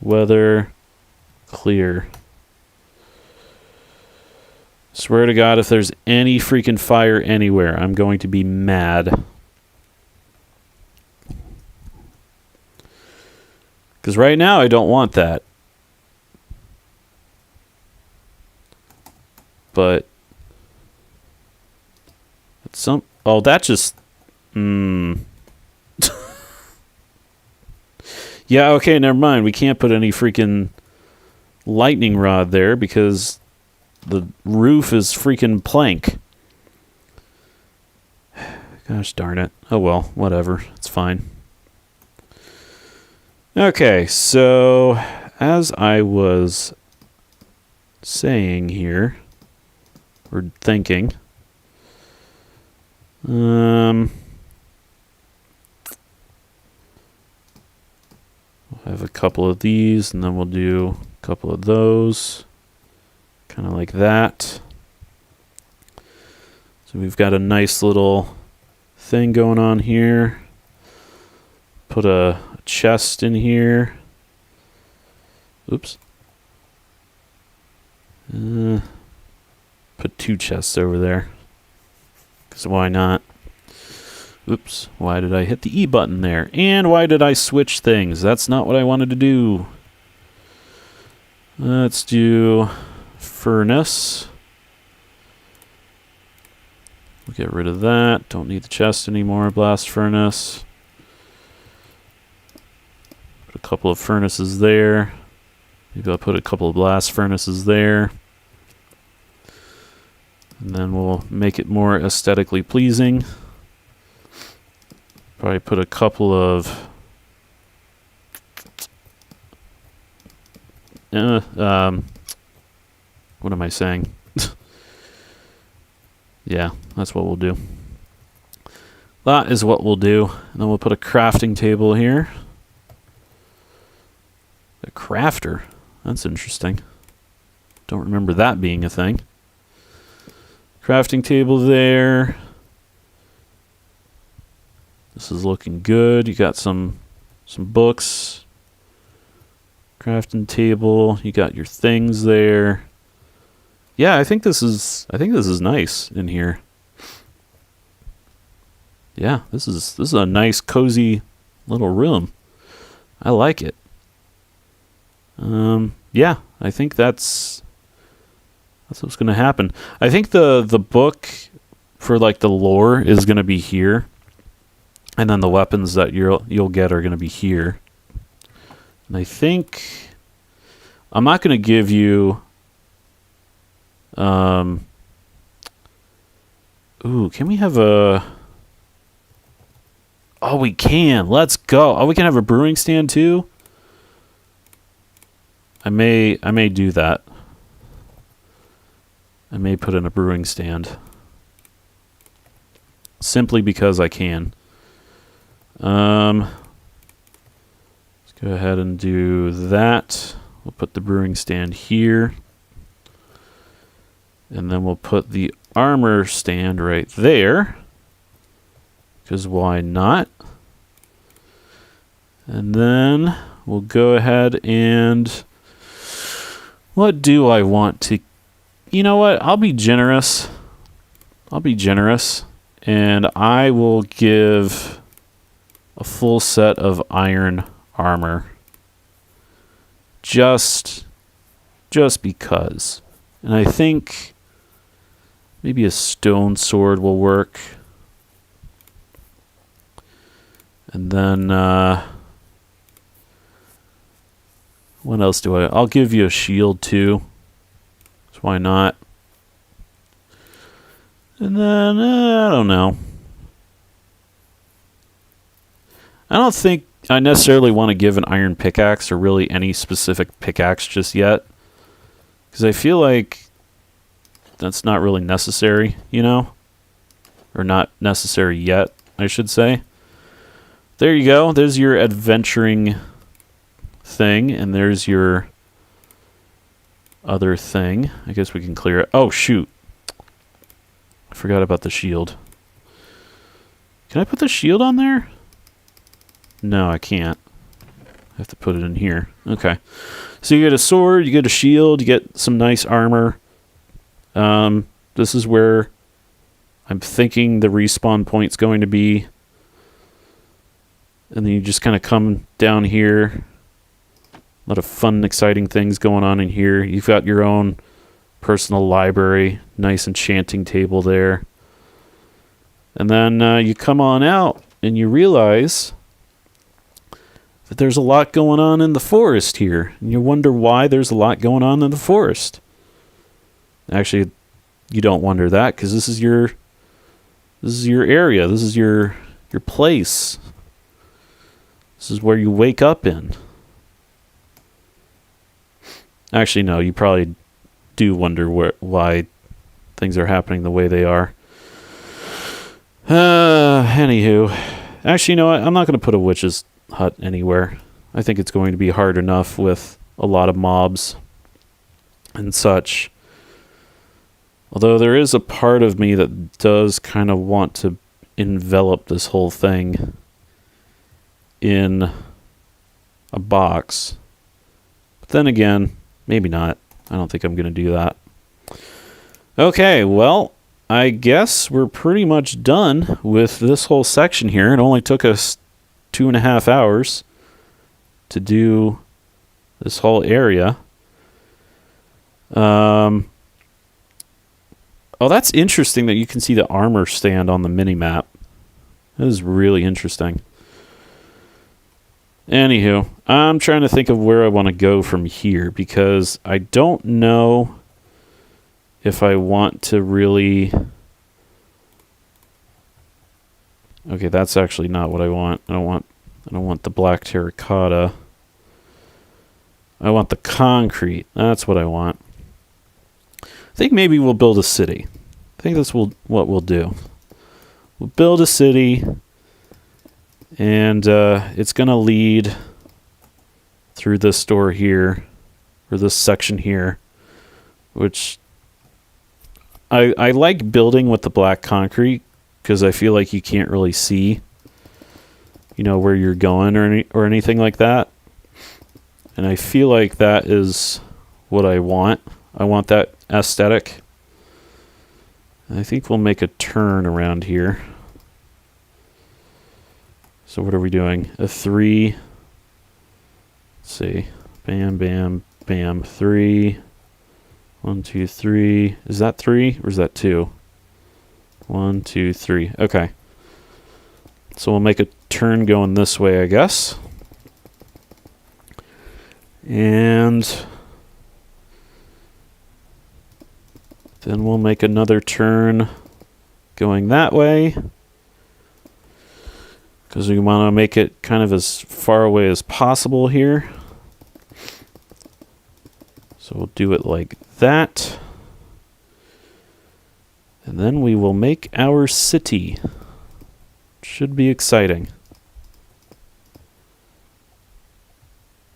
Weather. Clear. Swear to God, if there's any freaking fire anywhere, I'm going to be mad. Because right now, I don't want that. But... It's some... Oh, that just... Yeah, okay, never mind. We can't put any freaking lightning rod there because the roof is freaking plank. Gosh darn it. Oh well, whatever. It's fine. Okay, so as I was saying here, or thinking, couple of these, and then we'll do a couple of those. Kind of like that. So we've got a nice little thing going on here. Put a chest in here. Oops. Put 2 chests over there. Because why not? Oops. Why did I hit the E button there? And why did I switch things? That's not what I wanted to do. Let's do furnace. We'll get rid of that. Don't need the chest anymore. Blast furnace. Put a couple of furnaces there. Maybe I'll put a couple of blast furnaces there. And then we'll make it more aesthetically pleasing. Probably put a couple of what am I saying? Yeah, that's what we'll do. That is what we'll do. And then we'll put a crafting table here. A crafter. That's interesting. Don't remember that being a thing. Crafting table there. This is looking good. You got some books. Crafting table. You got your things there. Yeah, I think this is nice in here. Yeah, this is a nice cozy little room. I like it. Yeah, I think that's what's going to happen. I think the book for like the lore is going to be here. And then the weapons that you'll get are going to be here. And I think I'm not going to give you ooh, can we have a Oh, we can. Let's go. Oh, we can have a brewing stand too. I may do that. I may put in a brewing stand. Simply because I can. Let's go ahead and do that. We'll put the brewing stand here. And then we'll put the armor stand right there. Because why not? And then we'll go ahead and... what do I want to... You know what? I'll be generous. And I will give a full set of iron armor. Just because. And I think maybe a stone sword will work. And then what else do I... I'll give you a shield too. So why not? And then, I don't know. I don't think I necessarily want to give an iron pickaxe or really any specific pickaxe just yet. Because I feel like that's not really necessary, you know? Or not necessary yet, I should say. There you go. There's your adventuring thing. And there's your other thing. I guess we can clear it. Oh, shoot. I forgot about the shield. Can I put the shield on there? No, I can't. I have to put it in here. Okay. So you get a sword, you get a shield, you get some nice armor. This is where I'm thinking the respawn point's going to be. And then you just kind of come down here. A lot of fun, exciting things going on in here. You've got your own personal library. Nice enchanting table there. And then you come on out and you realize that there's a lot going on in the forest here. And you wonder why there's a lot going on in the forest. Actually, you don't wonder that because this is your area. This is your place. This is where you wake up in. Actually, no, you probably do wonder why things are happening the way they are. Anywho. Actually, you know what? I'm not going to put a witch's hut anywhere. I think it's going to be hard enough with a lot of mobs and such. Although there is a part of me that does kind of want to envelop this whole thing in a box. But then again, maybe not. I don't think I'm going to do that. Okay, well, I guess we're pretty much done with this whole section here. It only took us 2.5 hours to do this whole area. Oh, that's interesting that you can see the armor stand on the mini-map. That is really interesting. Anywho, I'm trying to think of where I want to go from here, because I don't know if I want to really... Okay, that's actually not what I want. I don't want the black terracotta. I want the concrete. That's what I want. I think maybe we'll build a city. I think that's what we'll do. We'll build a city, and it's going to lead through this door here, or this section here, which I like building with the black concrete, because I feel like you can't really see, where you're going or anything like that. And I feel like that is what I want. I want that aesthetic. I think we'll make a turn around here. So what are we doing? A 3. Let's see. Bam, bam, bam. 3. 1, 2, 3. Is that 3 or is that 2? 1, 2, 3. Okay. So we'll make a turn going this way, I guess. And then we'll make another turn going that way, because we want to make it kind of as far away as possible here. So we'll do it like that. And then we will make our city. Should be exciting.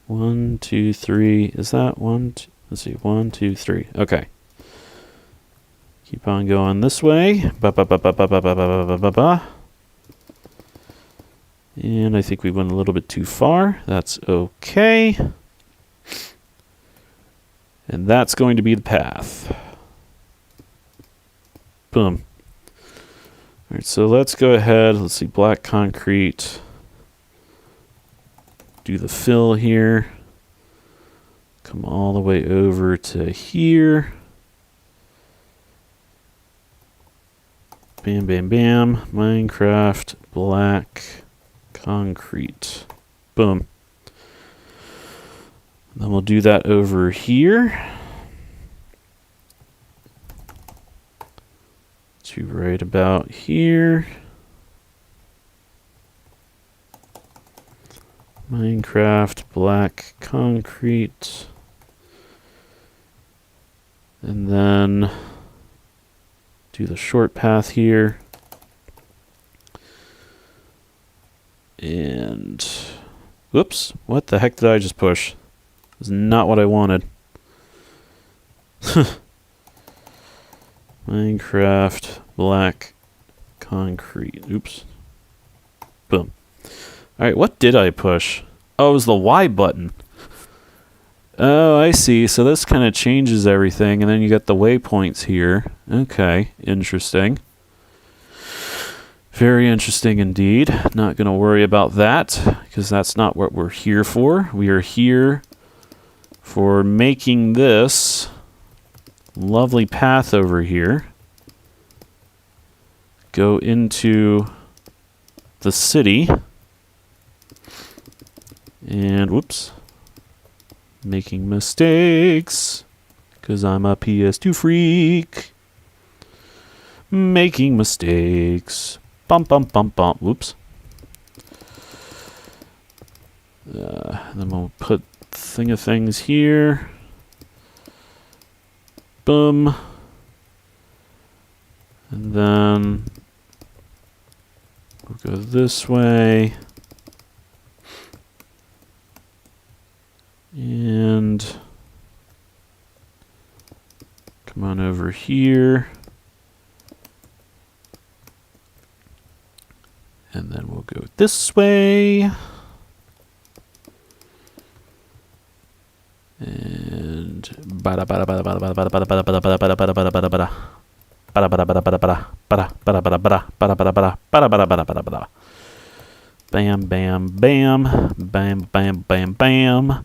1, 2, 3. Is that 1? Let's see. 1, 2, 3. Okay. Keep on going this way. Ba ba ba ba ba ba ba ba ba ba ba. And I think we went a little bit too far. That's okay. And that's going to be the path. Boom. All right, so let's go ahead. Let's see, black concrete. Do the fill here. Come all the way over to here. Bam, bam, bam. Minecraft black concrete. Boom. Then we'll do that over here. To right about here. Minecraft black concrete. And then do the short path here. And whoops, what the heck did I just push? That's not what I wanted. Minecraft black concrete. Oops. Boom. Alright, what did I push? Oh, it was the Y button. Oh, I see. So this kind of changes everything, and then you got the waypoints here. Okay, interesting. Very interesting indeed. Not going to worry about that, because that's not what we're here for. We are here for making this lovely path over here go into the city. And whoops, making mistakes because I'm a PS2 freak. Making mistakes. Bump, bump, bump, bump. Whoops. Then we'll put thing of things here. Boom. And then we'll go this way. here. And then we'll go this way. And bada bada bada bada bada bada bada bada bada bada bada bada bada bada bada. Bada bada bada bada bada bada bada bada bada bada bada bada bada bada bada bada bada. Bam bam bam bam bam bam bam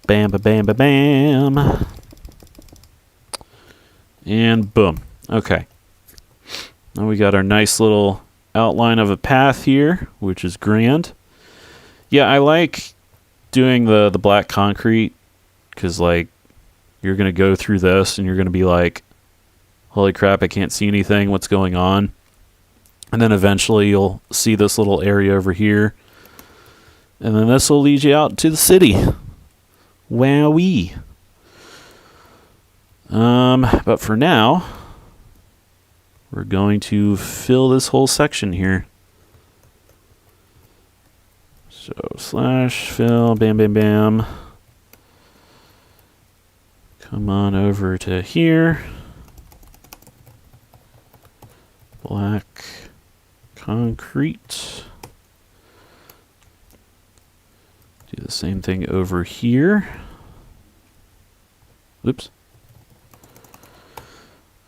bam bam bam bam. And boom. Okay. Now we got our nice little outline of a path here, which is grand. Yeah, I like doing the black concrete because, like, you're going to go through this and you're going to be like, holy crap, I can't see anything. What's going on? And then eventually you'll see this little area over here. And then this will lead you out to the city. Wowee. But for now, we're going to fill this whole section here. So slash fill, bam, bam, bam. Come on over to here. Black concrete. Do the same thing over here. Oops. I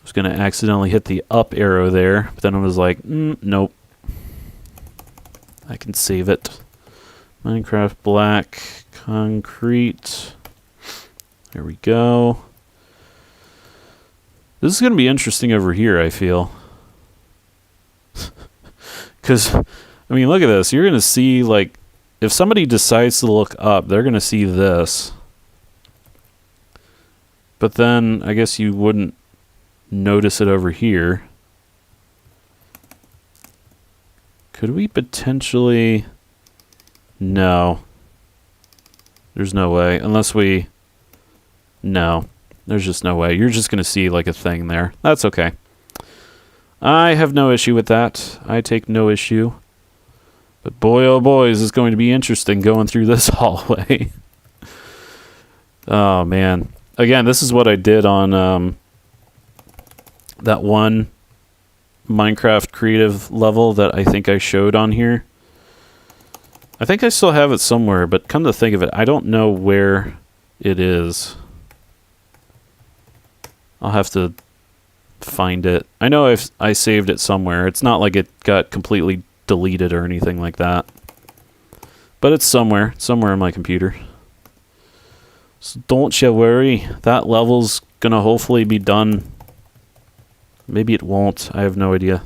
was going to accidentally hit the up arrow there, but then I was like, nope. I can save it. Minecraft black concrete. There we go. This is going to be interesting over here, I feel. Because, I mean, look at this. You're going to see, like, if somebody decides to look up, they're going to see this. But then, I guess you wouldn't notice it over here. Could we potentially... No. There's no way. Unless we... No. There's just no way. You're just going to see, like, a thing there. That's okay. I have no issue with that. I take no issue. But boy, oh boy, is this going to be interesting going through this hallway. Oh, man. Again, this is what I did on that one Minecraft creative level that I think I showed on here. I think I still have it somewhere, but come to think of it, I don't know where it is. I'll have to find it. I know I saved it somewhere. It's not like it got completely deleted or anything like that. But it's somewhere on my computer. So don't you worry. That level's gonna hopefully be done. Maybe it won't. I have no idea.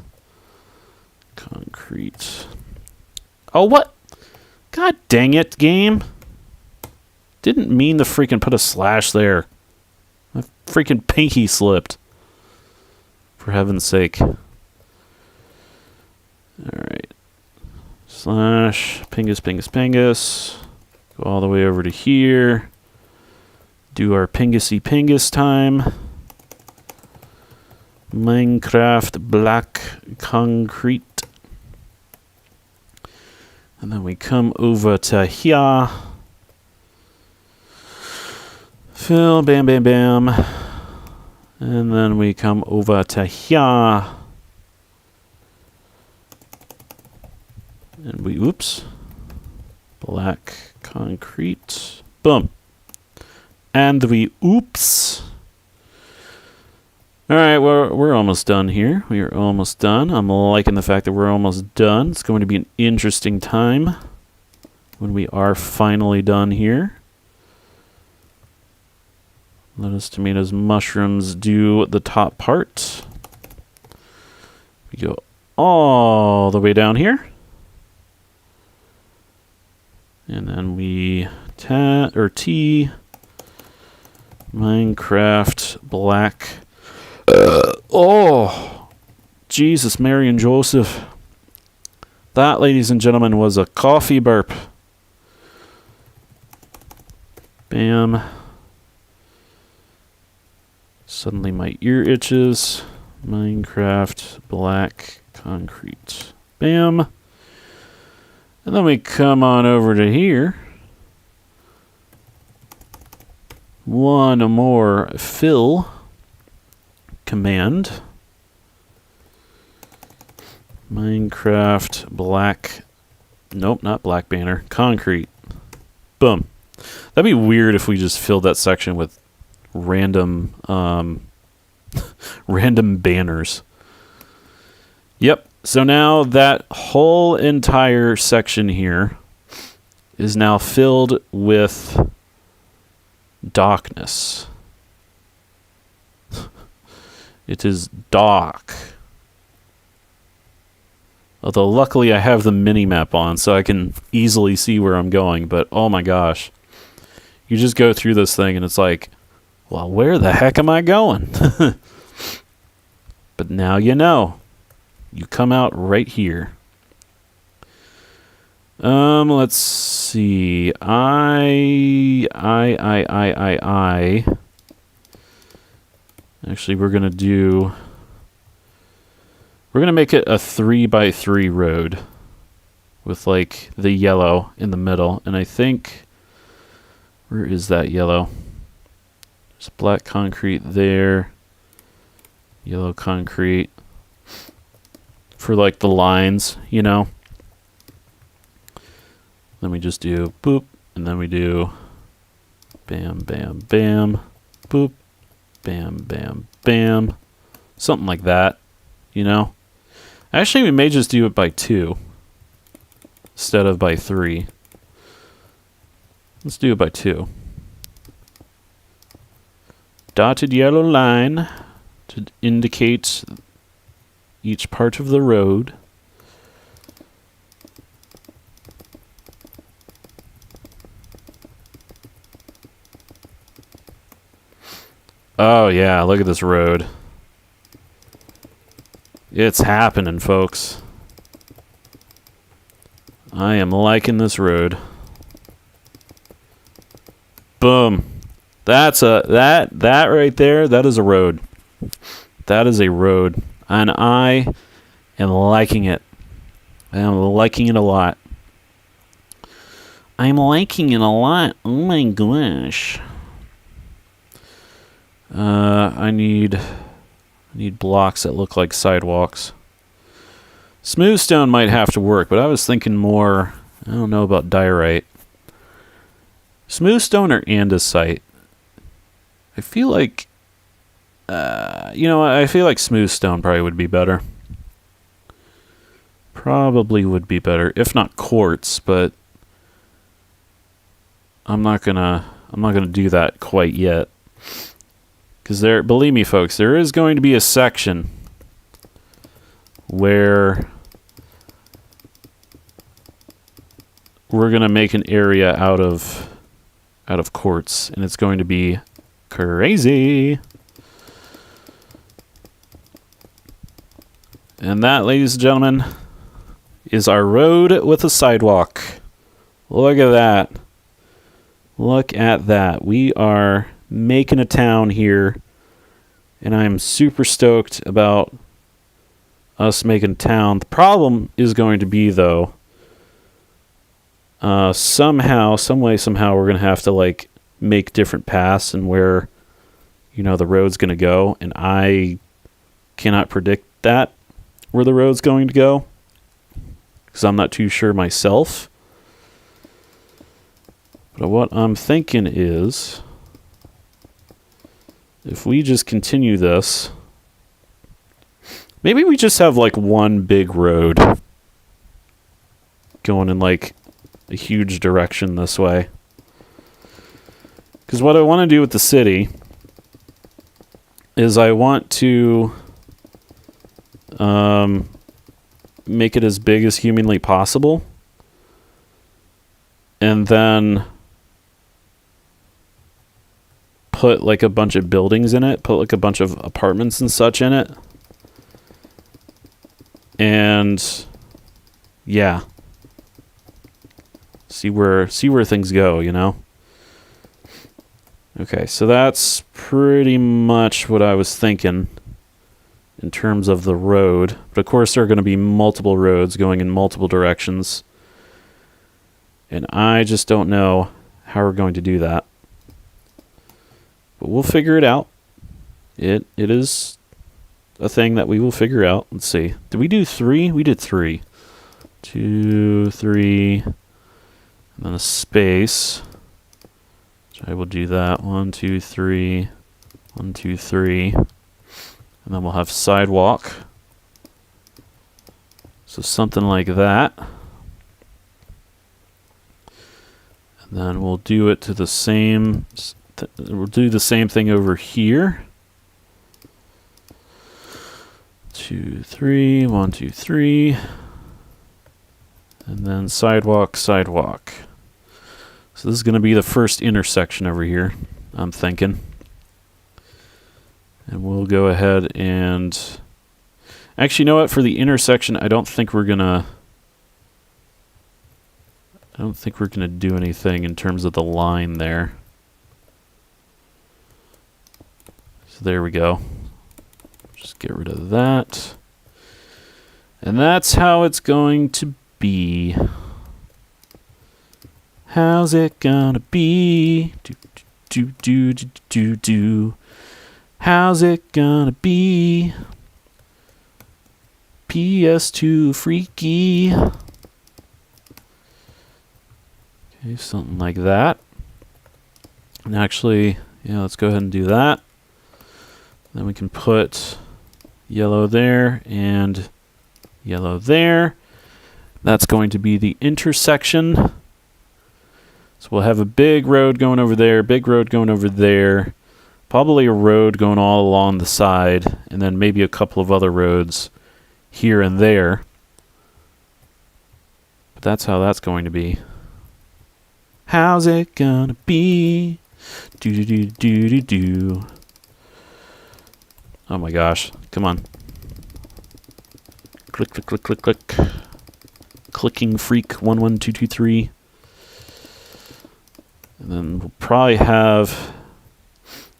Concrete. Oh, what? God dang it, game. Didn't mean to freaking put a slash there. My freaking pinky slipped. For heaven's sake. Alright. Slash, pingus, pingus, pingus. Go all the way over to here. Do our pingusy pingus time. Minecraft black concrete. And then we come over to here. Fill, bam, bam, bam. And then we come over to here. And we, oops. Black concrete. Boom. And we, oops. Alright, we're almost done here. We are almost done. I'm liking the fact that we're almost done. It's going to be an interesting time when we are finally done here. Lettuce, tomatoes, mushrooms do the top part. We go all the way down here. And then we T Minecraft black. Oh, Jesus, Mary and Joseph. That, ladies and gentlemen, was a coffee burp. Bam. Suddenly my ear itches. Minecraft black concrete. Bam. And then we come on over to here. One more fill. command. Minecraft black. Nope, not black banner. Concrete. Boom. That'd be weird if we just filled that section with random random banners. Yep. So now that whole entire section here is now filled with darkness. It is dark. Although luckily I have the mini-map on so I can easily see where I'm going, but oh my gosh. You just go through this thing and it's like, well, where the heck am I going? But now you know. You come out right here. Let's see. Actually, we're going to make it a 3x3 road with like the yellow in the middle. And I think, where is that yellow? There's black concrete there. Yellow concrete. For like the lines, you know. Then we just do boop, and then we do bam, bam, bam, boop, bam, bam, bam. Something like that, you know. Actually, we may just do it by 2 instead of by 3. Let's do it by 2. Dotted yellow line to indicate each part of the road. Oh yeah, look at this road. It's happening, folks. I am liking this road. Boom. That's that right there, that is a road. That is a road. And I am liking it. I am liking it a lot. I'm liking it a lot. Oh my gosh. I need blocks that look like sidewalks. Smooth stone might have to work, but I was thinking more, I don't know about diorite. Smooth stone or andesite? I feel like I feel like smooth stone probably would be better. Probably would be better, if not quartz, but I'm not gonna do that quite yet. Because believe me folks, there is going to be a section where we're gonna make an area out of quartz, and it's going to be crazy. And that, ladies and gentlemen, is our road with a sidewalk. Look at that. Look at that. We are making a town here, and I'm super stoked about us making a town. The problem is going to be, though, somehow, we're going to have to, like, make different paths and where, the road's going to go, and I cannot predict that, where the road's going to go, because I'm not too sure myself. But what I'm thinking is, if we just continue this, maybe we just have like one big road going in like a huge direction this way. Because what I want to do with the city is I want to make it as big as humanly possible, and then put like a bunch of buildings in it, put like a bunch of apartments and such in it, and yeah, see where things go, Okay, so that's pretty much what I was thinking in terms of the road. But of course there are going to be multiple roads going in multiple directions, and I just don't know how we're going to do that. But we'll figure it out. It is a thing that we will figure out. Let's see. Did we do 3? We did 3. 2, 3, and then a space. So I will do that. 1, 2, 3. 1, 2, 3. And then we'll have sidewalk. So something like that. And then we'll do it to the same. We'll do the same thing over here. 2, 3. 1, 2, 3. And then sidewalk, sidewalk. So this is going to be the first intersection over here, I'm thinking. And we'll go ahead and... Actually, you know what? For the intersection, I don't think we're going to do anything in terms of the line there. So there we go. Just get rid of that. And that's how it's going to be. How's it gonna be? Do. How's it gonna be? PS2 freaky. Okay, something like that. And actually, yeah, let's go ahead and do that. Then we can put yellow there and yellow there. That's going to be the intersection. So we'll have a big road going over there, big road going over there, probably a road going all along the side, and then maybe a couple of other roads here and there. But that's how that's going to be. How's it gonna be? Do. Oh my gosh, come on. Click, click, click, click, click. Clicking freak 11223. And then we'll probably have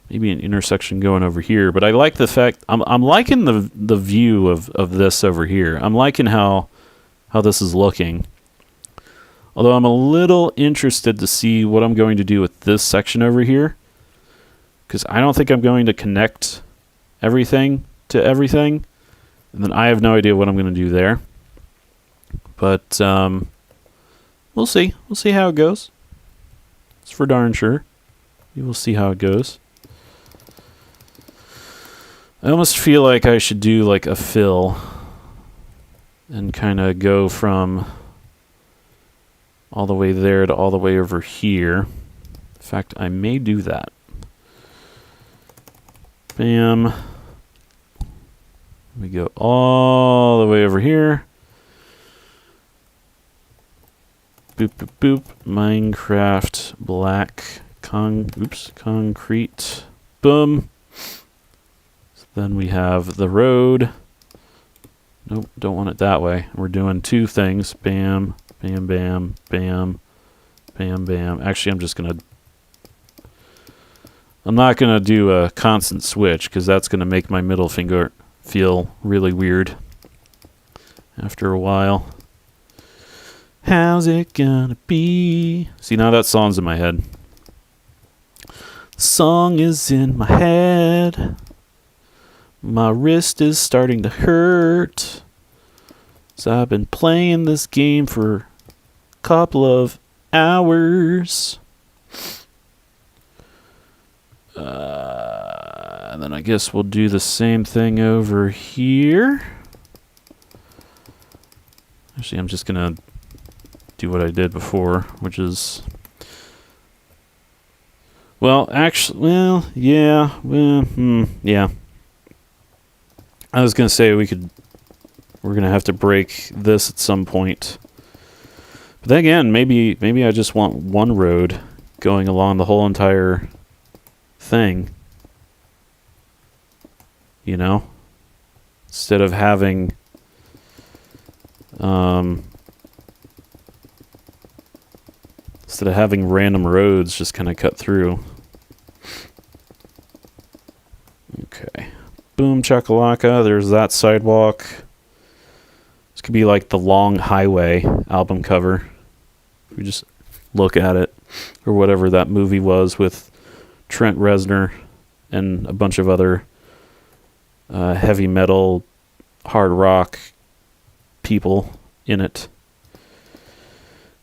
maybe an intersection going over here. But I like the fact I'm liking the view of this over here. I'm liking how this is looking. Although I'm a little interested to see what I'm going to do with this section over here, because I don't think I'm going to connect everything to everything, and then I have no idea what I'm going to do there. But we'll see. We'll see how it goes. It's for darn sure. We will see how it goes. I almost feel like I should do like a fill and kind of go from all the way there to all the way over here. In fact, I may do that. Bam. We go all the way over here. Boop, boop, boop. Minecraft black concrete. Boom. So then we have the road. Nope, don't want it that way. We're doing two things. Bam, bam, bam, bam, bam, bam. Actually, I'm not going to do a constant switch because that's going to make my middle finger feel really weird after a while. How's it gonna be? See, now that song's in my head. The song is in my head. My wrist is starting to hurt. So I've been playing this game for a couple of hours. And then I guess we'll do the same thing over here. Actually, I'm just gonna do what I did before, which is... yeah. Yeah. I was gonna say we're gonna have to break this at some point. But then again, maybe I just want one road going along the whole entire thing. You know? Instead of having random roads just kind of cut through. Okay. Boom chakalaka, there's that sidewalk. This could be like the Long Highway album cover. If we just look at it. Or whatever that movie was with Trent Reznor and a bunch of other heavy metal, hard rock people in it.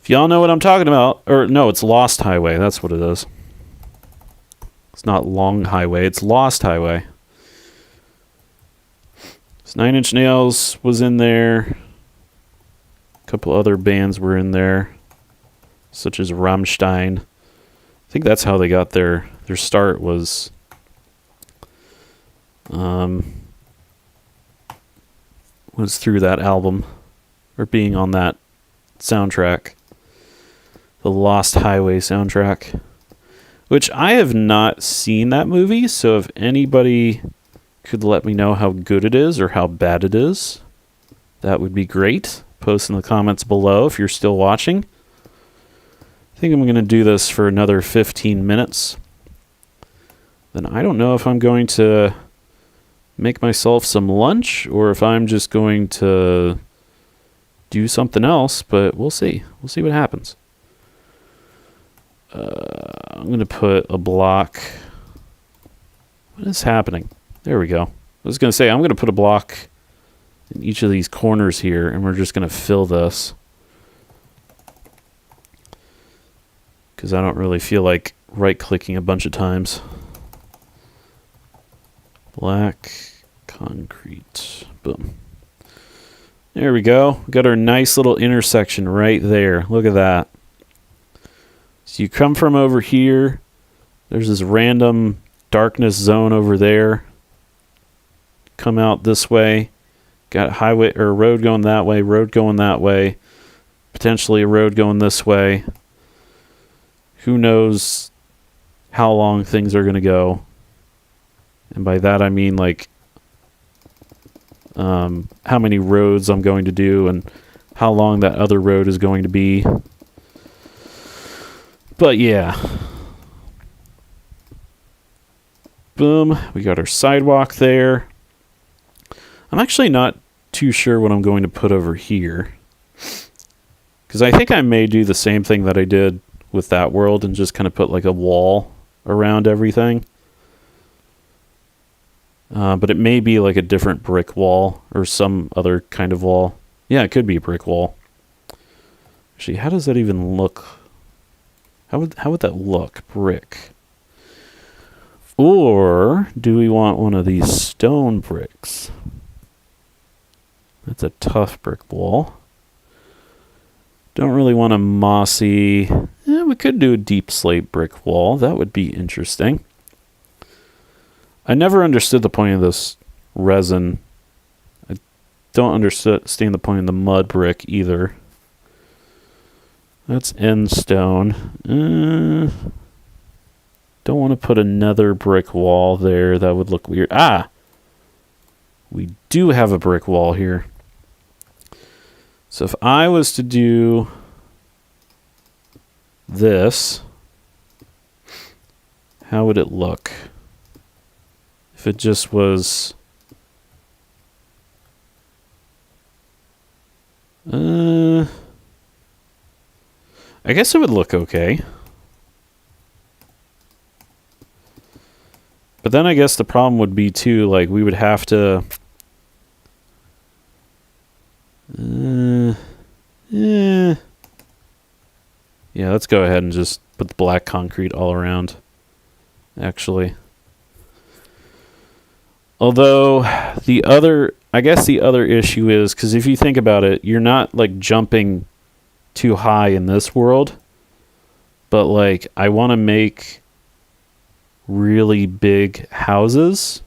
If y'all know what I'm talking about, or no, it's Lost Highway. That's what it is. It's not Long Highway. It's Lost Highway. So 9 Inch Nails was in there. A couple other bands were in there, such as Rammstein. I think that's how they got their start was through that album, or being on that soundtrack, the Lost Highway soundtrack, which I have not seen that movie, so if anybody could let me know how good it is or how bad it is, that would be great. Post in the comments below if you're still watching. I think I'm going to do this for another 15 minutes. Then I don't know if I'm going to make myself some lunch or if I'm just going to do something else, but we'll see. We'll see what happens. I'm going to put a block. What is happening? There we go. I was going to say, I'm going to put a block in each of these corners here, and we're just going to fill this. Because I don't really feel like right-clicking a bunch of times. Black concrete. Boom. There we go. We got our nice little intersection right there. Look at that. So you come from over here. There's this random darkness zone over there. Come out this way. Got highway or road going that way, road going that way. Potentially a road going this way. Who knows how long things are going to go. And by that I mean like how many roads I'm going to do and how long that other road is going to be. But yeah. Boom. We got our sidewalk there. I'm actually not too sure what I'm going to put over here. Because I think I may do the same thing that I did with that world and just kind of put like a wall around everything. But it may be like a different brick wall or some other kind of wall. Yeah, it could be a brick wall. Actually, how does that even look? How would that look? Brick. Or do we want one of these stone bricks? That's a tough brick wall. Don't really want a mossy... we could do a deep slate brick wall. That would be interesting. I never understood the point of this resin. I don't understand the point of the mud brick either. That's end stone. Don't want to put another brick wall there. That would look weird. Ah! We do have a brick wall here. So if I was to do this, how would it look? If it just was... I guess it would look okay. But then I guess the problem would be too, like, we would have to... Yeah, let's go ahead and just put the black concrete all around, actually. Although, I guess the other issue is, because if you think about it, you're not, like, jumping too high in this world, but, like, I want to make really big houses.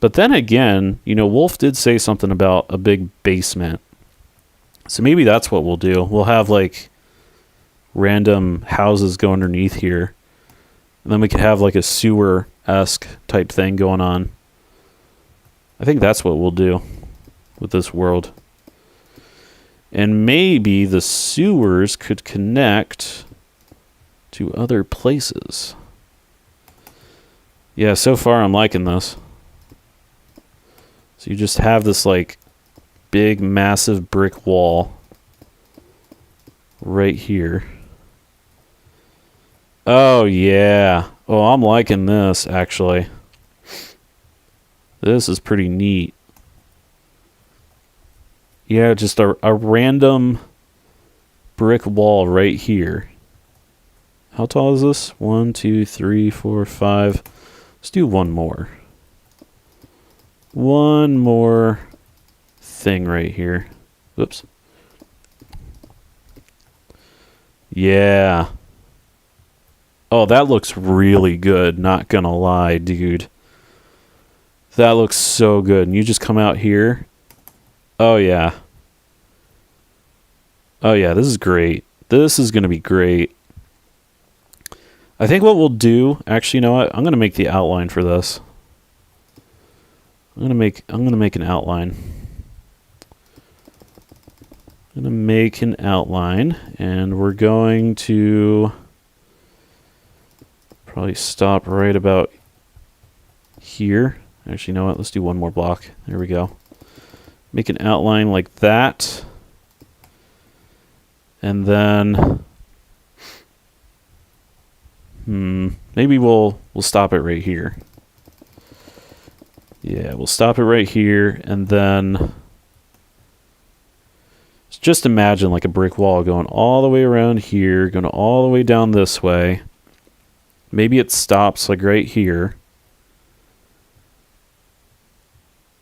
But then again, you know, Wolf did say something about a big basement. So maybe that's what we'll do. We'll have, like, random houses go underneath here. And then we could have, like, a sewer-esque type thing going on. I think that's what we'll do with this world. And maybe the sewers could connect to other places. Yeah, so far I'm liking this. So you just have this, like, big, massive brick wall right here. Oh, yeah. Oh, I'm liking this, actually. This is pretty neat. Yeah, just a random brick wall right here. How tall is this? 1, 2, 3, 4, 5. Let's do one more. One more thing right here. Whoops. Yeah. Oh, that looks really good. Not gonna lie, dude. That looks so good. And you just come out here. Oh, yeah. Oh, yeah, this is great. This is gonna be great. I think what we'll do, actually, you know what? I'm gonna make the outline for this. I'm gonna make an outline. I'm gonna make an outline, and we're going to probably stop right about here. Actually, you know what? Let's do one more block. There we go. Make an outline like that, and then maybe we'll stop it right here. Yeah, we'll stop it right here, and then just imagine like a brick wall going all the way around here, going all the way down this way. Maybe it stops like right here,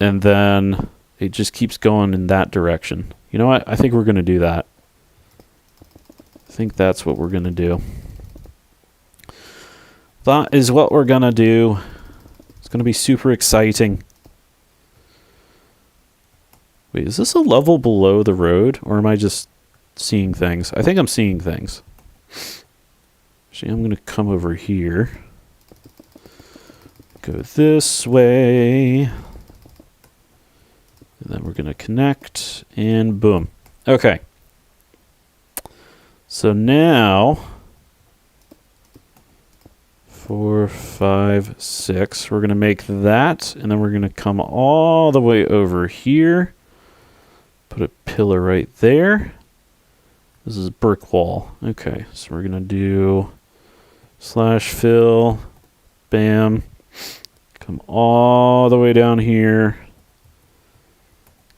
and then it just keeps going in that direction. You know what? I think we're going to do that. I think that's what we're going to do. That is what we're going to do. It's going to be super exciting. Wait, is this a level below the road, or am I just seeing things? I think I'm seeing things. Actually, I'm going to come over here. Go this way. And then we're going to connect, and boom. Okay. So now 4, 5, 6. We're going to make that, and then we're going to come all the way over here. Put a pillar right there. This is brick wall. Okay, so we're going to do /fill. Bam. Come all the way down here.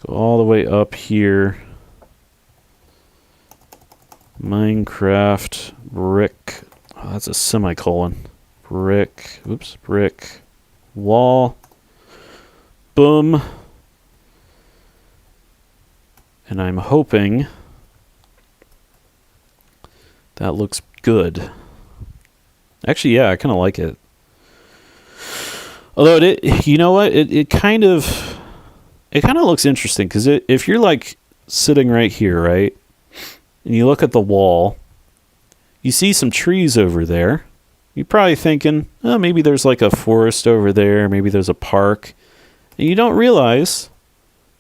Go all the way up here. Minecraft brick. Oh, that's a semicolon. Brick. Oops. Brick. Wall. Boom. And I'm hoping that looks good. Actually, yeah, I kind of like it. Although you know what? It kind of looks interesting because if you're like sitting right here, right, and you look at the wall, you see some trees over there. You're probably thinking, oh, maybe there's like a forest over there, maybe there's a park, and you don't realize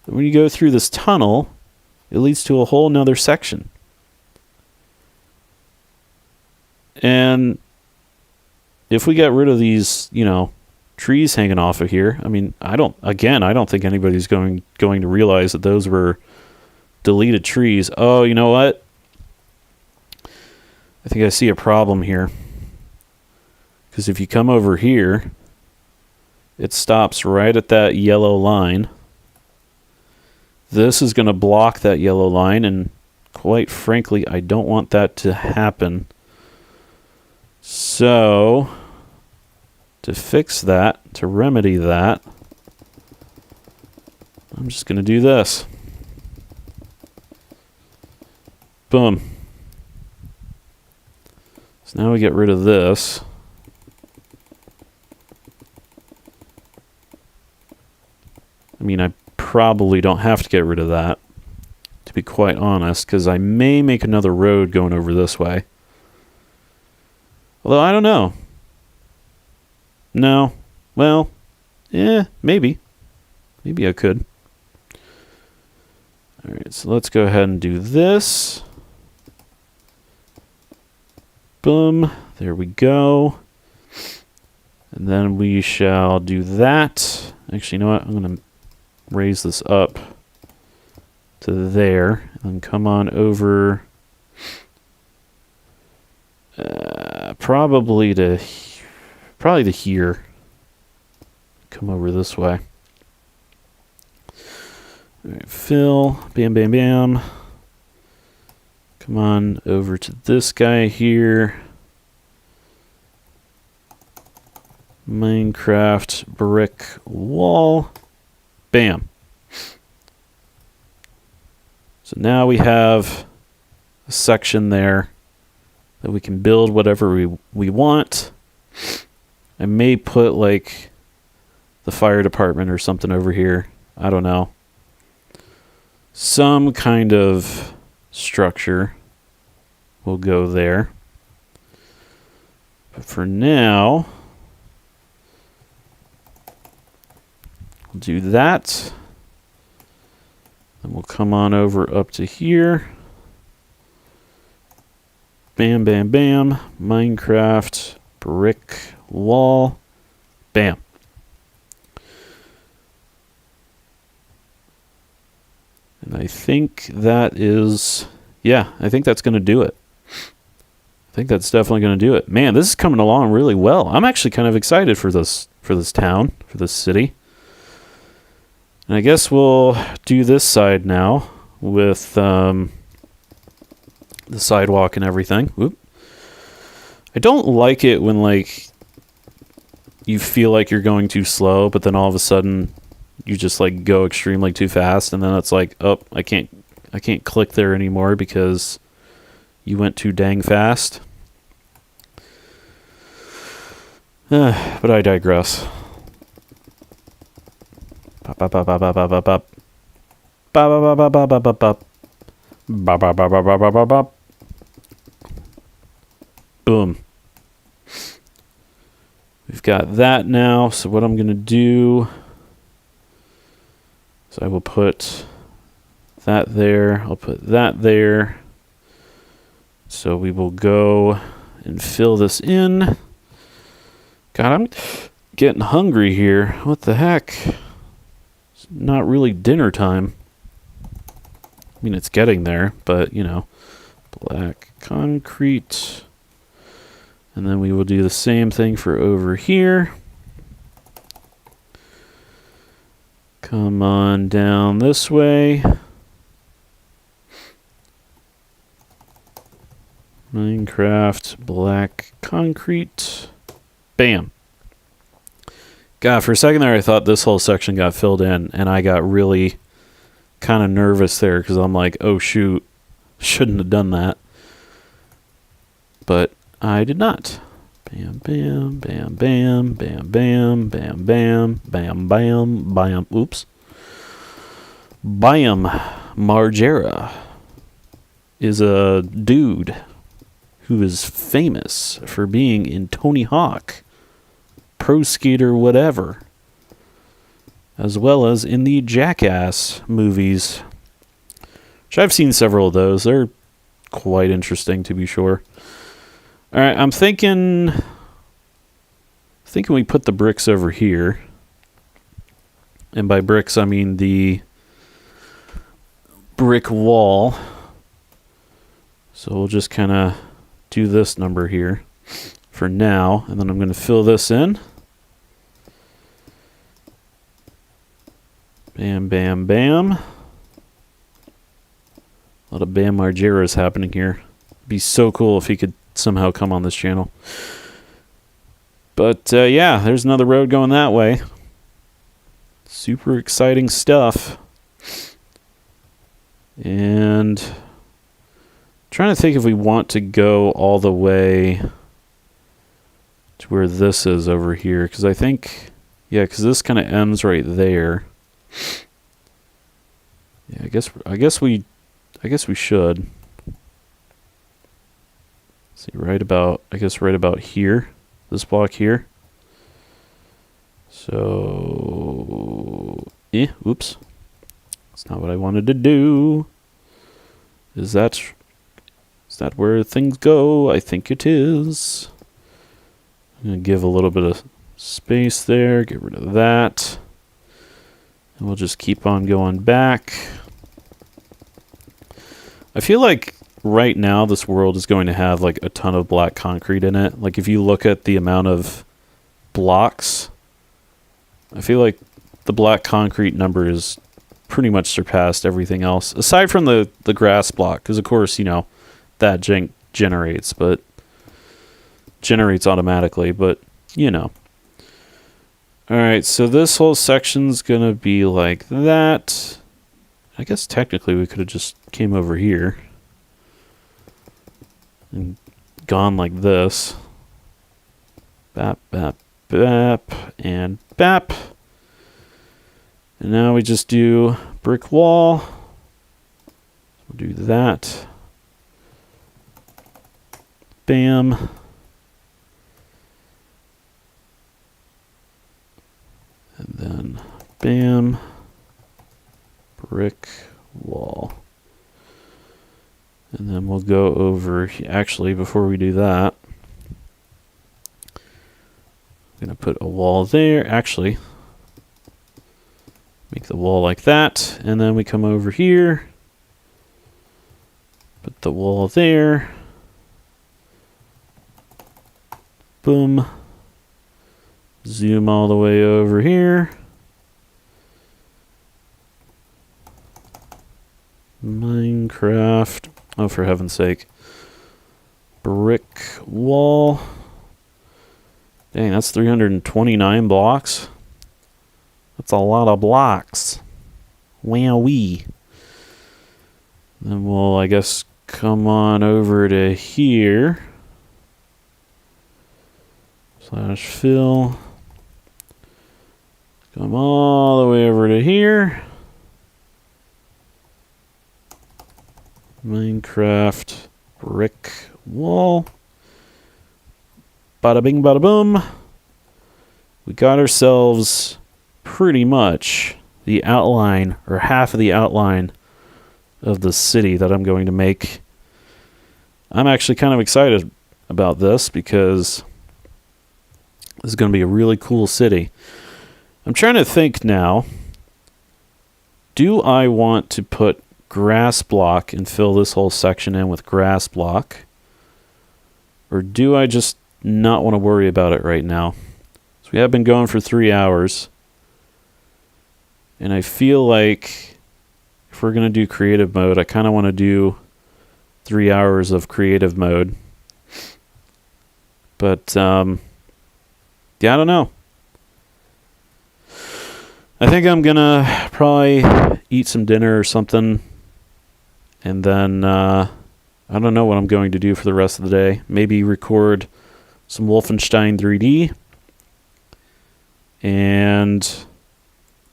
that when you go through this tunnel, it leads to a whole nother section. And if we get rid of these, trees hanging off of here, I mean, I don't think anybody's going to realize that those were deleted trees. Oh, you know what? I think I see a problem here. Because if you come over here, it stops right at that yellow line. This is going to block that yellow line, and quite frankly, I don't want that to happen. So, to fix that, to remedy that, I'm just going to do this. Boom. So now we get rid of this. I mean, I probably don't have to get rid of that, to be quite honest, because I may make another road going over this way. Although, I don't know. No. Well, maybe. Maybe I could. Alright, so let's go ahead and do this. Boom. There we go. And then we shall do that. Actually, you know what? I'm going to raise this up to there. And come on over. Probably to here. Come over this way. All right, fill. Bam, bam, bam. Come on over to this guy here. Minecraft brick wall. Bam. So now we have a section there that we can build whatever we want. I may put like the fire department or something over here. I don't know. Some kind of structure will go there. But for now, we'll do that. Then we'll come on over up to here. Bam, bam, bam. Minecraft brick wall. Bam. And I think that is, yeah, I think that's going to do it. I think that's definitely going to do it. Man, this is coming along really well. I'm actually kind of excited for this town, for this city. And I guess we'll do this side now with the sidewalk and everything. Whoop. I don't like it when like you feel like you're going too slow, but then all of a sudden you just like go extremely too fast, and then it's like, oh, I can't click there anymore because you went too dang fast. But I digress. Boom. We've got that now. So what I'm going to do is I will put that there. I'll put that there. So we will go and fill this in. God, I'm getting hungry here. What the heck? It's not really dinner time. I mean, it's getting there, but, you know, black concrete. And then we will do the same thing for over here. Come on down this way. Minecraft black concrete. Bam. God, for a second there, I thought this whole section got filled in, and I got really kind of nervous there because I'm like, oh shoot, shouldn't have done that. But I did not. Bam, bam, bam, bam, bam, bam, bam, bam, bam, bam, bam. Oops. Bam Margera is a dude who is famous for being in Tony Hawk, Pro Skater whatever, as well as in the Jackass movies, which I've seen several of those. They're quite interesting, to be sure. All right, I'm thinking we put the bricks over here. And by bricks, I mean the brick wall. So we'll just kind of do this number here for now, and then I'm going to fill this in. Bam, bam, bam. A lot of Bam Margeras happening here. It'd be so cool if he could somehow come on this channel. But yeah, there's another road going that way. Super exciting stuff. And trying to think if we want to go all the way to where this is over here, because I think, yeah, because this kind of ends right there. Yeah, I guess we should. See, right about here, this block here. So, oops, that's not what I wanted to do. Is that where things go? I think it is. I'm going to give a little bit of space there, get rid of that. And we'll just keep on going back. I feel like right now this world is going to have like a ton of black concrete in it. Like if you look at the amount of blocks, I feel like the black concrete number is pretty much surpassed everything else, aside from the grass block, because of course, you know, that generates automatically, but you know. Alright, so this whole section's gonna be like that. I guess technically we could have just came over here and gone like this. Bap, bap, bap, and bap. And now we just do brick wall. We'll do that. Bam. And then bam. Brick wall. And then we'll go over, actually, before we do that, I'm going to put a wall there. Actually, make the wall like that. And then we come over here. Put the wall there. Boom. Zoom all the way over here. Minecraft. Oh, for heaven's sake. Brick wall. Dang, that's 329 blocks. That's a lot of blocks. Wowee. Then we'll, I guess, come on over to here. Slash fill. Come all the way over to here. Minecraft brick wall. Bada bing, bada boom. We got ourselves pretty much the outline, or half of the outline of the city that I'm going to make. I'm actually kind of excited about this because this is going to be a really cool city. I'm trying to think now. Do I want to put grass block and fill this whole section in with grass block? Or do I just not want to worry about it right now? So we have been going for 3 hours. And I feel like if we're going to do creative mode, I kind of want to do 3 hours of creative mode. But, yeah, I don't know. I think I'm going to probably eat some dinner or something. And then, I don't know what I'm going to do for the rest of the day. Maybe record some Wolfenstein 3D. And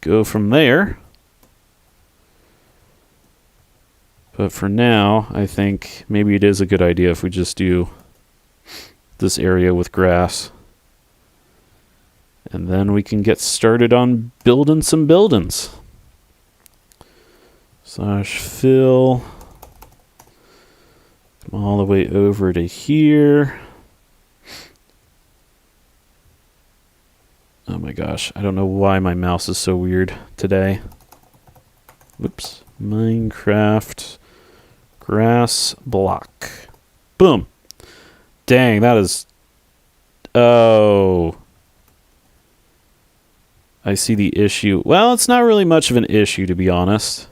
go from there. But for now, I think maybe it is a good idea if we just do this area with grass. And then we can get started on building some buildings. Slash fill. Come all the way over to here. Oh my gosh, I don't know why my mouse is so weird today. Whoops. Minecraft grass block. Boom. Dang, that is... Oh. I see the issue. Well, it's not really much of an issue, to be honest.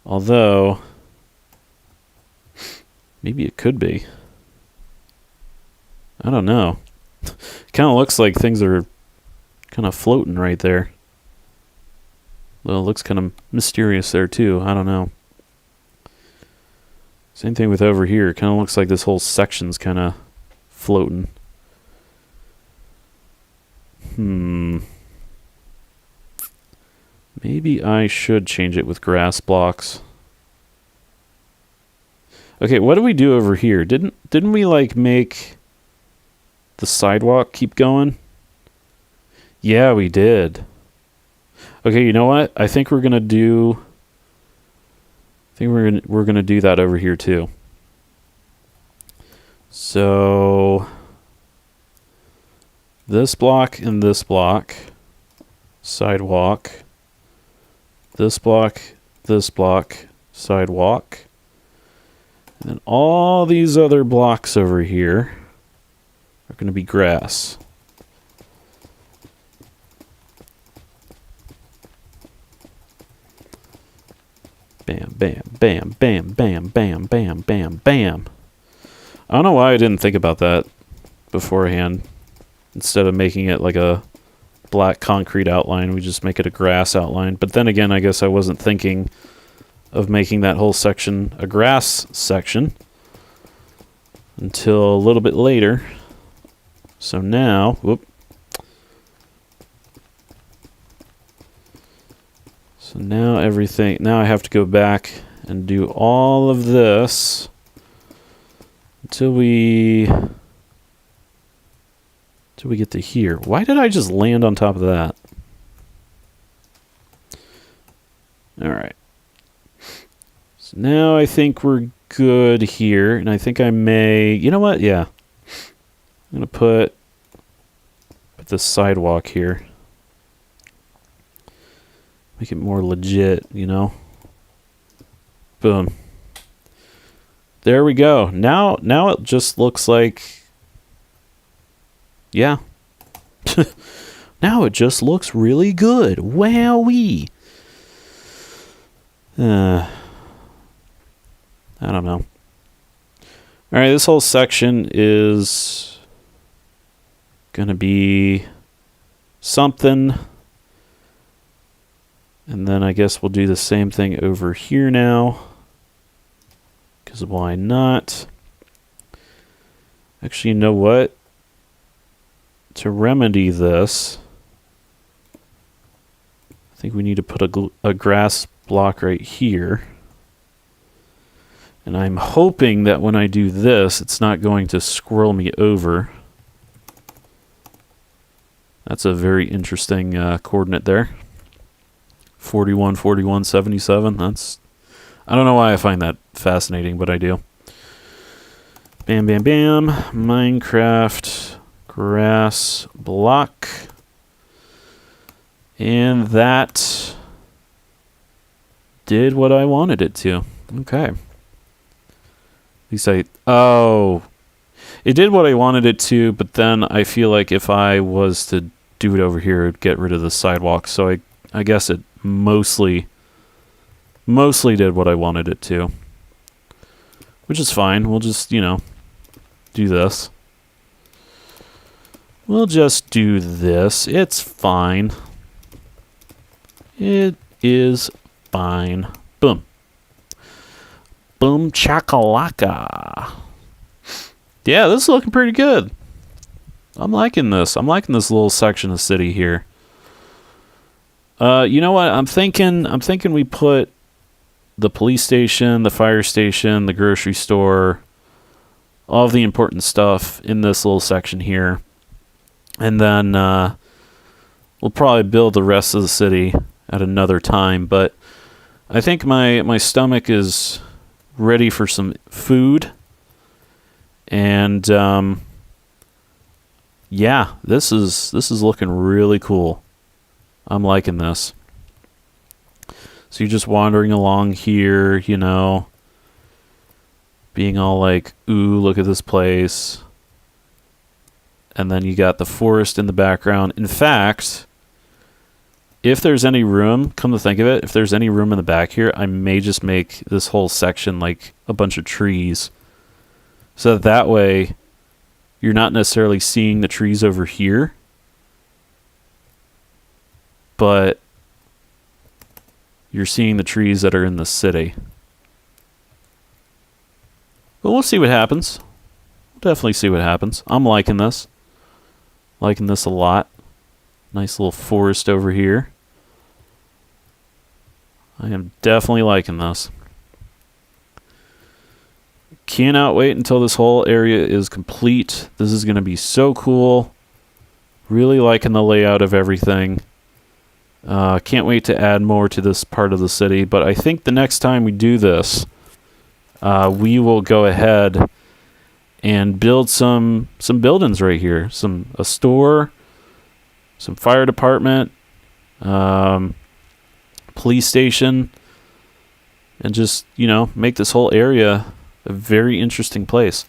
Although, maybe it could be. I don't know. It kind of looks like things are kind of floating right there. Well, it looks kind of mysterious there, too. I don't know. Same thing with over here. It kind of looks like this whole section's kind of floating. Maybe I should change it with grass blocks. Okay, what do we do over here? Didn't we like make the sidewalk keep going? Yeah, we did. Okay, you know what? I think we're gonna do. I think we're gonna do that over here too. So this block and this block, sidewalk. This block, sidewalk. And then all these other blocks over here are going to be grass. Bam, bam, bam, bam, bam, bam, bam, bam, bam. I don't know why I didn't think about that beforehand. Instead of making it like a black concrete outline, we just make it a grass outline. But then again, I guess I wasn't thinking of making that whole section a grass section until a little bit later. So now, whoop. So now everything, now I have to go back and do all of this until we get to here. Why did I just land on top of that? All right. So now I think we're good here, and I think I may, you know what? Yeah. I'm going to put this sidewalk here. Make it more legit, you know? Boom. There we go. Now it just looks like, yeah. Now it just looks really good. Wowee. I don't know. All right, this whole section is going to be something. And then I guess we'll do the same thing over here now. Because why not? Actually, you know what? To remedy this, I think we need to put a grass block right here. And I'm hoping that when I do this, it's not going to squirrel me over. That's a very interesting coordinate there. 41, 41, 77. That's, I don't know why I find that fascinating, but I do. Bam, bam, bam. Minecraft grass block. And that did what I wanted it to. Okay. At least oh. It did what I wanted it to, but then I feel like if I was to do it over here, it'd get rid of the sidewalk. So I guess it mostly did what I wanted it to, which is fine. We'll just, you know, do this. We'll just do this. It's fine. It is fine. Boom. Boom chakalaka. Yeah, this is looking pretty good. I'm liking this. I'm liking this little section of city here. You know what? I'm thinking we put the police station, the fire station, the grocery store, all of the important stuff in this little section here. And then we'll probably build the rest of the city at another time. But I think my stomach is ready for some food. And yeah, this is looking really cool. I'm liking this. So you're just wandering along here, you know, being all like, ooh, look at this place. And then you got the forest in the background. In fact, if there's any room, come to think of it, if there's any room in the back here, I may just make this whole section like a bunch of trees. So that way you're not necessarily seeing the trees over here, but you're seeing the trees that are in the city. But we'll see what happens. We'll definitely see what happens. I'm liking this. Liking this a lot. Nice little forest over here. I am definitely liking this. Cannot wait until this whole area is complete. This is going to be so cool. Really liking the layout of everything. Can't wait to add more to this part of the city. But I think the next time we do this, we will go ahead and build some buildings right here. A store, some fire department, police station, and just, you know, make this whole area a very interesting place.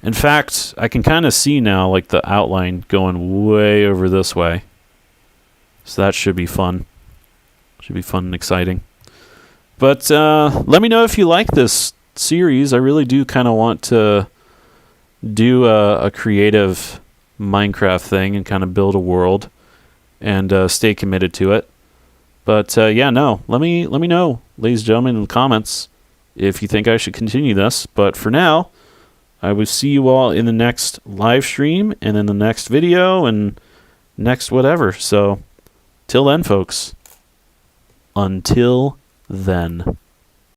In fact, I can kind of see now like the outline going way over this way. So that should be fun. Should be fun and exciting. But let me know if you like this series. I really do kind of want to do a creative Minecraft thing and kind of build a world and stay committed to it. But yeah, no. Let me know, ladies and gentlemen, in the comments if you think I should continue this. But for now, I will see you all in the next live stream and in the next video and next whatever. So, till then, folks. Until then.